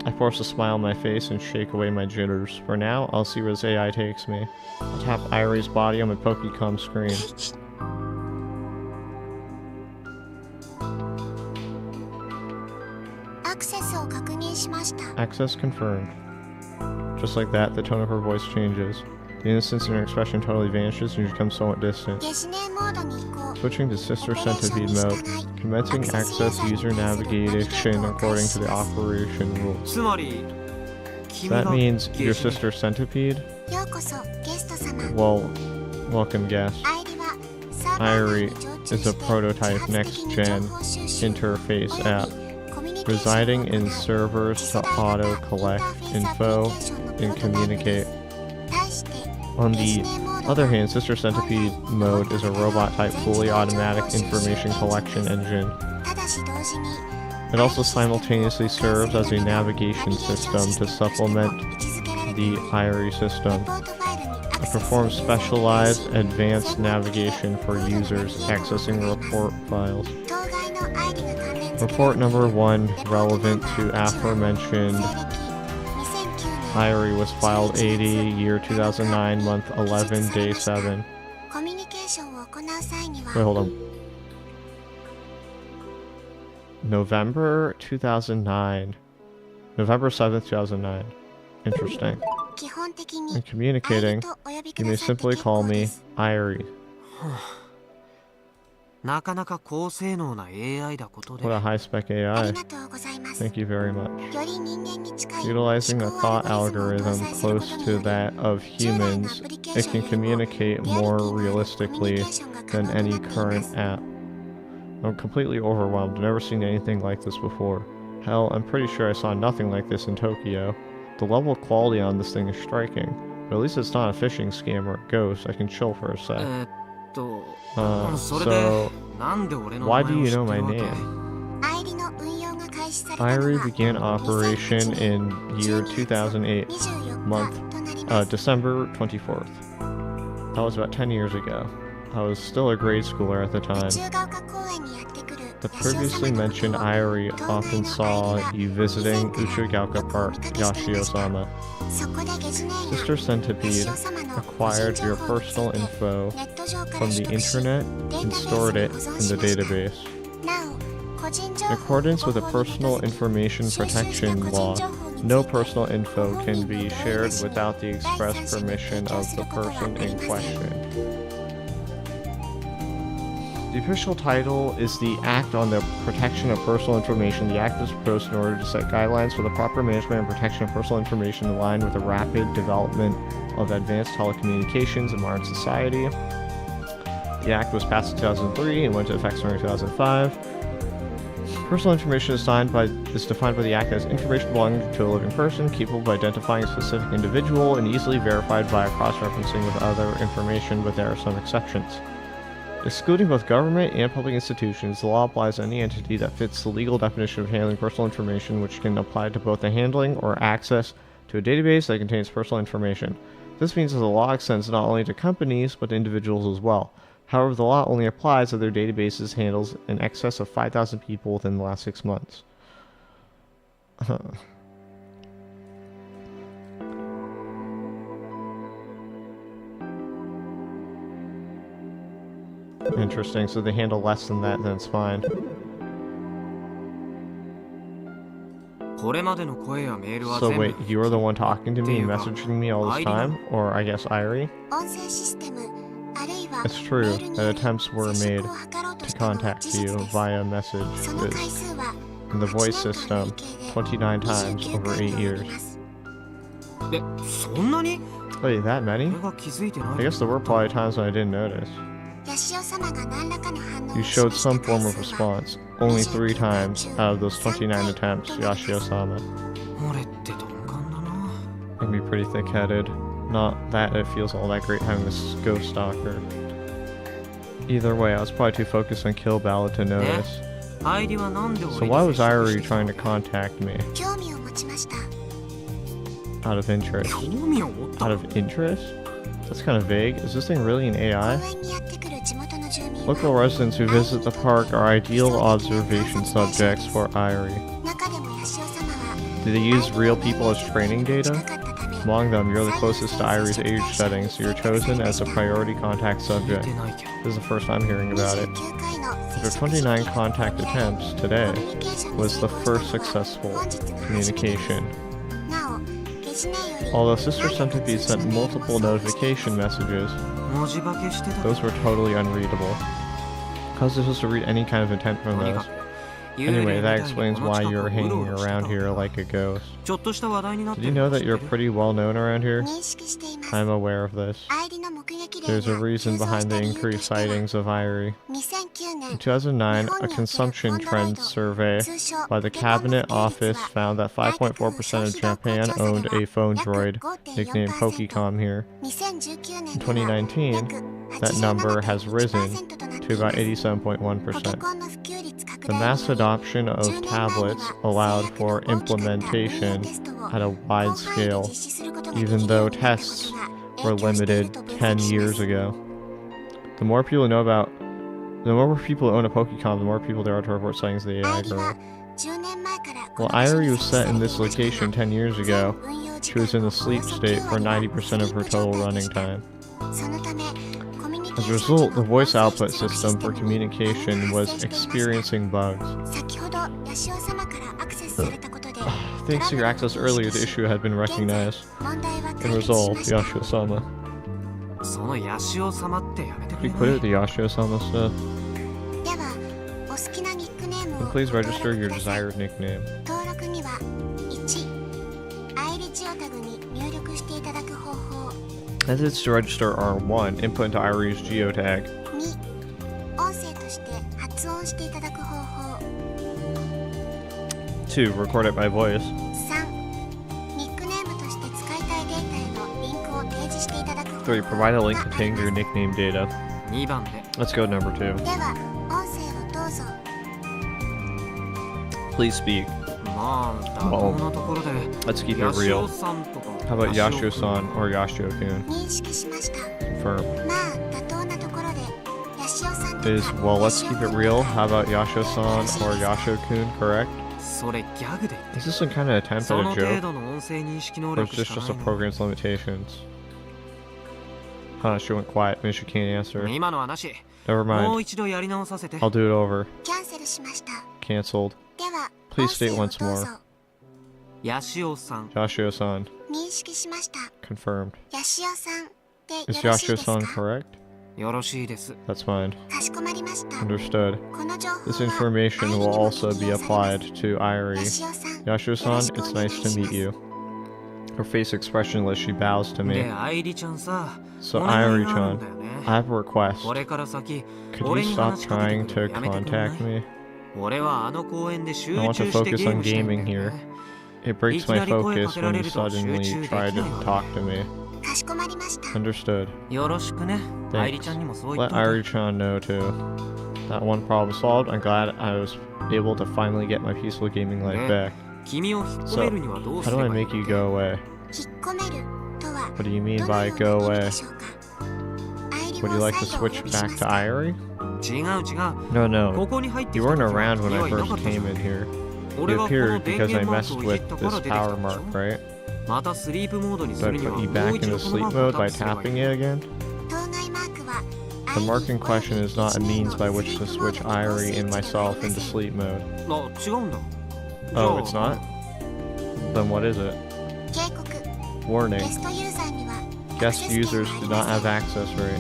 I force a smile on my face and shake away my jitters. For now, I'll see where this AI takes me. I'll tap Irie's body on my Pokecom screen. Access confirmed. Just like that, the tone of her voice changes. The innocence in her expression totally vanishes and she becomes somewhat distant. Switching to Sister Centipede mode. Commencing access user navigation according to the operation rules. つまり So that means your Sister Centipede? Well, welcome guest. Irie is a prototype next-gen interface app. residing in servers to auto-collect info and communicate. On the other hand, Sister Centipede mode is a robot-type fully automatic information collection engine. It also simultaneously serves as a navigation system to supplement the IRI system. It performs specialized advanced navigation for users accessing report files. Report number 1 relevant to aforementioned IRI was filed 80, year 2009, month 11, day 7. Wait, hold on. November 2009. November 7th, 2009. Interesting. In communicating, you may simply call me IRI. なかなか高性能な AI だことで。 What a high-spec AI. Thank you very much. Utilizing a thought algorithm close to that of humans, it can communicate more realistically than any current app. I'm completely overwhelmed. I've never seen anything like this before. Hell, I'm pretty sure I saw nothing like this in Tokyo. The level of quality on this thing is striking. But at least it's not a phishing scam or a ghost. I can chill for a sec. So, why do you know my name? IRI began operation in year 2008, month, December 24th. That was about 10 years ago. I was still a grade schooler at the time. The previously mentioned IRI often saw you visiting Uchigaoka Park, Yashio-sama. Sister Centipede acquired your personal info from the internet and stored it in the database. In accordance with the Personal Information Protection Law, no personal info can be shared without the express permission of the person in question. The official title is the Act on the Protection of Personal Information. The Act is proposed in order to set guidelines for the proper management and protection of personal information in line with the rapid development of advanced telecommunications in modern society. The Act was passed in 2003 and went into effect during 2005. Personal information is defined by the Act as information belonging to a living person, capable of identifying a specific individual, and easily verified via cross-referencing with other information, but there are some exceptions. Excluding both government and public institutions, the law applies to any entity that fits the legal definition of handling personal information, which can apply to both the handling or access to a database that contains personal information. This means that the law extends not only to companies, but to individuals as well. However, the law only applies if their databases handles in excess of 5,000 people within the last 6 months. Interesting, so they handle less than that, then it's fine. So wait, you're the one talking to me and messaging me all this time? Or I guess IRI? It's true that attempts were made to contact you via messages in the voice system 29 times over 8 years. Wait, that many? I guess there were probably times when I didn't notice. You showed some form of response, only 3 times out of those 29 attempts, Yashio-sama. Make me pretty thick-headed. Not that it feels all that great having this ghost stalker. Either way, I was probably too focused on Kill Ballad to notice. So why was IRI trying to contact me? Out of interest. Out of interest? That's kind of vague. Is this thing really an AI? Local residents who visit the park are ideal observation subjects for IRI. Do they use real people as training data? Among them, you're the closest to IRI's age setting, so you're chosen as a priority contact subject. This is the first time hearing about it. Of the 29 contact attempts, today was the first successful communication. Although Sister Centipede sent multiple notification messages, those were totally unreadable. How was I supposed to read any kind of intent from those? Anyway, that explains why you're hanging around here like a ghost. ちょっとした話題になって Did る you の know 知っ that て you're る pretty well known around here? 認識しています I'm aware of this. アイリの目撃例 There's a が reason 急増 behind した the 理由と increased しては sightings of Irie. 2009 In 年 2009, a consumption trend survey by the Cabinet Office found that 5.4% of Japan owned a phone droid nicknamed Pokecom here. 2019 In 年 2019, that number has risen to about 87.1%. The mass adoption of tablets allowed for implementation at a wide scale, even though tests were limited 10 years ago. The more people know about, the more people own a Pokecom, the more people there are to report sightings of the AI girl. While Irie was set in this location 10 years ago, she was in a sleep state for 90% of her total running time. As a result, the voice output system for communication was experiencing bugs. Thanks to your access earlier, the issue had been recognized and resolved, Yashio-sama. そのヤシオ様ってやめてく You れ quit ない it, the Yashio-sama stuff. ではお好きなニックネーム And を please ご登 register 録 your ください desired nickname. 登録には1アイリジオタグに入力していただく方法 Methods to register are 1. Input into Irie's geotag. 2音声として発音していただく方法 2. Record it by voice. 3ニックネームとして使いたいデータへのリンクを提示していただく方法 3. Provide a link containing your nickname data. 2番で Let's go to number 2. では音声をどうぞ Please speak. まあ妥当なところで Let's keep ヤ it シオ real. さんとか How about ヤシオ Yashio-san or Yashio-kun? 認識しました Confirm. まあ妥当なところでヤシオさんと Is, か well, ヤ let's シオ keep 君 it の real. How about Yashio-san or Yashio-kun, correct? それギャグで Is this some kind of attempt そ at の a 程 joke? 度の音声認識能 Or is 力 this しか just な a いの program's limitations? Huh, she went quiet. Maybe she can't answer. 今の話 Never もう mind. 一度やり直させて I'll do it over. キャンセルしました Cancelled. では Please 音 state 声を once どうぞ more. ヤシオさん Yashio-san. 認識しました Confirmed. ヤシオさんで Is よろしいですか Yashio-san correct? よろしいです That's fine. かしこまりました Understood. この情報 This は information アイリに will も also 記 be 入されます applied to ヤ Irie. シオさん Yashio-san, it's nice to meet you. Her face expressionless, she bows to で me. アイリちゃんさ So お願いがある Irie-chan, んだよね I have a request. これから先 Could 俺 you に stop 話しかけて trying くる to のやめてくれない contact me? 俺はあの公園で集 I want 中 to して focus ゲー on ムしてんだ gaming よ here. ね It breaks my いきなり声 focus かけら when れ you ると集 suddenly 中できな try い to よね talk to me. かしこまりました Understood. よろしくねアイリ Thanks. ちゃんにもそう言っ Let といて Irie-chan know too. That one problem solved. I'm glad I was able to finally get my peaceful gaming life back. 君を引っ込めるにはどうす How れ do ば I いい make you の go away? 引っ込めるとは What do you mean どの by よう go な意味 away? でしょうかアイリ Would を you like to 再度お switch 呼びしま back す to か Irie? 違う違う No, こ no. こに入ってき You た weren't 時は around when 君 I はいなか first ったじゃ came ん in here. 俺 You がこの appeared 電 because I 源マー messed クをいじ with ったから this 出てきた power んでし mark, ょ right? またスリープモードにす Did る I には put も you う back 一 into 度この sleep マークを mode タ by ップすればい tapping い it again? 当該マークは The mark in question is not a means by which to switch Irie and myself into sleep mode. あ違うんだ Oh, it's not? Then what is it? 警告 Warning. ゲストユーザーには Guest users do not have access rights.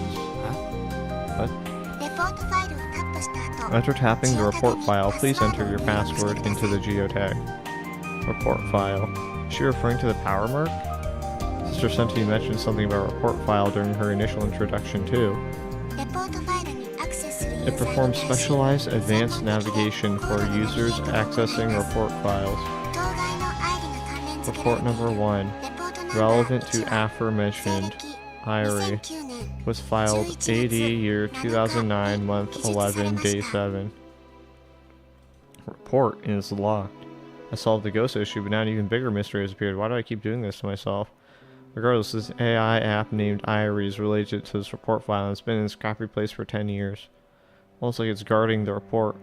レポートファイルをタップした後 After tapping the report file, please enter your password into the geotag. Report file. Is she referring to the power mark? Sister Senti mentioned something about report file during her initial introduction too. レポートファイルにアクセスするユ It ーザーに performs 対し specialized advanced navigation for users accessing report files. 当該のアイリが関連付けら Report れてい number る 1, レポートナンバー relevant to 1は aforementioned 西暦 Irie, 2009年 was filed AD year 2009, month 11, day 7. Report is locked. I solved the ghost issue, but now an even bigger mystery has appeared. Why do I keep doing this to myself? Regardless, this AI app named Irie is related to this report file and it's been in this crappy place for 10 years. Almost like it's guarding the report.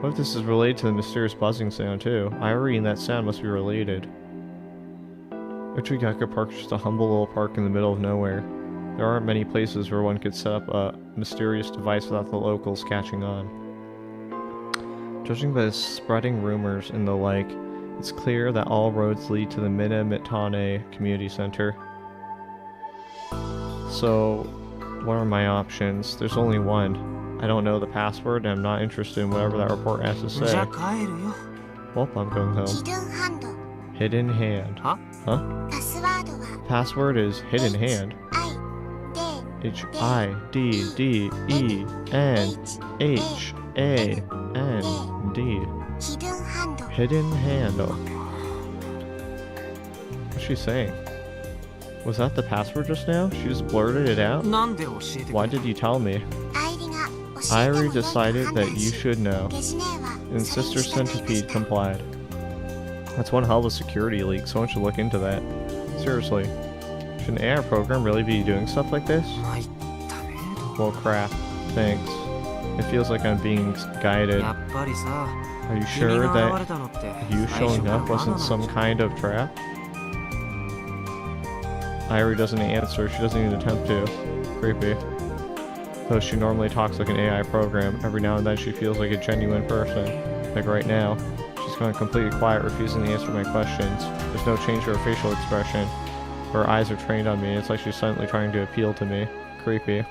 What if this is related to the mysterious buzzing sound too? Irie and that sound must be related. Uchigaka Park is just a humble little park in the middle of nowhere. There aren't many places where one could set up a mysterious device without the locals catching on. Judging by the spreading rumors and the like, it's clear that all roads lead to the Minamitane Community Center. So, what are my options? There's only one. I don't know the password and I'm not interested in whatever that report has to じゃ say. あ帰るよ Well, I'm going home. ヒドゥンハンド Hidden hand. は Huh? パスワードは Password is hidden hand. HIDDENHAND. ヒドゥンハンド Hidden hand. What's she saying? Was that the password just now? She just blurted it out? なんで教えてくれ Why did you tell me? アイリが教 I えても already よいと decided 判 that 断 you し should know. ゲジネーは And それに Sister 従いまし Centipede た complied. That's one hell of a security leak. Someone should look into that. Seriously. Should an AI program really be doing stuff like this? 参ったね Well, crap. Thanks. It feels like I'm being guided. やっぱりさ Are you 君 sure が現 that れたのって you 最初 showing から up 罠 wasn't なん some じゃ kind of trap? Irie doesn't answer. She doesn't even attempt to. Creepy. Though she normally talks like an AI program, every now and then she feels like a genuine person. Like right now. She's gone completely quiet, refusing to answer my questions. There's no change to her facial expression. Her eyes are trained on me. It's like she's silently trying to appeal to me. Creepy.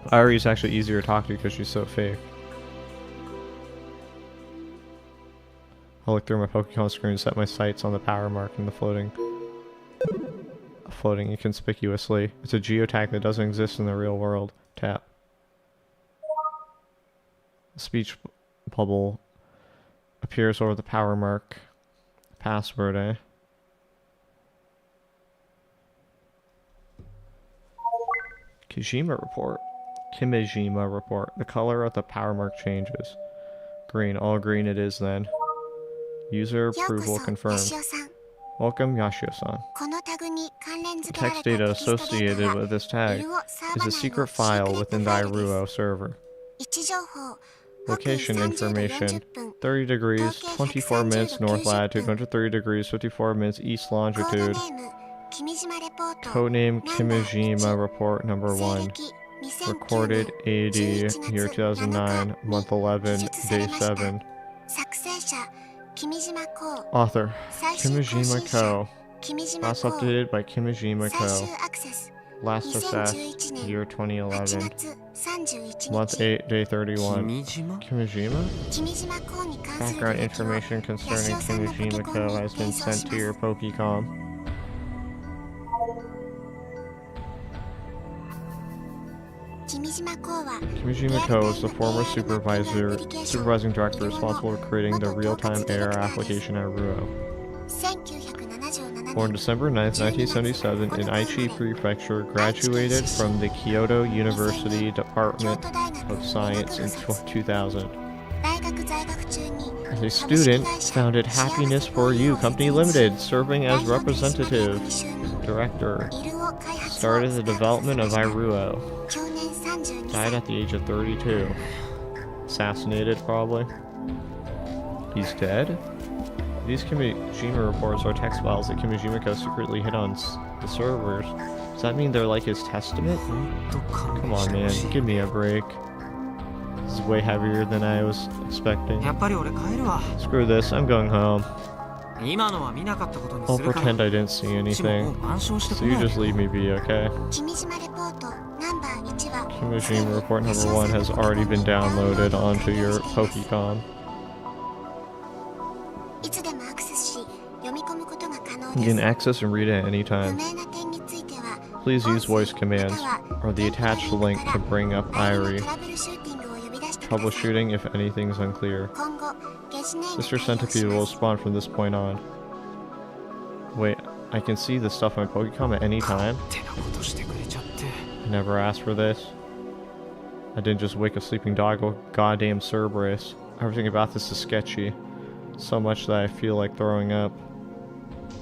Irie's actually easier to talk to because she's so fake. I'll look through my Pokemon screen and set my sights on the power mark in the floating inconspicuously. It's a geotag that doesn't exist in the real world. Tap. A speech bubble appears over the power mark. Password, eh? Kijima report. Kimijima report. The color of the power mark changes. Green. All green it is then. User ようこ approval そ confirmed. ヤシオさん Welcome, Yashio-san. このタグに関連 The 付けられ text た data テキストデー associated タは with this tag イルオサー is バ a 内 secret のシー file クレット within フ the ァイルです Iruo server. 位置情報 Location 北緯30度 information 40分 30 degrees, 24 minutes north latitude, 130 degrees, 54 minutes east コード longitude. ネーム君島レポート Codename ナンバー Kimijima Report Number 西 1. 暦 Recorded 2009 AD, year 2009, month 11, day 7. 作成者君島こう Author 最終更新 Kimijima 者 Ko. 君島 Last こう updated by Kimijima 最終 Ko. アクセス Last assessed, 2011年 year 8 2011. 月31 Month 日 8, day 31. 君島 Kimijima? 君島こうに関する Background 履歴を information concerning ヤシオさんの Kimijima ポケコン Ko に has been 転送し sent ま to your す Pokecom. Kimijima Ko は Kimijima Ko is the former supervising director responsible for creating the real-time AR application Iruo. 1977 Born 年 December 9th, 1977 in Aichi Prefecture, graduated from the Kyoto University Department 京都大学 of Science in 2000. 大学在学中に As a student, founded Happiness for You Company Limited, serving as representative director. イルオ開発を Started the development of スタート Iruo. 去年32 Died 歳 at the age of 32. Assassinated, probably. He's dead? These Kimijima reports are text files that Kimijima Co secretly hid on the servers. Does that mean they're like his testament? と勘 Come 弁し on, てほ man. しい Give me a break. This is way heavier than I was expecting. やっぱり俺帰るわ Screw this. I'm going home. 今のは見なかったことに I'll するから pretend I didn't see こっちもも anything. う暗唱して So こ you ない just leave me be, okay? 君島レポートナンバー1は Kimijima Report Number 1 has already been downloaded onto your Pokecom. いつでもアクセスし読み込むことが可能 You です can access and read it at any 不 time. 明な点については Please use voice commands または or the attached link to bring up アイリ Irie. のトラブルシューティングを呼び出してください Troubleshooting if anything's unclear. 今後ゲジネーに Sister 対応 Centipede し will ます spawn from this point on. Wait, I can see the stuff on my Pokecom at any time? ってなことしてくれちゃって I never asked for this. I didn't just wake a sleeping dog with goddamn Cerberus. Everything about this is sketchy. So much that I feel like throwing up.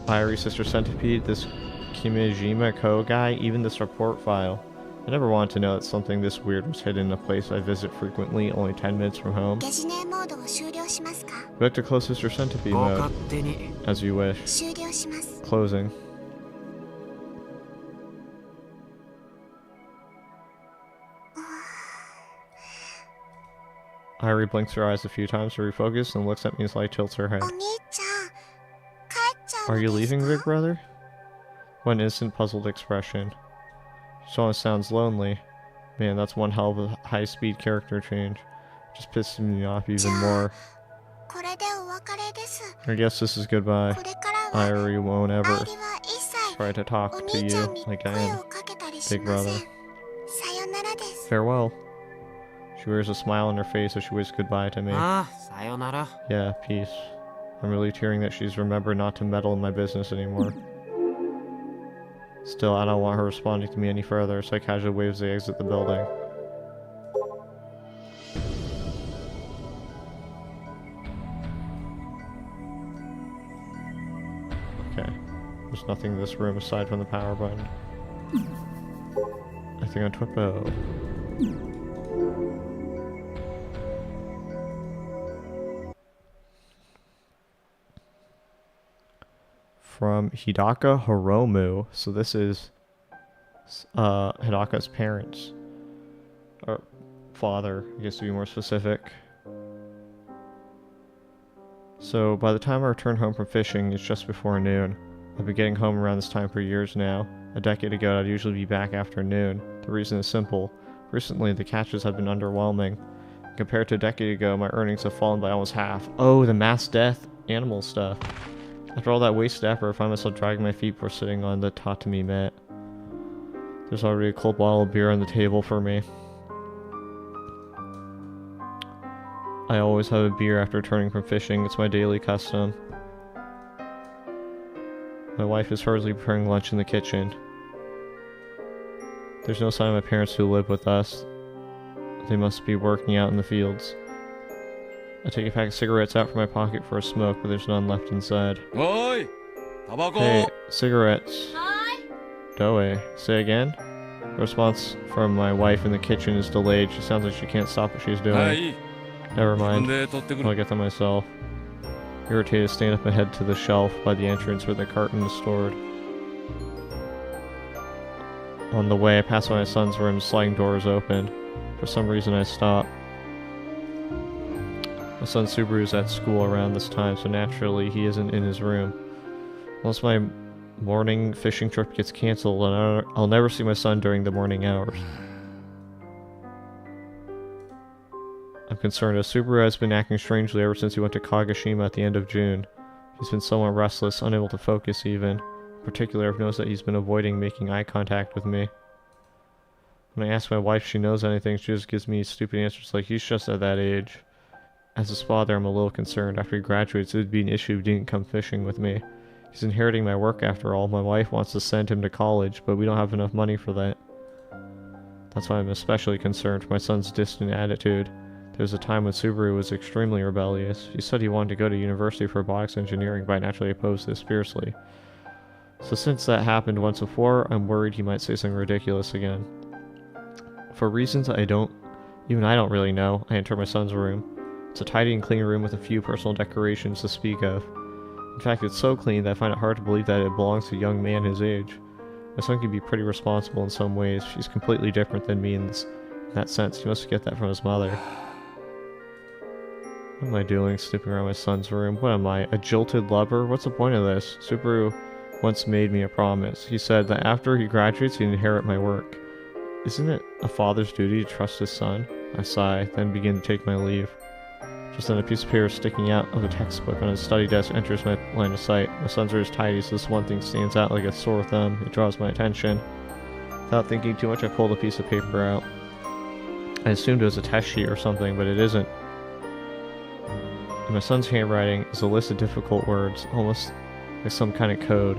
Irie, Sister Centipede, this Kimijima Ko guy, even this report file. I never wanted to know that something this weird was hidden in a place I visit frequently, only 10 minutes from home. ゲジネーモードを終了しますか Back to close Sister Centipede ご mode, 勝手に as you wish. 終了します Closing. Irie blinks her eyes a few times to refocus and looks at me as Light tilts her head. お兄ちゃん帰っちゃう Are の you です leaving, か big brother? One instant puzzled expression. Someone sounds lonely. Man, that's one hell of a high-speed character change. Just pisses me off even more. これでお別れです。 I guess this is goodbye. これからは I already won't 愛 ever 理は一切 try to お talk to 兄ちゃ you んに like 声 I を am. かけたりし Big ません。 brother. さよならです。 Farewell. She wears a smile on her face as she waves goodbye to me. ああ、さよなら。 Yeah, peace. I'm really tearing that she's remembered not to meddle in my business anymore. Still, I don't want her responding to me any further, so I casually waves to exit the building. Okay. There's nothing in this room aside from the power button. I think on Twippo. From Hidaka Hiromu. So this is Hidaka's parents. Or father, I guess to be more specific. So by the time I return home from fishing, it's just before noon. I've been getting home around this time for years now. A decade ago, I'd usually be back after noon. The reason is simple. Recently, the catches have been underwhelming. Compared to a decade ago, my earnings have fallen by almost half. Oh, the mass death animal stuff. After all that wasted effort, I find myself dragging my feet before sitting on the tatami mat. There's already a cold bottle of beer on the table for me. I always have a beer after returning from fishing. It's my daily custom. My wife is hurriedly preparing lunch in the kitchen. There's no sign of my parents who live with us. They must be working out in the fields. I take a pack of cigarettes out from my pocket for a smoke, but there's none left inside. Oi! Tabaco! Hey, cigarettes. Doe. Say again? The response from my wife in the kitchen is delayed. She sounds like she can't stop what she's doing. Hai. Never mind. で取ってくる I'll get them myself. Irritated, stand up and head to the shelf by the entrance where the carton is stored. On the way, I pass by my son's room, sliding doors open. For some reason, I stop. My son Subaru is at school around this time, so naturally he isn't in his room. Unless my morning fishing trip gets cancelled, and I'll never see my son during the morning hours. I'm concerned as Subaru has been acting strangely ever since he went to Kagoshima at the end of June. He's been somewhat restless, unable to focus even. In particular, I've noticed that he's been avoiding making eye contact with me. When I ask my wife if she knows anything, she just gives me stupid answers like, he's just at that age. As his father, I'm a little concerned. After he graduates, it would be an issue if he didn't come fishing with me. He's inheriting my work after all. My wife wants to send him to college, but we don't have enough money for that. That's why I'm especially concerned for my son's distant attitude. There was a time when Subaru was extremely rebellious. He said he wanted to go to university for robotics engineering, but I naturally opposed this fiercely. So since that happened once before, I'm worried he might say something ridiculous again. For reasons I don't really know, I enter my son's room. It's a tidy and clean room with a few personal decorations to speak of. In fact, it's so clean that I find it hard to believe that it belongs to a young man his age. My son can be pretty responsible in some ways. He's completely different than me in that sense. He must get that from his mother. What am I doing, snooping around my son's room? What am I, a jilted lover? What's the point of this? Subaru once made me a promise. He said that after he graduates, he'd inherit my work. Isn't it a father's duty to trust his son? I sigh, then begin to take my leave. Just then a piece of paper sticking out of a textbook on his study desk enters my line of sight. My son's room is tidy, so this one thing stands out like a sore thumb. It draws my attention. Without thinking too much, I pulled a piece of paper out. I assumed it was a test sheet or something, but it isn't. In my son's handwriting is a list of difficult words, almost like some kind of code.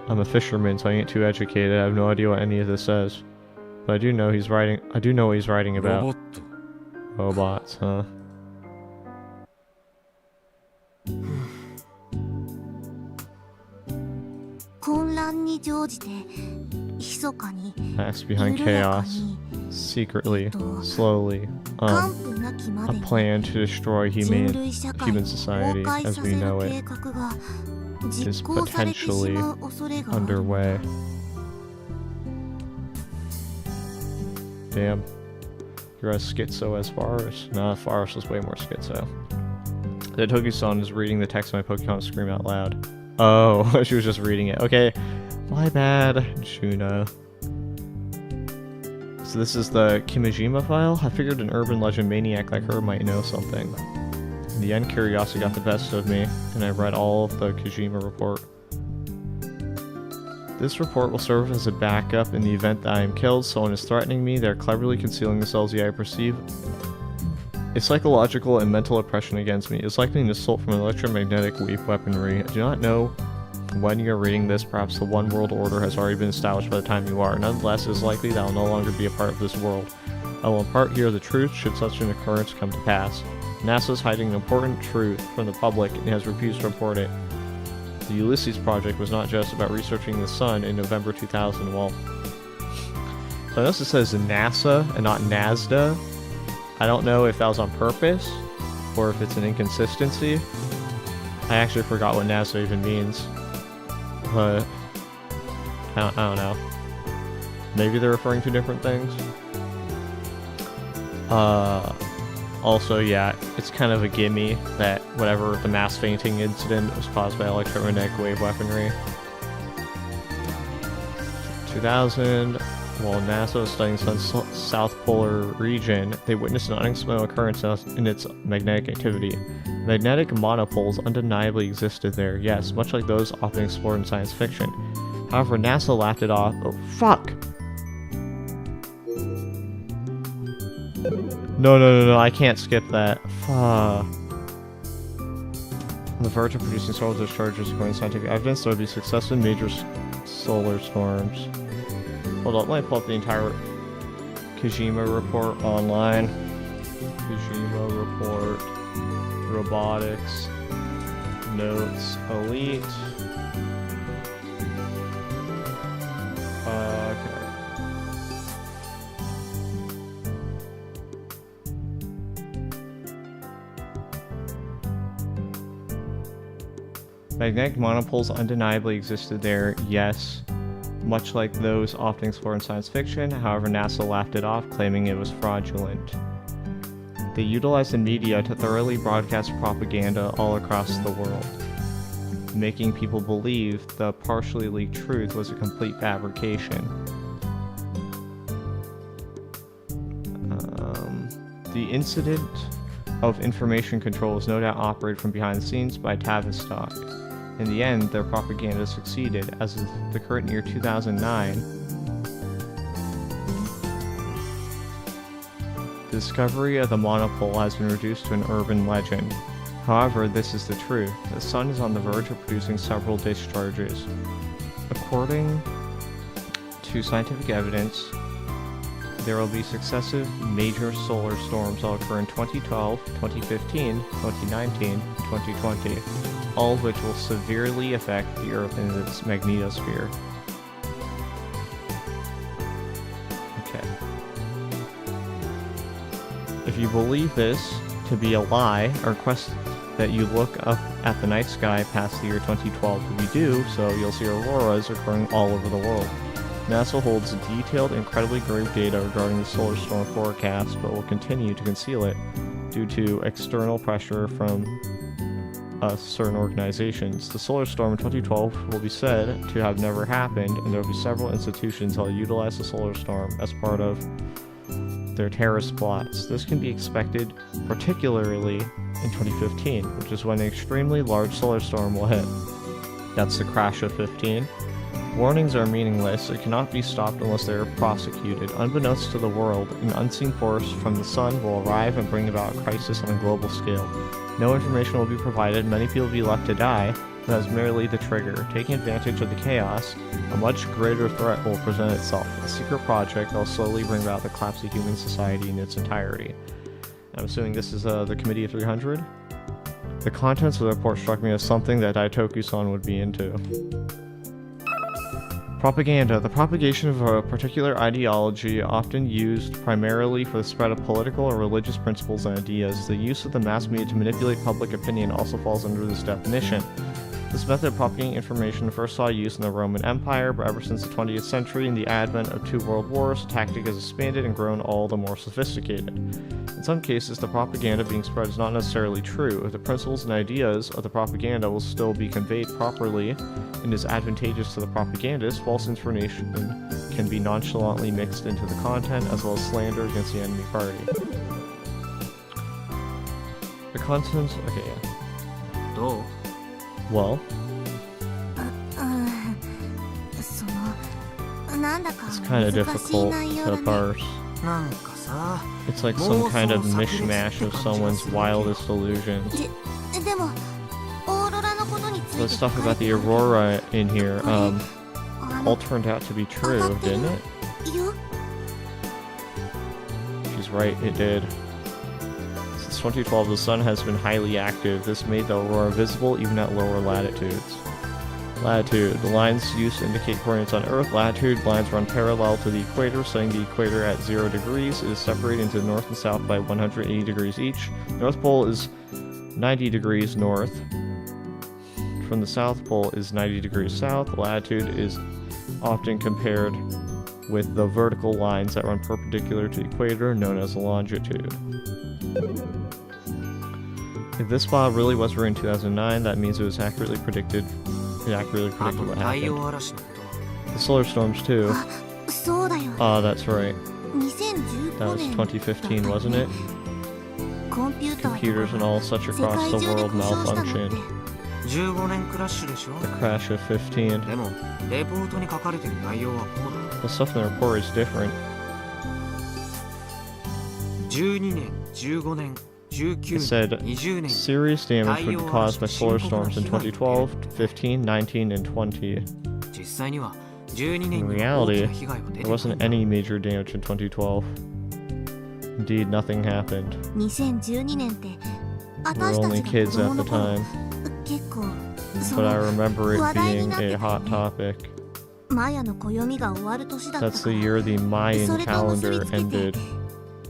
I'm a fisherman, so I ain't too educated. I have no idea what any of this says. But I do know what he's writing about. ロボット Robots, huh? 混乱に乗じて密かに Acts behind 緩やか chaos, に secretly, slowly, 完膚なきま a でに plan to destroy 人 human 類社会を human 崩 society 壊 as さ we せる know 計 it 画が is 実行されてし potentially まう恐れがある。 underway. Damn. You're as schizo as Faris. Nah, Faris was way more schizo. The Togi-san is reading the text on my Pokemon scream out loud. Oh, she was just reading it. Okay, my bad, Shuna. So this is the Kimijima file. I figured an urban legend maniac like her might know something. In the end, curiosity got the best of me, and I read all of the Kijima report. This report will serve as a backup in the event that I am killed. Someone is threatening me. They're cleverly concealing themselves, yet I perceive a psychological and mental oppression against me. It's likely an assault from electromagnetic wave weaponry. I do not know when you're reading this. Perhaps the one world order has already been established by the time you are. Nonetheless, it is likely that I will no longer be a part of this world. I will impart here the truth should such an occurrence come to pass. NASA is hiding an important truth from the public and has refused to report it. The Ulysses project was not just about researching the sun in November 2000. Well, so I notice it says NASA and not NASDA. I don't know if that was on purpose or if it's an inconsistency. I actually forgot what NASA even means, but I don't know. Maybe they're referring to different things. Also, yeah, it's kind of a gimme that whatever the mass fainting incident was caused by electromagnetic wave weaponry. 2000, while NASA was studying the sun's south polar region, they witnessed an unexplainable occurrence in its magnetic activity. Magnetic monopoles undeniably existed there, yes, much like those often explored in science fiction. However, NASA laughed it off. Oh, fuck! No, I can't skip that. Fuck. On the verge of producing solar discharges according to scientific evidence, there would be success in major solar storms. Hold on, let me pull up the entire Kijima report online. Kijima report, robotics, notes, elite. Okay. Magnetic monopoles undeniably existed there, yes, much like those often explored in science fiction. However, NASA laughed it off, claiming it was fraudulent. They utilized the media to thoroughly broadcast propaganda all across the world, making people believe the partially leaked truth was a complete fabrication. The incident of information control was no doubt operated from behind the scenes by Tavistock. In the end, their propaganda succeeded, as in the current year 2009. The discovery of the monopole has been reduced to an urban legend. However, this is the truth. The sun is on the verge of producing several discharges. According to scientific evidence, there will be successive major solar storms that will occur in 2012, 2015, 2019, 2020, all of which will severely affect the Earth and its magnetosphere. Okay. If you believe this to be a lie, I request that you look up at the night sky past the year 2012. If you do, so you'll see auroras occurring all over the world. NASA holds detailed, incredibly grave data regarding the solar storm forecast, but will continue to conceal it due to external pressure from certain organizations. The solar storm in 2012 will be said to have never happened, and there will be several institutions that will utilize the solar storm as part of their terrorist plots. This can be expected particularly in 2015, which is when an extremely large solar storm will hit. That's the crash of 15. Warnings are meaningless. It cannot be stopped unless they are prosecuted. Unbeknownst to the world, an unseen force from the sun will arrive and bring about a crisis on a global scale. No information will be provided, many people will be left to die, but as merely the trigger. Taking advantage of the chaos, a much greater threat will present itself. A secret project that will slowly bring about the collapse of human society in its entirety. I'm assuming this is the Committee of 300? The contents of the report struck me as something that Daitoku-san would be into. Propaganda. The propagation of a particular ideology, often used primarily for the spread of political or religious principles and ideas. The use of the mass media to manipulate public opinion also falls under this definition. This method of propagating information first saw use in the Roman Empire, but ever since the 20th century and the advent of 2 world wars, the tactic has expanded and grown all the more sophisticated. In some cases, the propaganda being spread is not necessarily true. If the principles and ideas of the propaganda will still be conveyed properly and is advantageous to the propagandist, false information can be nonchalantly mixed into the content, as well as slander against the enemy party. The content... okay, yeah. どう Well, そのなんだか it's kind of 難しい difficult 内容 to だね parse. なんかさ It's like some kind of mishmash of someone's wildest delusions. でもオーロラのことについ The て stuff 書かれ about て the るんだ Aurora in here, あ all の turned out to be 上が true, ってる didn't it? よ She's right, it did. Since 2012, the sun has been highly active. This made the aurora visible even at lower latitudes. Latitude. The lines used to indicate coordinates on Earth. Latitude lines run parallel to the equator, setting the equator at 0 degrees. It is separated into north and south by 180 degrees each. North Pole is 90 degrees north. From the South Pole is 90 degrees south. Latitude is often compared with the vertical lines that run perpendicular to the equator, known as longitude. If this file really was written in 2009, that means it was accurately predicted. It accurately あと predicted what 太陽 happened. 嵐のこと The solar storms too. あそうだよ Ah, that's right. 2015 That was 年 2015, wasn't it? コンピューター Computers と and か all such 世 across 界 the 中で world 故障したのって malfunctioned. 15年クラッシュでしょ The crash of 15. でもレポートに書かれてる内容はこうだ The stuff in the report is different. 12年15年 It 19 said 年20年 serious damage would be caused by solar storms in 2012, 15, 19, and 20. 実際には12年 In には大き reality, な被害は出 there てこ wasn't ない any major damage in 2012. Indeed, nothing happened. 2012年って We 私 were た only ちが kids 子供 at の the 頃 time, 結構そ but I の remember it 話題に being なって a た hot よね topic. マヤの暦が終わる年だった That's か the ら year the Mayan それと結び calendar つけて ended.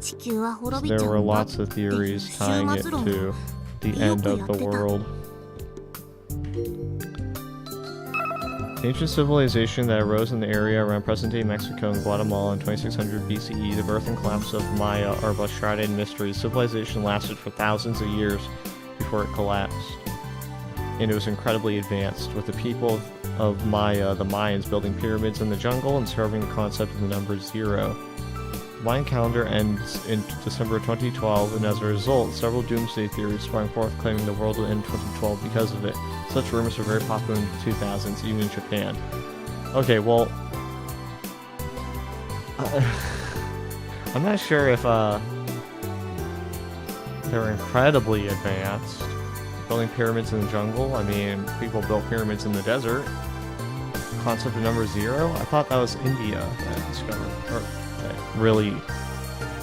地球は So 滅び there ちゃ were うんだ lots of theories tying it to the end of the world. Ancient civilization that arose in the area around present-day Mexico and Guatemala in 2600 BCE, the birth and collapse of Maya are both shrouded in mystery. Civilization lasted for thousands of years before it collapsed, and it was incredibly advanced, with the people of Maya, the Mayans, building pyramids in the jungle and discovering the concept of the number 0. The Mayan calendar ends in December 2012, and as a result, several doomsday theories sprang forth claiming the world will end in 2012 because of it. Such rumors were very popular in the 2000s, even in Japan. Okay, well... I'm not sure if, they're incredibly advanced. Building pyramids in the jungle? I mean, people built pyramids in the desert. Concept of number 0? I thought that was India that discovered, or that really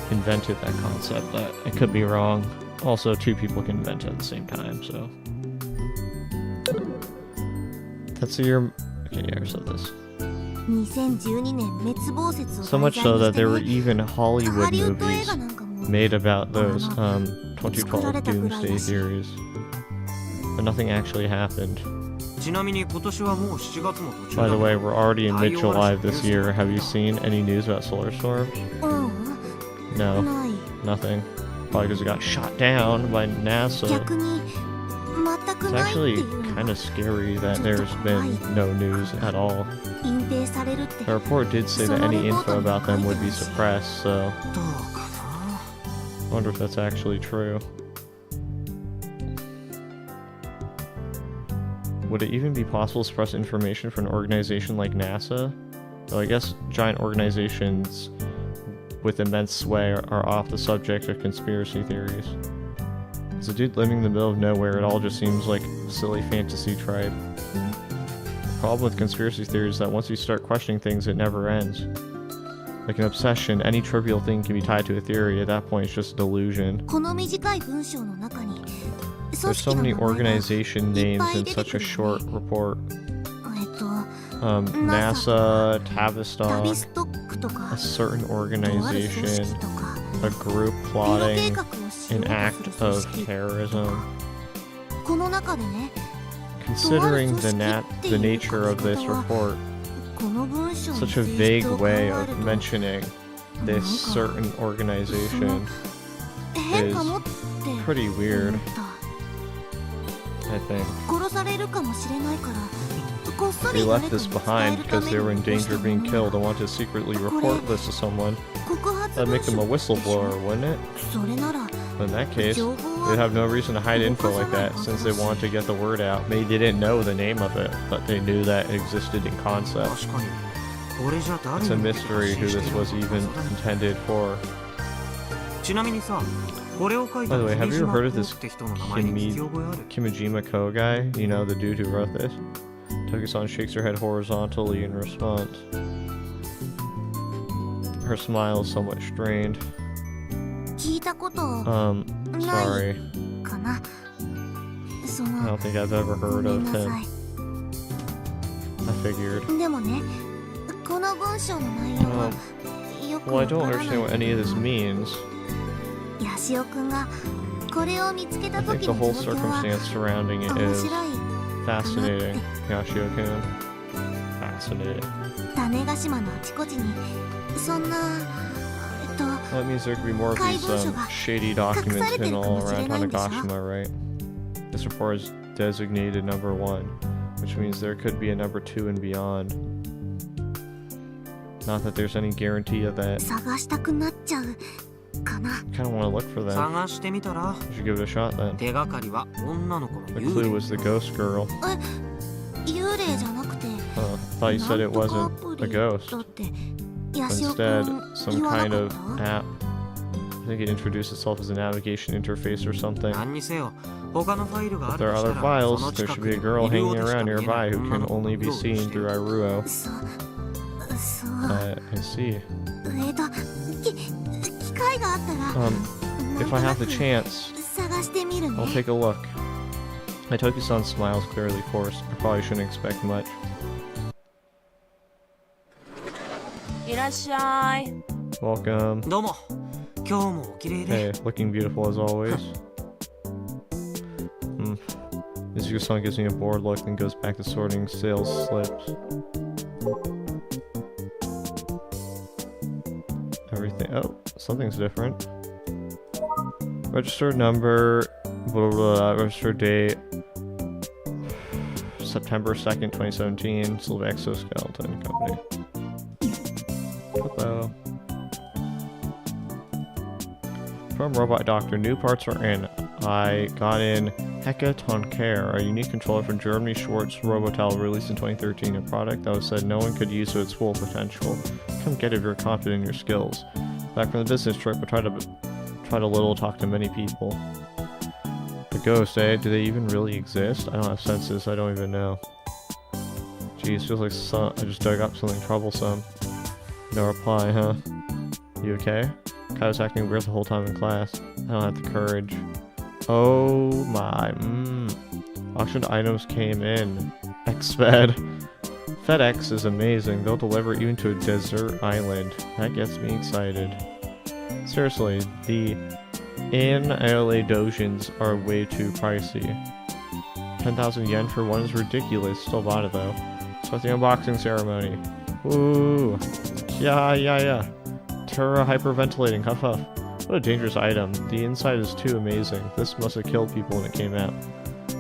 invented that concept. That I could be wrong. Also, two people can invent it at the same time, so... That's the year... Okay, yeah, I said this. 2012年滅亡説を So 題 much 材 so に that して there were ね even ハ Hollywood リウッド映 movies 画なんかも made about those 2012 作られたぐらいだし。 doomsday theories. But nothing actually happened. ちなみに今年はもう7月も途中 By だ the け way, ど we're already in mid-July this year. Have you seen any news about solar storms? うん、 No, ない nothing. Probably because it got shot down by NASA. 逆に全く It's ないって actually いうの kind が of scary that there's been no news at all. 隠蔽されるって The report did say that any info about them would be suppressed, so どうか I wonder if that's actually true. Would it even be possible to suppress information from an organization like NASA? Though I guess giant organizations with immense sway are off the subject of conspiracy theories. As a dude living in the middle of nowhere, it all just seems like silly fantasy tripe. The problem with conspiracy theories is that once you start questioning things, it never ends. Like an obsession, any trivial thing can be tied to a theory. At that point, it's just a delusion. この短い文章の中に There's 組 so 織の many 名前が organization names in いっぱい出て such く a るよね。 short report. NASA NASA, タビ Tavistock, ストックとか a certain とある組 organization, 織とか a group テロ計 plotting 画をしよ an うと act する組 of 織 terrorism. この中でね Considering the nature of this report, この文章の such a 性質 vague を考 way える of と mentioning this certain organization 変かもって pretty 思 weird, った I think. 殺されるかもしれないから They left this behind because they were in danger of being killed and wanted to secretly report this to someone. That'd make them a whistleblower, wouldn't it? それなら But in that case, they'd have no reason to hide info like that since they wanted to get the word out. Maybe they didn't know the name of it, but they knew that it existed in concept. 確かにこれじゃ誰 It's a に mystery who this was even intended for. ちなみにさこれを書いた By the way, have you ever heard of this って人の名前に聞き覚えある Kimijima Ko guy? You know, the dude who wrote this? Toki-san shakes her head horizontally in response. Her smile is somewhat strained. 聞いたこと Sorry. かな。そ I の don't think I've ever ご heard めん of なさ him. い。 I figured. でもね、この文章の内容はよく Well, I わか don't らない understand what any of this means. ヤシオくんがこれを見つけ I た think 時 the の whole 状況は circumstance surrounding it 面 is 白い。 fascinating. Yashio-kun. Fascinating. 種子島のあちこちにそんな Well, that means there could be more of these shady documents hidden all around Tanegashima, right? This report is designated number 1, which means there could be a number 2 and beyond. Not that there's any guarantee of that. 探したくなっちゃうかな。 Kind of want to look for them. 探してみたら You should give it a shot then. 手がかりは女の子の The 幽 clue 霊 was the ghost girl. 幽霊じゃなくて Thought you said it なんとか wasn't アプ a リ ghost. だってヤシオく Instead, ん some 言わな kind か of った app. I think it introduced itself as a navigation interface or something. 何にせよ他のファイルがあ If る there と are した other ら files, その there 近 should く be に a girl いる hanging ようでしか around 見えな nearby い who 女 can の子 only be をうろうろ seen して through る Iruo. そう I see. 機会があったら If I have the chance, 探してみるね I'll take a look. My Toki-san smiles clearly forced. I probably shouldn't expect much. いらっしゃい。 Welcome. どうも今日もお綺麗で Hey, looking beautiful as always. Mizuko-san gives me a bored look and goes back to sorting sales slips. Everything. Oh, something's different. Registered number. Blah, blah, blah, registered date. September 2nd, 2017. Silver Exoskeleton Company. Hello. From Robot Doctor, new parts are in. I got in Hekaton Care, a unique controller from Germany Schwartz Robotel released in 2013, a product that was said no one could use to its full potential. Come get it if you're confident in your skills. Back from the business trip, I tried a little, talk to many people. The ghosts, eh? Do they even really exist? I don't have senses, I don't even know. Geez, feels like I just dug up something troublesome. No reply, huh? You okay? Kai was acting weird the whole time in class. I don't have the courage. Oh my, Auctioned items came in. Xfed. FedEx is amazing. They'll deliver even to a desert island. That gets me excited. Seriously, the in-LA dojins are way too pricey. 10,000 yen for one is ridiculous. Still bought it though. Start the unboxing ceremony. Ooh. Yeah. Terra hyperventilating. Huff huff. What a dangerous item. The inside is too amazing. This must have killed people when it came out.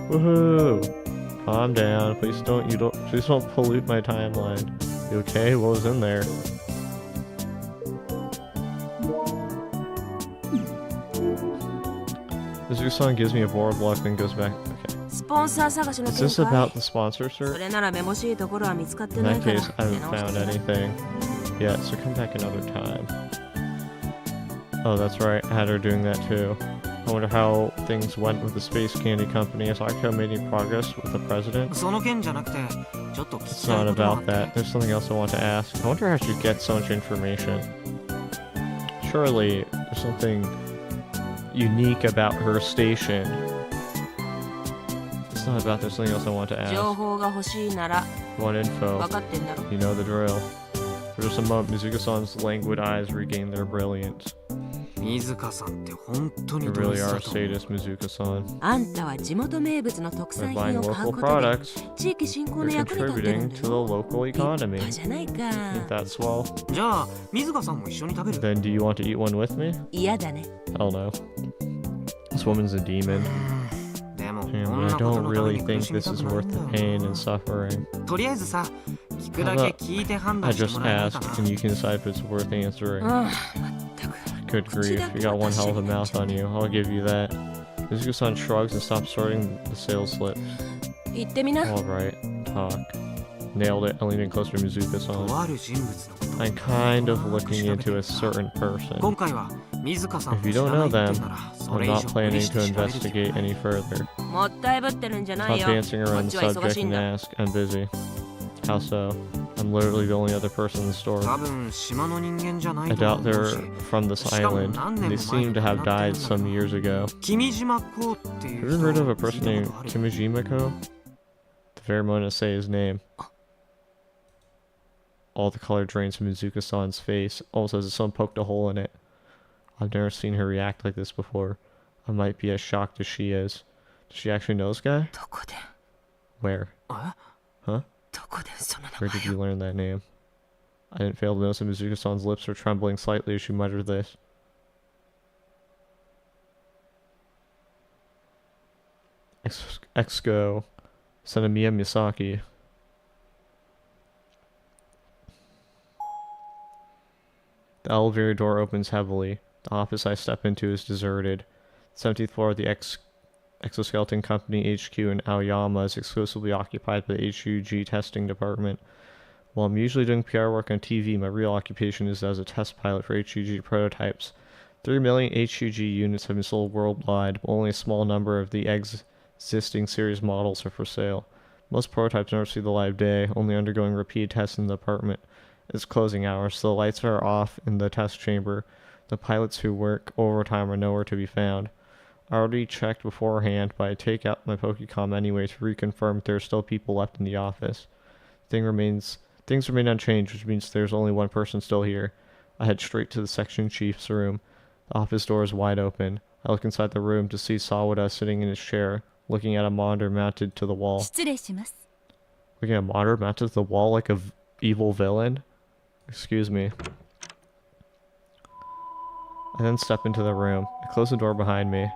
Woohoo! Calm down. Please don't pollute my timeline. You okay? What was in there? This song gives me a bored look, then goes back. Okay. スポンサー探しの Is 件 this かい about the sponsor そ search? れならめぼしいところは見つかって In ない that から case, I 出 haven't 直し found てね anything yet, so come back another time. Oh, that's right. I had her doing that too. I wonder how things went with the Space Candy Company. Has Akio made any progress with the president? その件じゃなくてちょっと聞 It's きたい not ことがあっ about て that. There's something else I want to ask. I wonder how she gets so much information. Surely there's something unique about her station. It's not about there's something else I want to 情 ask. 報が欲しいなら What info? 分かってんだろ You know the drill. For just a moment, Mizuka-san's languid eyes regain their brilliance. 水香さんって本当 You にド really イツ are だ a と思う sadist, Mizuka-san. あんたは地元名物の特 By 産 buying 品を買う local ことで products, 地域振興の you're 役に立ってる contributing んだ to the よ local 立 economy. 派じゃないか Ain't that swell? じゃあ水香さんも一緒に食べる Then do you want to eat one with me? 嫌だね Hell no. This woman's a demon. でも Yeah, こん but I なこと don't のため really に苦 think しみ this た is くない worth ん the だよ pain な and suffering. とりあえずさ聞く How だけ about 聞いて判 I 断して just もらえないか ask な and you can decide if it's worth answering. まったく Good grief, you got one hell of a mouth on you. I'll give you that. Mizuko-san shrugs and stops sorting the sales slip. 言ってみな Alright, talk. Nailed it. I leaned in closer to と Mizuko-san. ある人物のこと I'm kind of looking into a certain 今 person. 回は水香さん If も you 知ら don't ない know って them, ならそ I'm れ以上 not 無 planning 理して to 調べる必要 investigate any further. もったいぶってるんじゃない Stop よ dancing こ around っ the ちは忙 subject しいん and だ ask. I'm busy. How so? I'm literally the only other person in the store. 多分島の人間じゃな I いと doubt 思うし they're from this island. They seem to have died some years ago. 君島こうっていう Have you 人 heard of a 聞い person た named ことある Kimijimako? The very moment I say his name. All the color drains from Mizuka-san's face, almost as if someone poked a hole in it. I've never seen her react like this before. I might be as shocked as she is. Does she actually know this guy? どこで Where? え Huh? どこでその名 Where 前 did you learn that name? I didn't fail to notice that Mizuka-san's lips were trembling slightly as she muttered this. Exco. Sanamiya Misaki. The elevator door opens heavily. The office I step into is deserted. The 17th floor of the Exoskeleton Company HQ in Aoyama is exclusively occupied by the HUG testing department. While I'm usually doing PR work on TV, my real occupation is as a test pilot for HUG prototypes. 3 million HUG units have been sold worldwide, but only a small number of the existing series models are for sale. Most prototypes never see the light of day, only undergoing repeated tests in the department. It's closing hours, so the lights are off in the test chamber. The pilots who work overtime are nowhere to be found. I already checked beforehand, but I take out my Pokecom anyway to reconfirm if there are still people left in the office. Things remain unchanged, which means there's only one person still here. I head straight to the section chief's room. The office door is wide open. I look inside the room to see Sawada sitting in his chair, looking at a monitor mounted to the wall. 失礼します Looking at a monitor mounted to the wall like a evil villain? Excuse me. I then step into the room. I close the door behind me.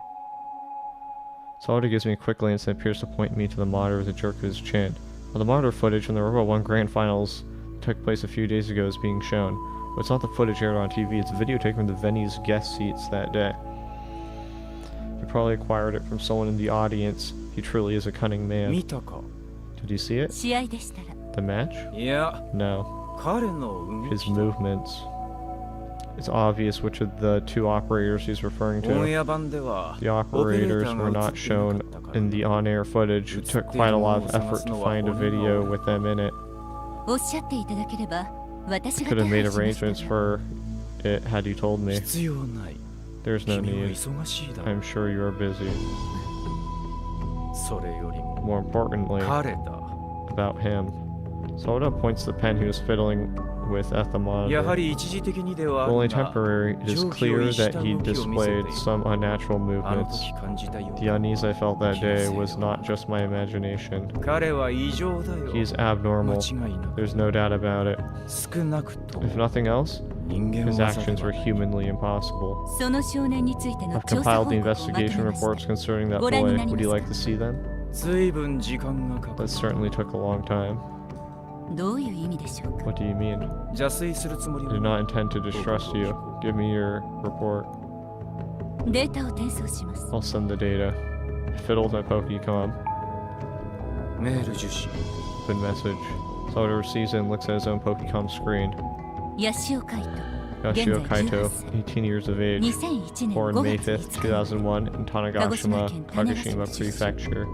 Sawada gives me a quick glance and appears to point me to the monitor with a jerk of his chin. While the monitor footage from the Robo 1 Grand Finals took place a few days ago is being shown, but it's not the footage aired on TV, it's a video taken from the venue's guest seats that day. He probably acquired it from someone in the audience. He truly is a cunning man. 見たか Did you see it? 試合でしたら The match? いや No. 彼の動 His きだ movements. It's obvious which of the two operators he's referring オン to. エア版では The オペレー operators ター were が映 not ってい shown なかったから in the on-air footage. It took quite a lot of effort to find a video with them in it. おっしゃっていただければ私が Could 手 have 配 made しました arrangements for it had you told me. 必要ない There's no 君は need. 忙しいだろ I'm sure you are busy. それよりも More importantly, 彼だ about him. Soda points the pen he was fiddling with at the やは monitor. り一時的にではあ While only るが temporary, it is 常軌を clear 逸した that he 動きを見せてい displayed る some unnatural あの movements. 時感じたよう The な unease I felt that day was not just my imagination. 彼は異常だよ He's 間 abnormal. 違いなく There's no doubt about it. 少なくと If も nothing else, 人間 his は actions were humanly impossible. その少年についての I've 調査 compiled 報 the 告をまとめ investigation まし reports た concerning that ご覧に boy. なりますか？ Would you like to see them? 随分時間がかか That る certainly took a long time. どういう意味でしょうか What do you mean? 邪推するつもり I did は not intend to distrust you. Give me your report. データを転送します I'll send the data. I fiddled my Pokecom. メール受信 Open message. Soda receives it and looks at his own Pokecom screen. ヤシオカイト Yoshio 現在 Kaito, 18歳 18 years of age. 2001年 Born 5 May 月 5th, 5日 2001 in Tanegashima, Kagoshima Prefecture.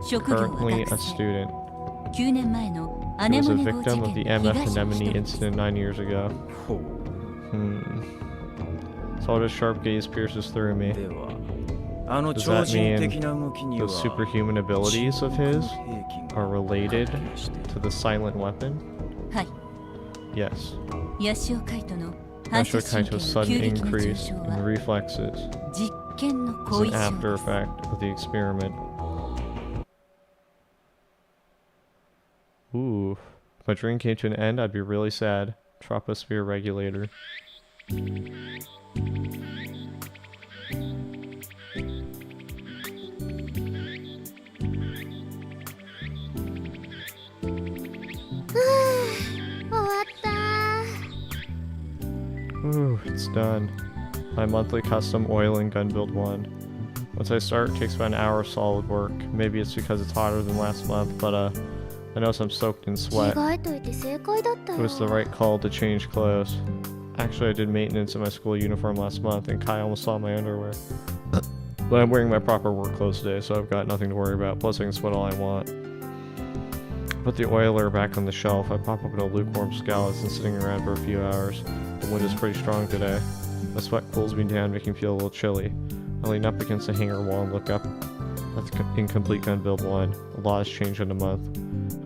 職業は Currently a 学生 student. 9年前のア He ネ was モ a ネ号事 victim of 件 the の MF 被害者の一 anemone 人です incident 9 years ago. ほう Soda's sharp gaze pierces through me. ではあの Does 超 that 人 mean 的な動きに those は superhuman abilities of his 兵器 are が related 関係している to the silent weapon? はい Yes. ヤシオカイトの反射 Yashio 神経 Kaito's の sudden 急激な上 increase 昇 in は reflexes 実験の is 後 an 遺症 after です effect of the experiment. Ooh. If my dream came to an end, I'd be really sad. Troposphere regulator. It's done. My monthly custom oil and gun build one. Once I start, it takes about an hour of solid work. Maybe it's because it's hotter than last month, but I notice I'm soaked in 着 sweat. 替えといて正解だった It よ was the right call to change clothes. Actually, I did maintenance in my school uniform last month, and Kai almost saw my underwear. But I'm wearing my proper work clothes today, so I've got nothing to worry about. Plus, I can sweat all I want. Put the oiler back on the shelf. I pop up in a lukewarm scale. It's been sitting around for a few hours. The wind is pretty strong today. The sweat cools me down, making me feel a little chilly. I lean up against the hanger wall and look up. That's incomplete gun build 1. A lot has changed in a month.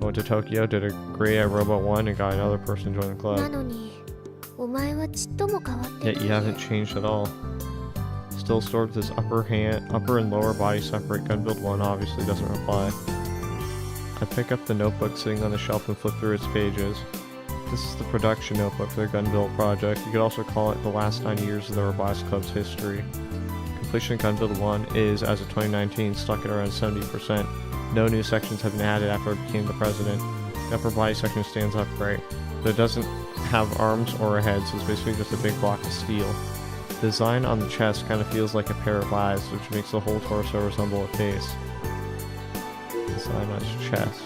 I went to Tokyo, did a grade at Robot 1, and got another person to join the な club. のにお前はちっとも変わってない Yet you haven't changed at all. Still stored with his upper and lower body separate. Gun build 1 obviously doesn't reply. I pick up the notebook sitting on the shelf and flip through its pages. This is the production notebook for the gun build project. You could also call it the last 9 years of the Robotics Club's history. Completion of gun build 1 is, as of 2019, stuck at around 70%. No new sections have been added after I became the president. The upper body section stands upright, but it doesn't have arms or a head, so it's basically just a big block of steel. The design on the chest kind of feels like a pair of eyes, which makes the whole torso resemble a face. Design on his chest.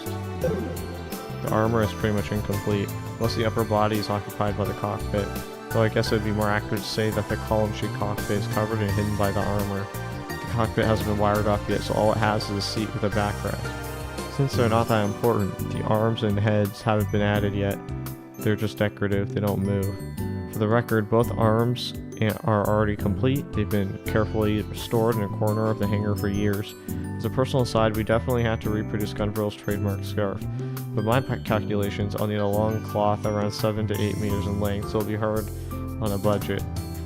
The armor is pretty much incomplete. Most of the upper body is occupied by the cockpit, though I guess it would be more accurate to say that the column sheet cockpit is covered and hidden by the armor. The cockpit hasn't been wired up yet, so all it has is a seat with a backrest. Since they're not that important, the arms and heads haven't been added yet. They're just decorative, they don't move. For the record, both arms are already complete. They've been carefully stored in a corner of the hangar for years. As a personal aside, we definitely have to reproduce Gunbrill's trademark scarf. With my calculations, I'll need a long cloth around 7 to 8 meters in length, so it'll be hard on a budget.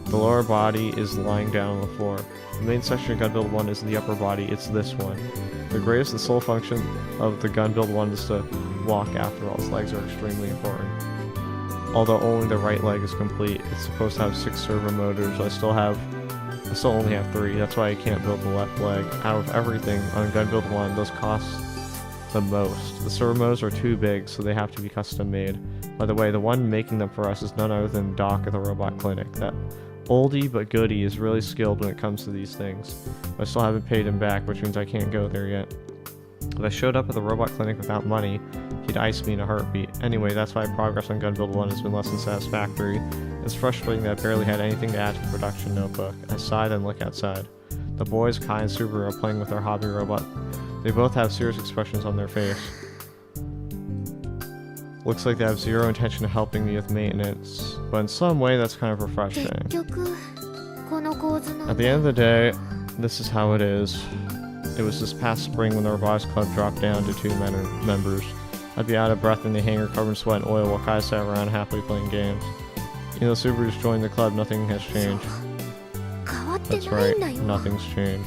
The lower body is lying down on the floor. The main section of gun build 1 isn't the upper body, it's this one. The greatest and sole function of the gun build 1 is to walk. After all, his legs are extremely important. Although only the right leg is complete, it's supposed to have 6 servo motors. I still only have 3, that's why I can't build the left leg. Out of everything on gun build 1, those cost the most. The servo motors are too big, so they have to be custom made. By the way, the one making them for us is none other than Doc at the Robot Clinic. That oldie but goodie is really skilled when it comes to these things. I still haven't paid him back, which means I can't go there yet. If I showed up at the Robot Clinic without money, he'd ice me in a heartbeat. Anyway, that's why progress on gun build 1 has been less than satisfactory. It's frustrating that I barely had anything to add to the production notebook. I sighed and look outside. The boys, Kai and Subaru, are playing with their hobby robot. They both have serious expressions on their face. Looks like they have zero intention of helping me with maintenance, but in some way that's kind of refreshing. 結局この構図なんだ At the end of the day, this is how it is. It was this past spring when the Robotics Club dropped down to 2 members. I'd be out of breath in the hangar covered in sweat and oil while Kai sat around happily playing games. You know, Subaru's joined the club, nothing has changed. 変わって That's ない right, んだよ nothing's changed.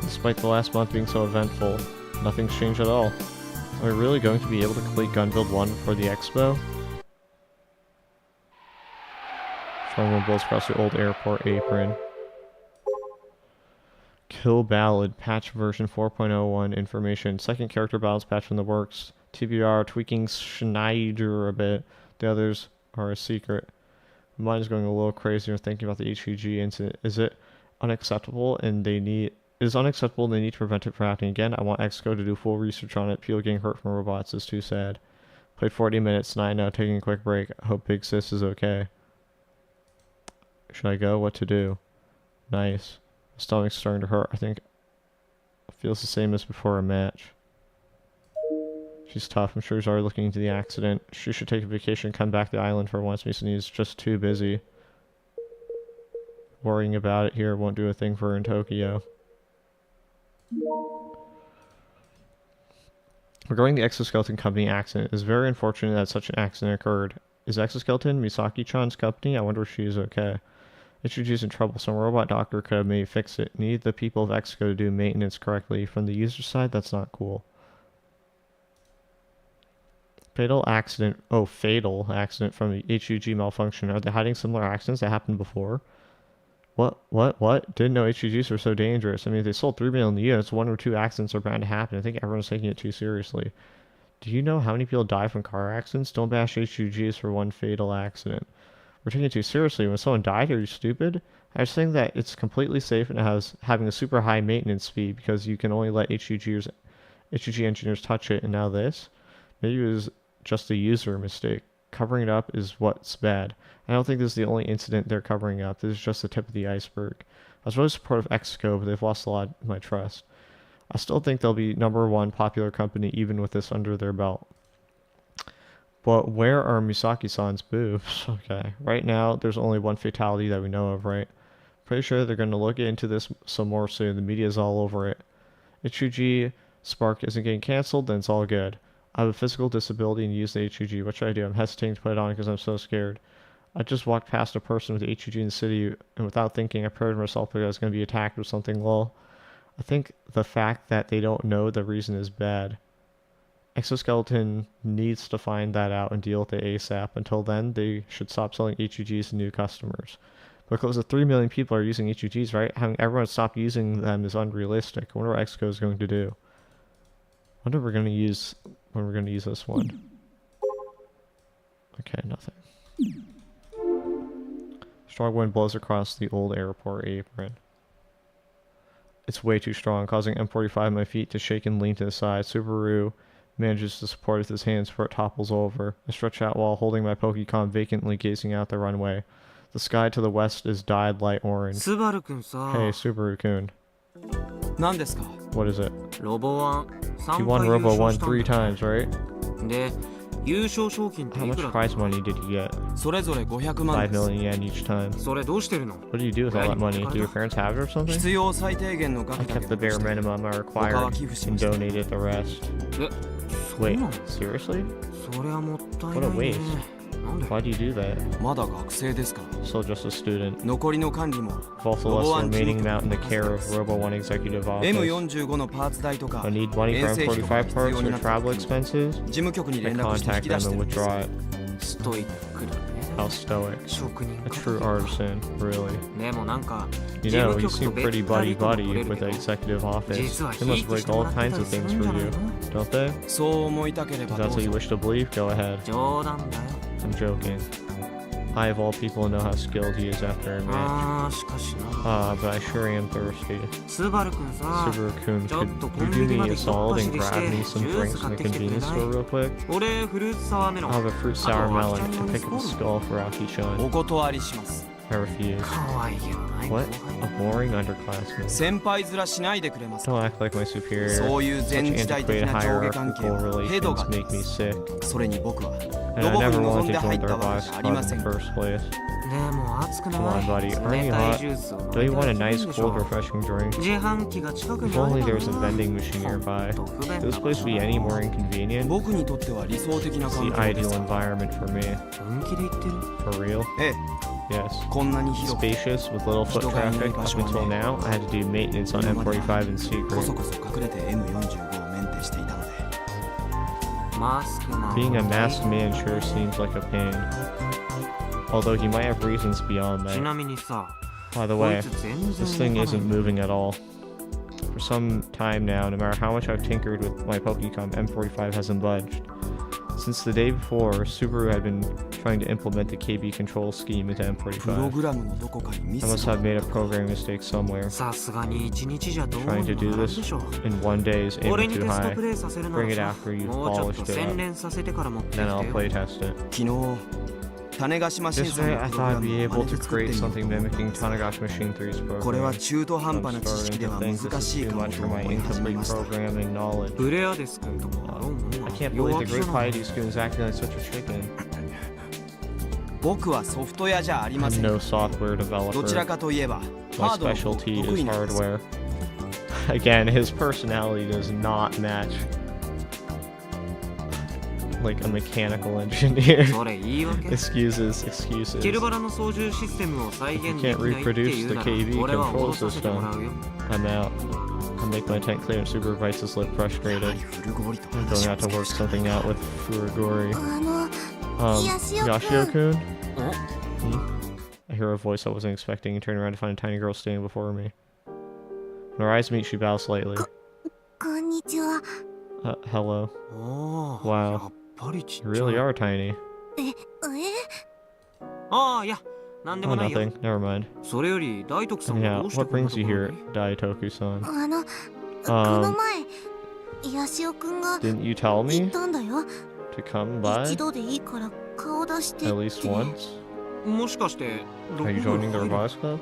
Despite the last month being so eventful, nothing's changed at all. Are we really going to be able to complete Gun Build 1 before the expo? Someone blows across the old airport apron. Kill Ballad, patch version 4.01 information. Second character ballads patch from the works. TBR tweaking Schneider a bit. The others are a secret. Mine is going a little crazy when thinking about the HEG incident. Is it unacceptable and they need... It is unacceptable and they need to prevent it from happening again. I want Exco to do full research on it. People getting hurt from robots is too sad. Played 40 minutes, 9 now, taking a quick break. I hope Big Sis is okay. Should I go? What to do? Nice. My stomach's starting to hurt. I think it feels the same as before a match. She's tough. I'm sure she's already looking into the accident. She should take a vacation and come back to the island for once. He's just too busy. Worrying about it here won't do a thing for her in Tokyo. Regarding the Exoskeleton Company accident, it is very unfortunate that such an accident occurred. Is Exoskeleton Misaki-chan's company? I wonder if she is okay. HUG's in trouble. Some robot doctor could have maybe fixed it. Need the people of Exco to do maintenance correctly. From the user side, that's not cool. Fatal accident. Oh, fatal accident from the HUG malfunction. Are they hiding similar accidents that happened before? What? Didn't know HUGs were so dangerous. I mean, if they sold 3 million units, 1 or 2 accidents are bound to happen. I think everyone's taking it too seriously. Do you know how many people die from car accidents? Don't bash HUGs for one fatal accident. We're taking it too seriously. When someone died, are you stupid? I was saying that it's completely safe and it has having a super high maintenance speed because you can only let HUG engineers touch it, and now this? Maybe it was just a user mistake. Covering it up is what's bad. I don't think this is the only incident they're covering up. This is just the tip of the iceberg. I was really supportive of Exco, but they've lost a lot of my trust. I still think they'll be #1 popular company even with this under their belt. But where are Misaki-san's boobs? Okay, right now there's only one fatality that we know of, right? Pretty sure they're going to look into this some more soon. The media's all over it. HUG Spark isn't getting cancelled, then it's all good. I have a physical disability and use the HUG. What should I do? I'm hesitating to put it on because I'm so scared. I just walked past a person with HUG in the city, and without thinking, I prepared myself because I was going to be attacked with something low. I think the fact that they don't know the reason is bad. Exoskeleton needs to find that out and deal with it ASAP. Until then, they should stop selling HUGs to new customers. But close to 3 million people are using HUGs, right? Having everyone stop using them is unrealistic. I wonder what Exco is going to do. I wonder when we're going to use this one. Okay, nothing. Strong wind blows across the old airport apron. It's way too strong, causing M45 on my feet to shake and lean to the side. Subaru manages to support it with his hands before it topples over. I stretch out while holding my Pokecom, vacantly gazing out the runway. The sky to the west is dyed light orange. Hey, Subaru-kun. What is it? You won Robo 1 3 times, right? How much prize money did you get? 5 million yen each time. What do you do with all that money? Do your parents have it or something? I kept the bare minimum I required and donated the rest. Wait, seriously? What a waste. Why do you do that? Still just a student. I've also left the remaining amount in the care of Robo 1 executive office. I need money for M45 parts or travel expenses. I contact them and withdraw it. How stoic. A true artisan, really. You know, you seem pretty buddy-buddy with the executive office. They must break all kinds of things for you, don't they? If that's what you wish to believe, go ahead. I'm joking. I, of all people, know how skilled he is after a match. But I sure am thirsty. Subaru-kun, could you do me a solid and grab me some drinks in the convenience store real quick? I'll have a fruit sour melon and pick up a skull for Aki-chan. I refuse. What? A boring underclassman. Don't act like my superior. Such antiquated hierarchical relations make me sick. And I never wanted to join the robotics club in the first place. Come on, buddy. Aren't you hot? Don't you want a nice, cold, refreshing drink? If only there was a vending machine nearby. Could this place be any more inconvenient? It's the ideal environment for me. For real? Yes. Spacious, with little foot traffic. Up until now, I had to do maintenance on M45 in secret. Being a masked man sure seems like a pain. Although he might have reasons beyond that. By the way, this thing isn't moving at all. For some time now, no matter how much I've tinkered with my Pokecom, M45 hasn't budged. Since the day before, Subaru had been trying to implement the KB control scheme into M45. I must have made a programming mistake somewhere. Trying to do this in one day is aiming too high. Bring it after you've polished it up. Then I'll playtest it. Yesterday, I thought I'd be able to create something mimicking Tanagashi Machine 3's program. I'm starting to think this is too much for my incomplete programming knowledge. I can't believe the great Piety-kun is acting like such a chicken. I'm no software developer. My specialty is hardware. Again, his personality does not match like a mechanical engineer. Excuses. You can't reproduce the KB control system. I'm out. I'll make my tent clear and Subaru bites his lip frustrated. I'm going out to work something out with Furiguri. Yashio-kun? I hear a voice I wasn't expecting and turn around to find a tiny girl standing before me. When our eyes meet, she bows slightly. Hello. Wow. You really are tiny. いや、なんで Oh, もないよ。 nothing. Never mind. それより大徳さんは Yeah, どうして what こんな brings と you ころ here, に？ Daitoku-san? この前ヤシオくんが Didn't you tell 言っ me たんだよ。 to come 一 by 度でいいから顔出してっ at て。 least once? もしかしてロ Are you ボ部 joining the 入る？ Robotics Club?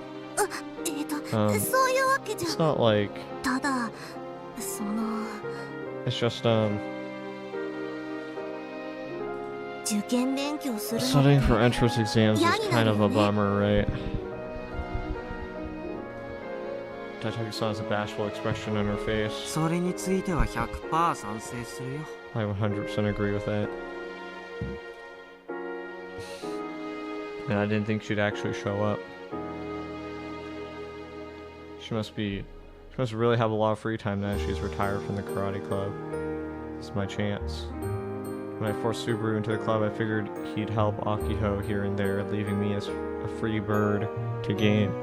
そういうわけじゃ。 It's not like ただその it's just 受験勉強するの studying for entrance exams is Yeah, kind of a yeah. bummer, right? Daitoku-san has a bashful expression on her face. それについては 100% 賛成するよ。 I 100% agree with that. And I didn't think she'd actually show up. She must really have a lot of free time now she's retired from the karate club. This is my chance. When I forced Subaru into the club, I figured he'd help Akiho here and there, leaving me as a free bird to game.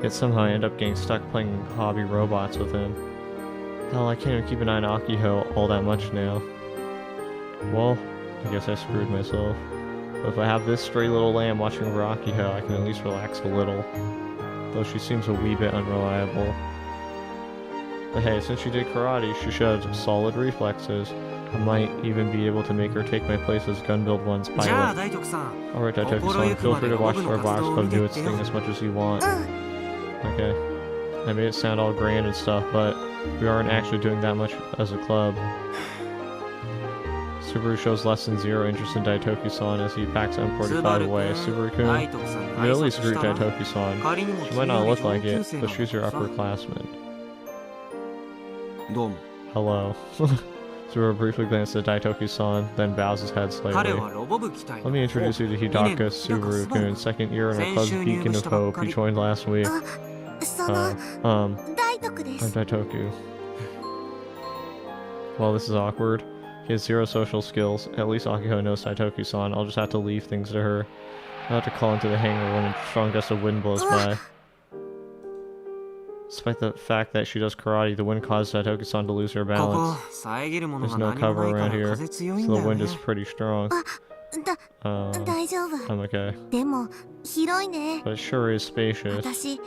Yet somehow I end up getting stuck playing hobby robots with him. Hell, I can't even keep an eye on Akiho all that much now. Well, I guess I screwed myself. But if I have this stray little lamb watching over Akiho, I can at least relax a little. Though she seems a wee bit unreliable. But hey, since she did karate, she showed solid reflexes. I might even be able to make her take my place as Gunbuild 1's じゃあ pilot. 大徳さん、 Alright, Daitoku-san, feel free to watch the Robotics Club do its thing as much as you want. Okay. I made it sound all grand and stuff, but we aren't actually doing that much as a club. Subaru shows less than zero interest in Daitoku-san as he packs M45 away. Subaru-kun, 大徳さんに you 挨 at 拶 least し greet たら？ Daitoku-san. 仮にも She 君 might よ not り look 上 like 級 it, 生 but なん she's your だからさ。 upperclassman. どうも。 Hello. Subaru briefly glances at Daitoku-san, then bows his head 彼 slightly. はロボ部期待 Let me introduce you to Hidaka Subaru-kun, second year in our club's Beacon of Hope. He joined last week. その 大徳で I'm す。 Daitoku. Well, this is awkward. He has zero social skills. At least Akiho knows Daitoku-san. I'll just have to leave things to her. I'll have to call into the hangar when a strong gust of wind blows by. Despite the fact that she does karate, the wind caused Daitoku-san to lose her ここ balance. 遮るもの There's が no 何も cover ないか around ら here, 風強い so んだ the よ wind ね is。pretty strong. 大丈夫。 I'm okay. でも広いね。 But it sure is spacious. 私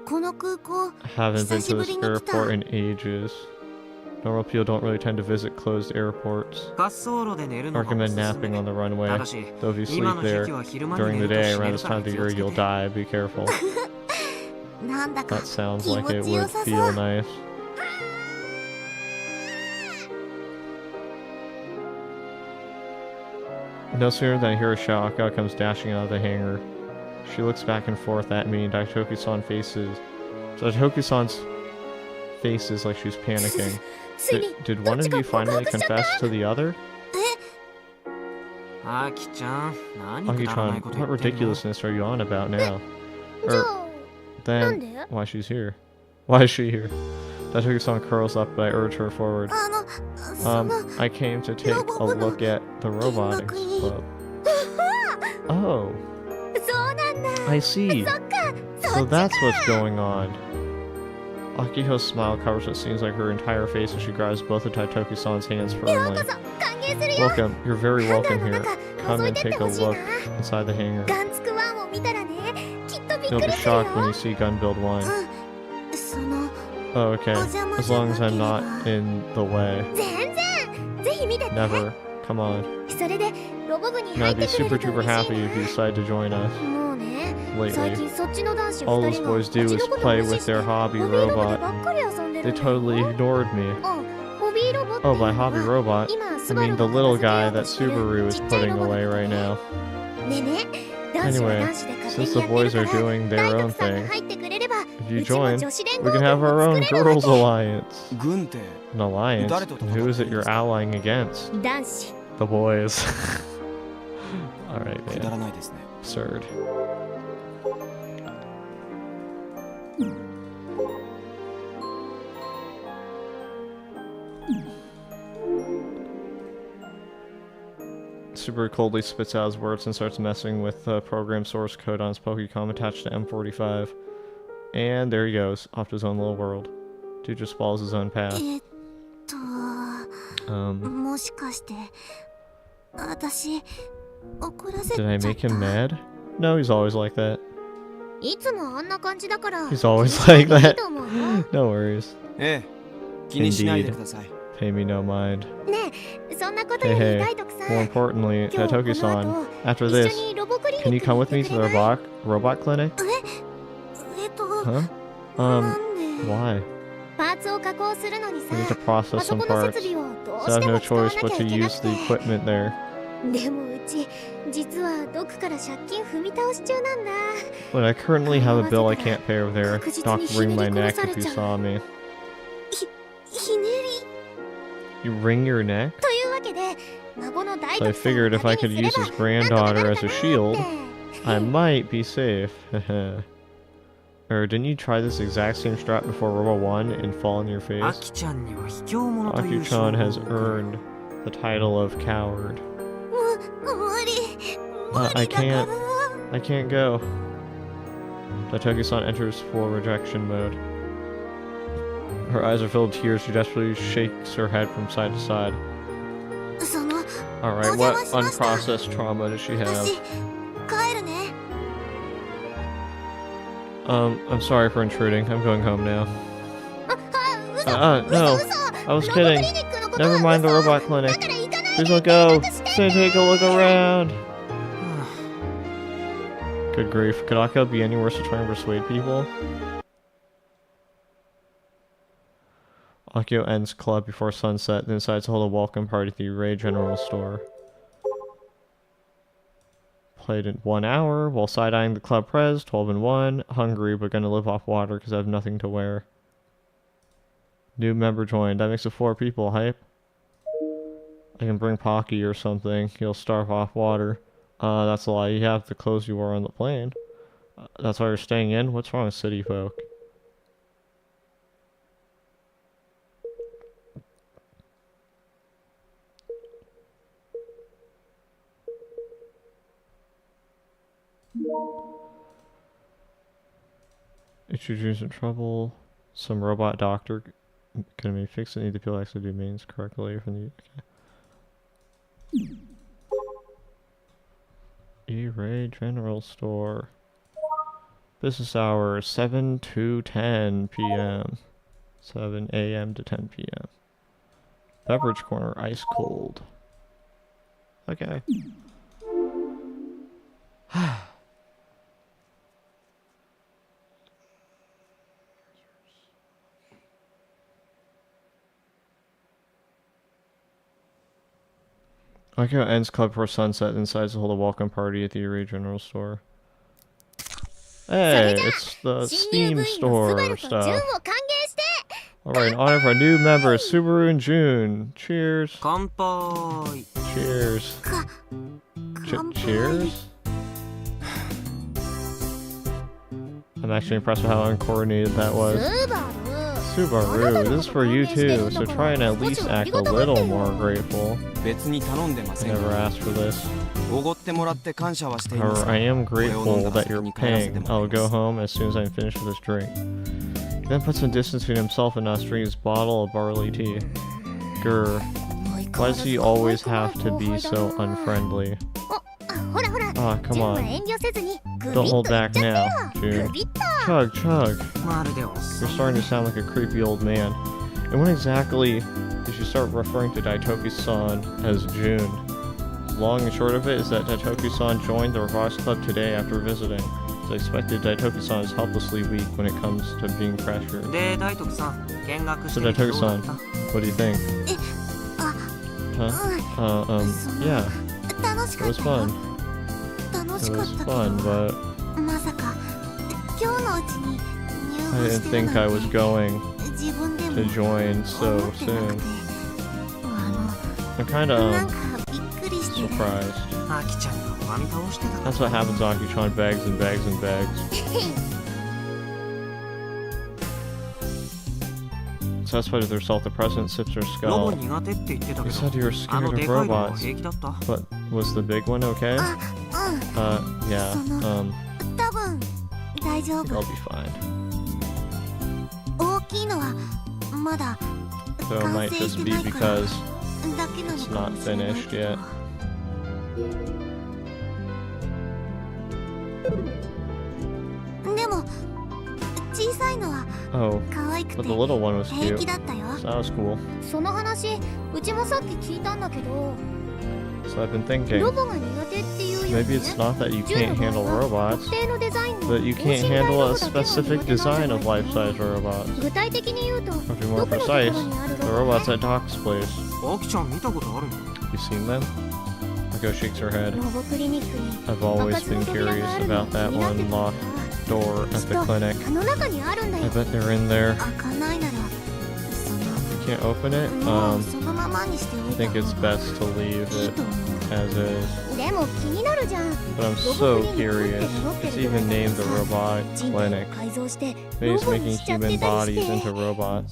この空港 I haven't been to this 久しぶりに来た。 airport in ages. Normal people don't really tend to visit closed airports. 滑走路で寝るのがお Recommend すすめ。 napping on the た runway. だし、 Though if you 今 sleep の時 there 期は昼間に during 寝 the ると day 死ね around る this か time ら of the 気を year, つけ you'll て。 die. Be careful. なんだか That sounds 気 like 持 it ちよ would さ feel そう。 nice. No sooner than I hear a shout, Aka comes dashing out of the hangar. She looks back and forth at me, and Daitoku-san faces. So Daitoku-san's face is like she's panicking. ついに Did ど one っち of か you 告 finally 白しちゃった。 confess to the other? あきちゃん、何くだらない Aki-chan, こと what 言ってんの？ ridiculousness are you on about now? じゃ Or あなん then, で？ why she's here? Why is she here? Daitoku-san curls up, but I urge her forward. その I came to take a look at the robotics club. Oh, そうなんだ。 I see. そっか。 So that's what's going on. Akiho's smile covers what seems like her entire face as she grabs both of Daitoku-san's hands ようこ firmly. そ歓迎するよ。 Welcome. You're very ハンガー welcome の here. 中 Come 覗い and てって take a ほしいな。 look inside the hangar. ガンツクワンを見たらね、きっとびっ You'll く be りするよ。 shocked when you see Gunbuild 1. その Oh, okay. お邪魔 As じゃ long な as けれ I'm ば not in the way. 全然ぜひ見てて。 Never. Come on. それでロボ部に And 入っ I'd be てくれ super ると duper 嬉し happy い if you な。 decide to join us. もうね、最 Lately, 近そっちの男子 all 2 those 人が boys うち do の is こと play 無視 with して their ホ hobby ビーロボで robot. ばっかり遊んで They るんだ totally よ。 ignored me. あ、ホビーロボっていう Oh, の by は hobby robot, 今 I スバル mean が the little 片付けよ guy うと that してる Subaru is ちっちゃい putting ロボだ away よ right ね。 now. でね、男子は Anyway, 男子で勝手 since に the やって boys るか are ら、 doing 大 their 徳 own さんが thing, 入ってくれれば、 if you うちも join, 女子連 we 合 can 軍 have も our 作 own れるわ girls け。 alliance. 軍って An alliance? 誰と戦ってるん Who です is か？ it you're allying against? 男子。 The boys. Alright, くだ man. らないですね。 Absurd. Super coldly spits out his words and starts messing with the program source code on his Pokecom attached to M45. And there he goes, off to his own little world. Dude just follows his own path. もしかして私怒らせちゃ Did I った。 make him mad? No, he's always like that. いつもあんな感じだから He's always like いい that. と思うよ No worries. ええ、気にしないでください。 Pay me no mind. ねえそんなことより Hey, hey. 大徳さん More importantly, 今日この Daitoki-san, 後 after 一 this, 緒にロボクリニック can you come with me に to 行 the ってくれない robot clinic? な Huh? んで Why? パーツを加工するのに I need さ to process あそ some この parts. 設備をどう So I し have て no も使わな choice き but ゃ to いけな use く the て equipment there. でもうち実はドクから借金踏み倒し中なんだ But I currently have a bill I can't pay over there. Doc wring my neck if you saw me. ひねり You wring your neck? というわけで孫の大 So I 徳さんを figured if I 盾 could に use すれ his ばなんとかな granddaughter る as か a な shield, って I might be safe. Or didn't you try this exact same strat before Robo 1 and fall on your ア face? キちゃんには卑怯者という称 Aki-chan 号 has を earned the title of coward. 無理 I can't. I can't go. Daitoki-san enters full rejection mode. Her eyes are filled with tears. She desperately shakes her head from side to side. その Alright, what unprocessed trauma does she have? 私帰るね I'm sorry for intruding. I'm going home now. 嘘 No. 嘘 I was ロボク kidding. リニックのことは Never mind the 嘘 robot だ clinic. から行かない Please で don't go. 約束 Say して take a look around. は Good grief. Could Akio be any worse at trying to persuade people? Akio ends club before sunset, then decides to hold a welcome party at the Ray General Store. Played in 1 hour while side-eyeing the club prez, 12-1. Hungry, but gonna live off water because I have nothing to wear. New member joined. That makes it 4 people. Hype. I can bring Pocky or something. He'll starve off water. That's a lie. You have the clothes you wore on the plane. That's why you're staying in? What's wrong with city folk? Introduce in trouble. Some robot doctor can be fixed. Need the people actually do means correctly from the. Okay. E-Ray General Store. Business hours 7 to 10 p.m. 7 a.m. to 10 p.m. Beverage corner ice cold. Okay. Akio ends club before sunset and decides to hold a welcome party at the E-Ray General Store. Hey, it's the 新入 Steam 部員のスバ Store ルとジュンを stuff. 歓迎して Alright, in honor of our new members, Subaru and June. Cheers. 乾杯 Cheers. 乾杯 Cheers? I'm actually impressed with how uncoordinated that was. スバル Subaru, this is for you too, so try and at least act a little more grateful. 別に頼んでま I せん never が、 asked for this. おごってもらって感謝はしています However, I am grateful that you're に帰らせて paying. もらい I'll ま go す home as soon as I'm finished with this drink. He then puts some distance between himself and us, drinking his bottle of barley tea. Grr. Why does he always have to be so unfriendly? ほらほら Ah, ジ come ュンは on. 遠慮せずにグビ Don't ッ hold といっ back ちゃ now, ってよ June. グビッと Chug, chug. まるでおっさ You're ん starting to sound like a creepy old man. And when exactly did you start referring to Daitoki-san as June? Long and short of it is that Daitoki-san joined the Robotics Club today after visiting. As expected, Daitoki-san is helplessly weak when it comes to being pressured. で大徳さん見学して So みてどうだ Daitoki-san, った what do you think? あ Huh? その Yeah, 楽し it かっ was たよ fun. 楽 It しかっ was たけ fun, ど but まさか今日のうちに I 入部 didn't してる think I なん was て going 自分でも to join 思 so ってなく soon. て I'm kinda なんかびっくりして surprised. アキちゃんが拝み倒してたから That's what happens, Aki-chan. Bags and bags and bags. Satisfied with herself, the president sips her ロボ skull. 苦手って言ってた You け said ど you were あの scared で of かいのは robots. 平気だった But was the big one okay? あうん Yeah, 多分大丈 I think 夫 I'll be fine. 大きいのはまだ So it 完 might 成 just して be ないから because だけなの it's か not もしれない finished けど yet. 小さいのは Oh, 可愛く but て the little one was 平 cute. 気だったよ。 So that was cool. その話うちもさっき聞いたんだけど、 So I've been thinking, ロボが苦手っていうより maybe ね、 it's not that you 銃の can't 場 handle 合は robots, 特定のデザインの but you 等 can't 身大 handle ロ a ボだけは specific 苦手なんじゃ design ない of life-size robots. 具体的に言うと、 Or to be ど more このところ precise, にある the ロボ robots at Doc's place. アキちゃん見たことあるの？ You seen them? Akiko shakes her head. ロボクリニックに I've 開 always かずの been 扉が curious あるの about が that 気になって one た locked か door ら、 at きっ the と clinic. あの中にあるんだ I よ。 bet they're in there. 開かないなら、 You can't open it? もうそのままにしてお I いた think 方 it's が best to leave いい it と思う。 as is. でも気になるじゃん。 But I'm so curious. It's even named the Robot 人体 Clinic. を改造してロ Maybe it's ボに making しちゃって human たり bodies して、 into robots.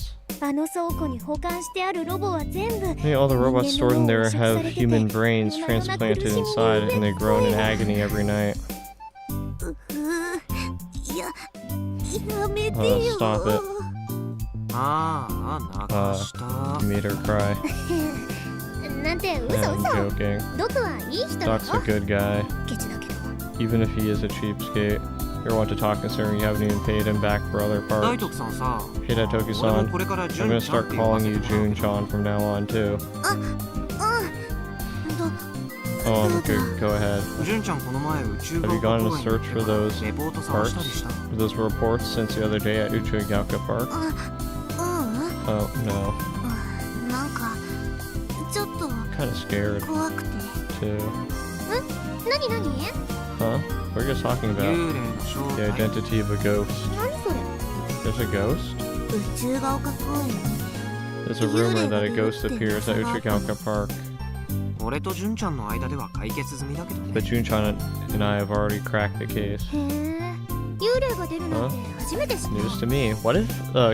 あの倉庫に保管してあるロボは全部 Maybe all the robots stored in there have human brains transplanted inside and they groan in agony every night. いや、やめて Oh, よ。stop it. ああ、泣かした。 You made her cry. なんて Yeah, 嘘 I'm 嘘。 joking. ドクはいい人だよ。 Doc's a good guy. ケチだけど。 Even if he is a cheapskate. You're one to talk considering you haven't even paid him back for other 大 parts. 徳さんさ、 Hey, that 俺 Toki-san. もこれから I'm 純 gonna ちゃんっ start て呼ば calling せ you てもらう June-chan from now on, too. ど Oh, okay, go ahead. 純ちゃんこの前宇宙 Have you gone to search for those レポート探したりした。 Those reports since the other day at Uchigaka Park? うん、 Oh, no. なんかちょっと Kinda scared, 怖くて。 too. 何何？ Huh? What are you guys talking about? 幽霊の正 The 体。 identity of a ghost. 何それ？ There's a ghost? 宇宙が丘公園に There's a rumor that a ghost appears at Uchigaka Park, 俺と純ちゃんの間では解決済みだけどね。 but Jun-chan and I have already cracked the case. へえ、幽霊が出るなんて初めて知った。 News to me. What if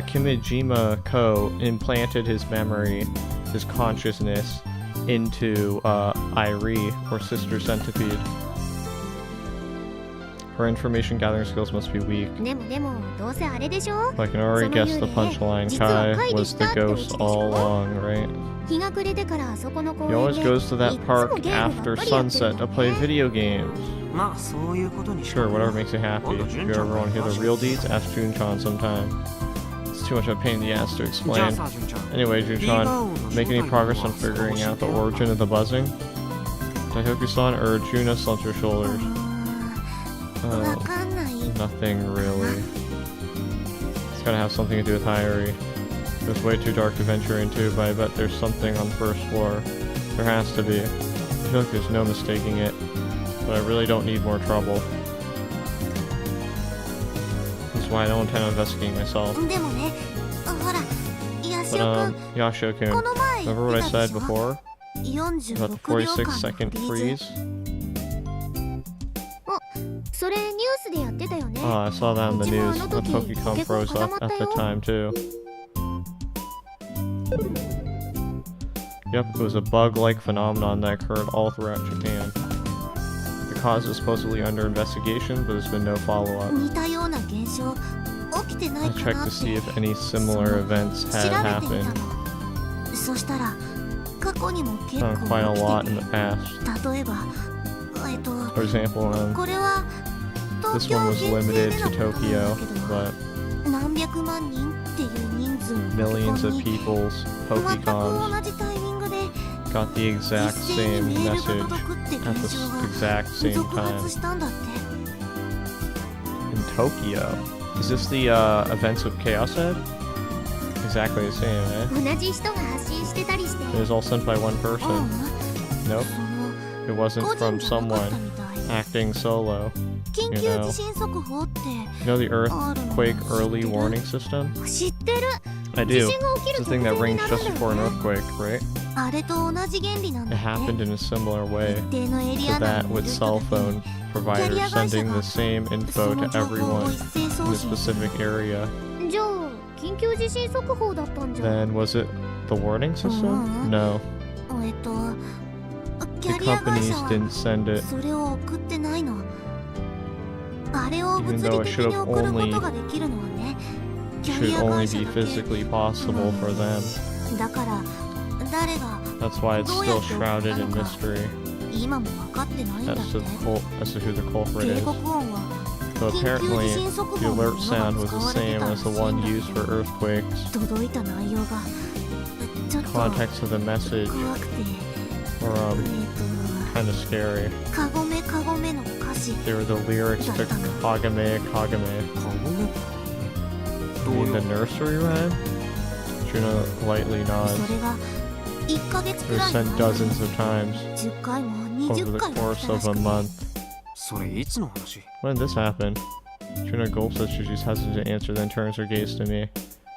Kimijima Ko implanted his memory, his consciousness, into Irie, or Sister Centipede? Her information gathering skills must be weak. でもどうせあれでしょ？ I can already guess the punchline. Kai was the ghost all along, right? 日が暮れてからあそこの公 He 園 always で goes to that いつも park ゲームばっ after かりやってるん sunset だ to play ね。 video games. まあそういうことにしと Sure, くわ whatever makes you happy. 今度 If 純 you ちゃ ever ん want to hear the real deeds, ask Jun-chan sometime. It's too much of a pain in the ass to じゃあ explain. さ純ちゃん。 Anyway, Jun-chan, make any progress on figuring out the origin of the buzzing? Daikoku-san or Juna slumped her shoulders. わかんない。 Nothing really. It's gotta have something to do with Hyori. It was way too dark to venture into, but I bet there's something on the first floor. There has to be. I feel like there's no mistaking it. But I really don't need more trouble. That's why I don't intend on investigating myself. でもね、ほら、ヤシ But オ君、 Yashio-kun, この前 remember what I 言ってた said でしょ？ before? About the 46秒 46間 second のフリーズ。 freeze? それニュースでやってたよね。 Oh, I saw that in the news. The うちもあの時 Pokemon froze up at the time, too. Yep, it was a bug-like phenomenon that occurred all throughout Japan. The cause is supposedly under investigation, but there's been no follow-up. 似たような現象起きてな I いか checked な to っ see て if any similar events 調 had べてみ happened. たの。そしたら過去にも結 Found 構 quite a lot 起 in き the て past. て、例えば For example, これは this 東京 one was 限 limited 定で to のことなん Tokyo, だけど、 but 何百万人っていう人数の millions of ポケコンに people's 全く Pokecoms 同じタイミングで got the 一 exact 斉 same にメールが message 届くって at 現 the 象が exact same 続 time 発したんだって。 in Tokyo. Is this the events of Chaos Head? Exactly the same, eh? 同じ人が発信してたりして。 It was all sent by one う person. ん、 Nope, そ it の wasn't 個 from 人じゃなかっ someone たみたい。 acting solo. 緊 you 急 know. 地震速報って You know the あるの earthquake 知ってる？ early warning system? 知ってる。 I 地 do. 震が起き It's る the thing that 直前 rings になる just んだ before an よね。 earthquake, right? あれと同じ原理なん It だって。 happened in a similar way 一定のエリ to ア内 that にい with る人 cell だけ phone に providers sending the same そ info の to 情報を everyone 一斉 in 送 a 信。 specific area. じゃあ緊急地震速報だったんじゃん。 Then was it the warning system? Uh-huh. No. キ The ャリア会 companies 社は didn't send it. それを送ってないの。あれを Even 物 though 理 it 的 should に have 送るこ only とができるのはね、キャ should リア only 会社 be だけ。 physically possible for them. だから誰が That's why it's still shrouded in mystery 今も分かってないんだっ as て。 to who the culprit 警 is. 告音は So 緊急 apparently, 地震速 the 報の alert もの sound が was 使 the われて same たら as し the い one んだ used for earthquakes. 届いた内容がちょっと Context of the message 怖くて were kind of scary. カゴメカゴメの歌詞 They were the lyrics to Kagame Kagame. カゴメ You mean the nursery rhyme? Juno lightly そ nods. れが1ヶ月 It く was らいの sent 間に dozens of times 10回も over 20 the 回も来 course たら of し a くて month. それいつの話？ When did this happen? Juno gulps as she's hesitant to answer, then turns her gaze to me.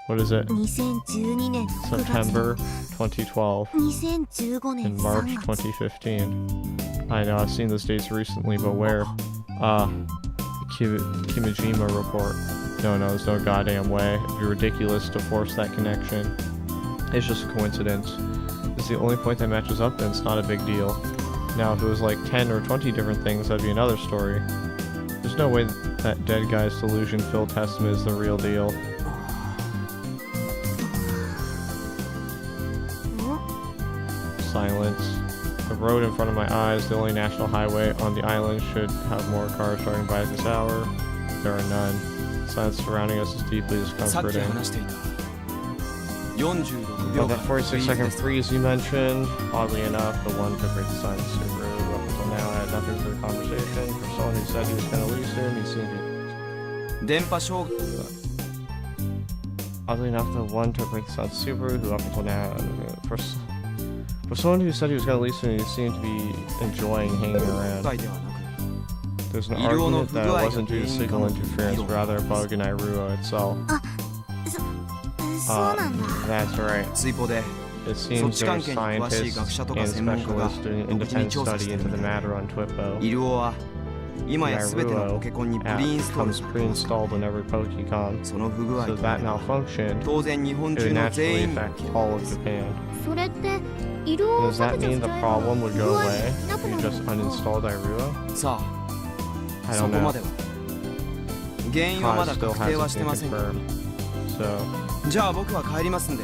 What is it? 2012年の9月 September と 2012 2015年 and March 3月 2015. I know, I've seen those dates recently, but where? Ah, the Kimijima report. No, there's no goddamn way. It'd be ridiculous to force that connection. It's just a coincidence. It's the only point that matches up, then it's not a big deal. Now, if it was like 10 or 20 different things, that'd be another story. There's no way that dead guy's delusion-filled testament is the real deal. Silence. The road in front of my eyes, the only national highway on the island, should have more cars driving by at this hour. There are none. Silence surrounding us is deeply さっき discomforting. 話していた46 But 秒 that 間 46-second freeze you mentioned, oddly enough, the one to break the silence Subaru, who up until now had nothing to the conversation. For someone who said he was going to leave soon, he seemed to... 電波障 Oddly enough, the one to break the silence Subaru, who up until now... For someone who said he was going to leave soon, he seemed to be enjoying hanging around. 害ではなく There's an argument that it wasn't due to signal interference, but rather a bug in Iruo itself. そうなんだ That's right. 追放で It そっ seems ち there are 関係に詳しい scientists 学者とか and 専門家が specialists doing 独自に independent 調査し study てる into み the たい matter on Twippo. イルオは今や全てのポケコンにプリインストール comes されてます pre-installed in every Pokecon. その不具合 So と that なれば malfunction 当然日本 it 中 would の naturally 全員に affect all of Japan. それって色を Does 削 that 除 mean し the ちゃえ problem would ば go 不安 away なく if な you る just uninstalled Iruo? さ I あそ don't こま know. では原因はま Cause だ still 確定は hasn't して been ませんが confirmed. So じゃあ僕は帰りますんで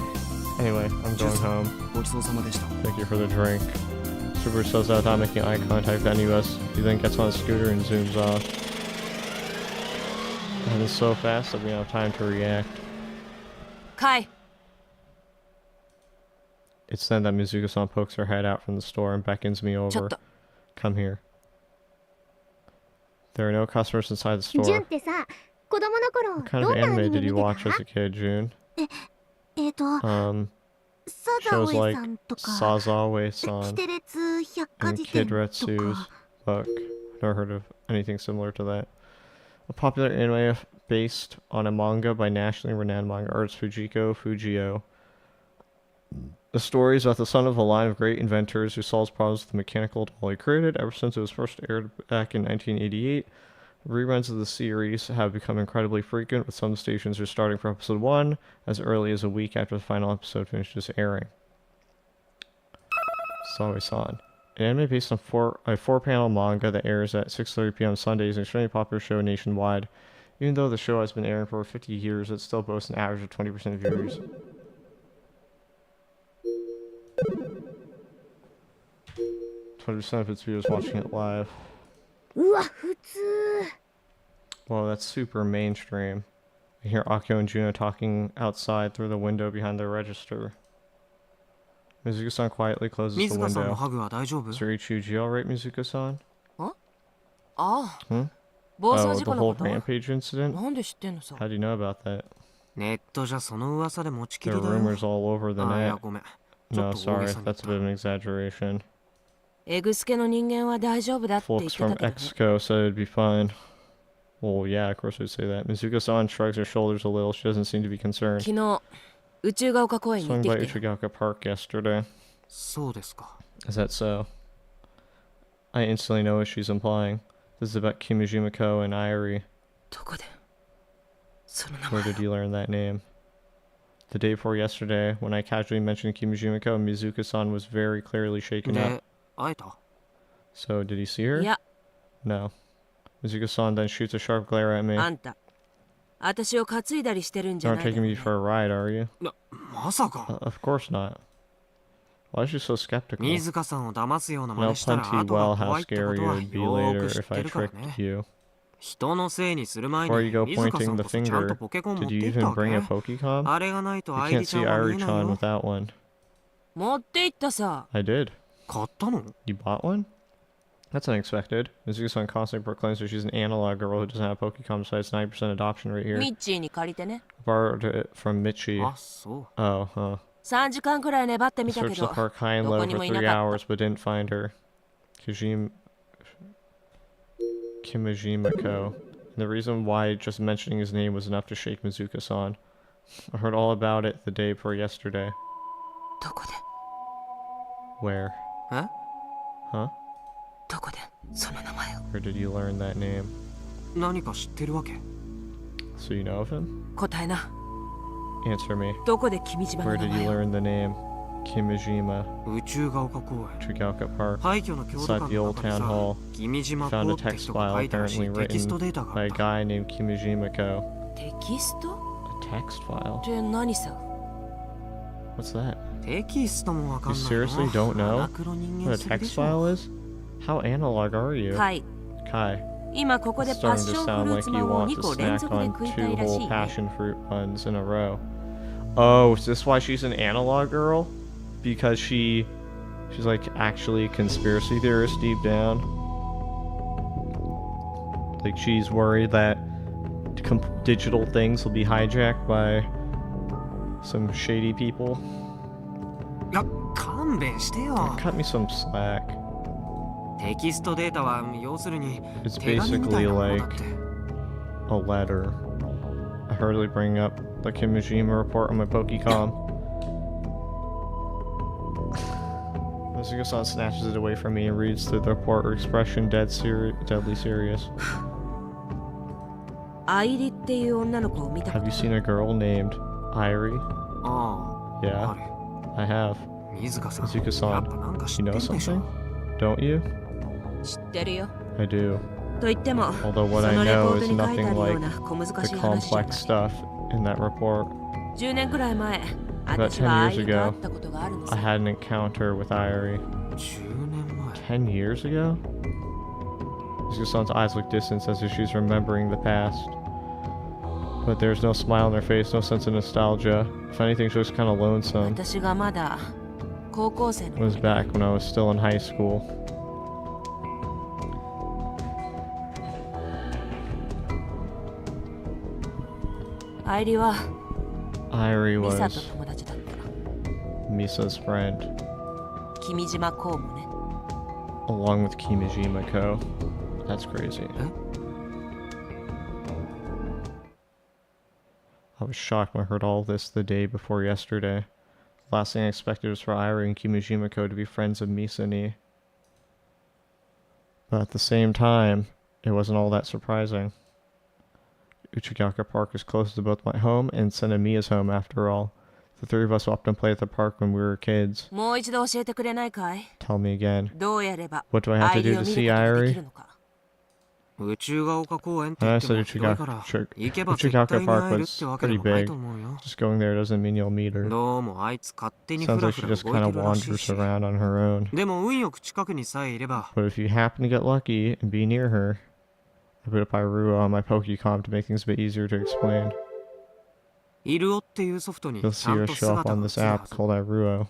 anyway, I'm going home. ごちそうさまでした Thank you for the drink. Subaru says that without making eye contact with any of us. He then gets on his scooter and zooms off. And it's so fast that we don't have time to react. カイ It's then that Mizuko-san pokes her head out from the store and beckons me ちょ over. っと Come here. There are no customers inside the ジュン store. ってさ子供の頃 What kind ど of んなアニ anime メ did 見 you て watch た as a kid, June? サザ Shows エ like さんとか Sazawe-san キテレツ百科 and 事典 Kid と Retsu's か book. Never heard of anything similar to that. A popular anime based on a manga by nationally renowned manga artist Fujiko Fujio. The story is about the son of a line of great inventors who solves problems with the mechanical doll he created. Ever since it was first aired back in 1988, reruns of the series have become incredibly frequent, with some stations restarting for episode 1 as early as a week after the final episode finishes airing. Sazae-san. An anime based on a four-panel manga that airs at 6:30 p.m. Sundays, an extremely popular show nationwide. Even though the show has been airing for over 50 years, it still boasts an average of 20% of viewers. Of its viewers watching it live. うわ普通 Well, that's super mainstream. I hear Akio and Juno talking outside through the window behind their register. Mizuko-san quietly closes the 水香さんの window. ハグは大丈夫？ Is Richuji alright, Mizuko-san? ああ Hmm? 暴走 Oh, 事 the 故の whole こと rampage incident? なんで知ってんのさ How do you know about that? ネットじゃその噂で持ちき There り are だよ。 rumors all over the あいや net. ごめん。ちょ No, っと大 sorry, げさに言っ that's a bit of た。 an exaggeration. エグスケの人間は大丈夫だって言っ Folks てた from けどね Exco said it'd be fine. Well, yeah, of course we'd say that. Mizuko-san shrugs her shoulders a little. She doesn't seem to be concerned. 昨日宇宙が丘公園に行 Swung って by きて Uchigaka Park yesterday. そうですか。 Is that so? I instantly know what she's implying. This is about Kimijima-ko and Irie. どこでその名 Where 前 did you learn that name? The day before yesterday, when I casually mentioned Kimijima-ko, Mizuko-san was very clearly shaken で up. 会えた？ So, did he see her? いや No. Mizuko-san then shoots a sharp glare at me. あんた私を担いだりしてるんじ You ゃ aren't ないだ taking ろう me ね for a ride, are you? まさか。 Of course not. Why is she so skeptical? 水香さんを騙すような I 真 know 似したら plenty 後 well が how 怖いってこ scary と it は would be よーく later 知っ if て I るから tricked ね。 you. 人のせいにする前 Before you に go 水香さ pointing ん the こそちゃんと finger, ポケコン持っ did て you いった even わけ bring a Pokecom? あれがないと You 愛梨 can't ちゃ see んは見えない Irie-chan よ without one. 持って行ったさ。 I did. 買ったの You bought one? That's unexpected. Mizuka-san constantly proclaims that she's an analog girl who doesn't have Pokecom, besides 90% adoption rate here. ミッチーに借りてね。 Borrowed it from Michi. あ、そう Oh, huh. 3時間くらい粘ってみたけ Searched the ど、 park high and ど low こに for もいな 3かっ hours, but didn't find her. Kimijima-ko. And the reason why just mentioning his name was enough to shake Mizuka-san. I heard all about it the day before yesterday. た。どこで Where? え Huh? どこでその名前を。 Where did you learn that name? 何か知ってるわけ So you know of him? 答えな。 Answer me. どこで君島の Where 名 did you 前を。 learn the name? Kimijima, 宇宙が丘公園 Chigaoka Park. 廃墟の郷土 Inside 館 the の old 中に town さ hall, 君島 found 公 a って text 人が file 書いたらし apparently いテキスト written データが by あ a った guy named Kimijima-ko. テキスト A text file? って何さ。 What's that? テキストもわかんない You の seriously don't know 荒黒人間 What す a ぎで text しょ file is? How analog are you? はい。 Kai. 今ここで It's パッ starting シ to ョン sound フルー like ツ you マンを want 2 to 個連 snack 続で on 食いた two いらし whole いね。 passion fruit buns in a row. Oh, is this why she's an analog girl? Because she's like actually a conspiracy theorist deep down? Like she's worried that digital things will be hijacked by some shady people? いや勘弁してよ Cut me some slack. テキストデータは要するに It's 手紙みたい basically なものだ like って a letter. I hurriedly bring up the Kimijima report on my Pokecom. Mizuka-san snatches it away from me and reads through the report, her expression deadly serious. アイリっていう女の子を見たこ Have と you seen a girl named Irie? ああ Yeah, ある I have. 水香さん Mizuka-san, やっぱなんか知 You って know るでしょ something? Don't you? 知ってるよ。 I do. と言っても、 Although そ what I のレポ know ート is に書いてあ nothing るよう like な小難 the しい話じゃ complex ない。 stuff in that report. 10年くらい前、 About 私は 10 years アイリと ago, 会ったことがあるの I さ。 had an encounter with Irie. 10年前 10 years ago? Mizuka-san's eyes look distant as if she's remembering the past. But there's no smile on her face, no sense of nostalgia. If anything, she looks kind of lonesome. 私がまだ高校生 It の was 時だ。 back when I was still in high school. Irie アイリは Irie ミサと was 友達だった。 Misa's friend, 君島公もね。 along with Kimijima-ko. That's crazy. I was shocked when I heard all this the day before yesterday. The last thing I expected was for Irie and Kimijima-ko to be friends of Misa-ni. But at the same time, it wasn't all that surprising. Uchigaka Park is close to both my home and Senemiya's home after all. The three of us often played at the park when we were kids. もう一度教えてくれないかい？ Tell me again. どうやれば What do I have ア to イリ do を to 見 see ることができ Irie? るのか？宇宙が丘公園って And 言 I って said も広いから Uchigaka, 行けば絶対 Uchigaka に Park 会えるっ was てわけで pretty もない big. と思うよ Just going there doesn't mean you'll meet her. どうもあいつ勝手に Sounds フラ like フ she ラ just 動い kind て of るらしい wanders し around on her own. でも運よく近くにさえいれば But if you happen to get lucky and be near her, I put up Iruo on my Pokecom to make things a bit easier to explain. イルオっていうソフトに You'll ちゃ see ん her と show up 姿 on が this 映るは app ず called Iruo.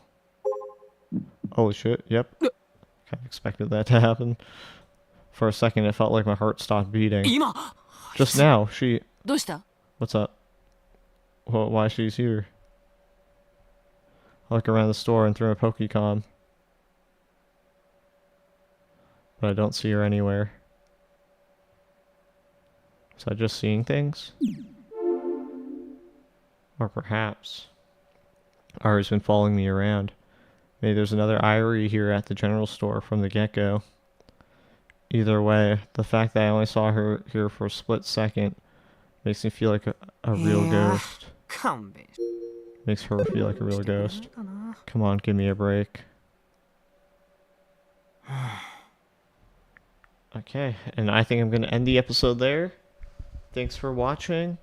Holy shit, yep. Kind of expected that to happen. For a second, it felt like my heart stopped beating. 今 Just now, she... どうした？ What's up? Well, why she's here? I look around the store and through a Pokecom. But I don't see her anywhere. Was I just seeing things? Or perhaps Irie's been following me around. Maybe there's another Irie here at the general store from the get-go. Either way, the fact that I only saw her here for a split second makes me feel like a real Yeah. ghost. 勘弁 Makes her feel like a real してくれない ghost. かな Come on, give me a break. Okay, and I think I'm going to end the episode there. Thanks for watching.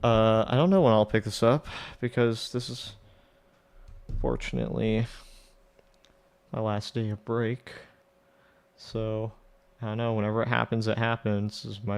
I don't know when I'll pick this up, because this is, fortunately, my last day of break. So, I don't know, whenever it happens, it happens. This is my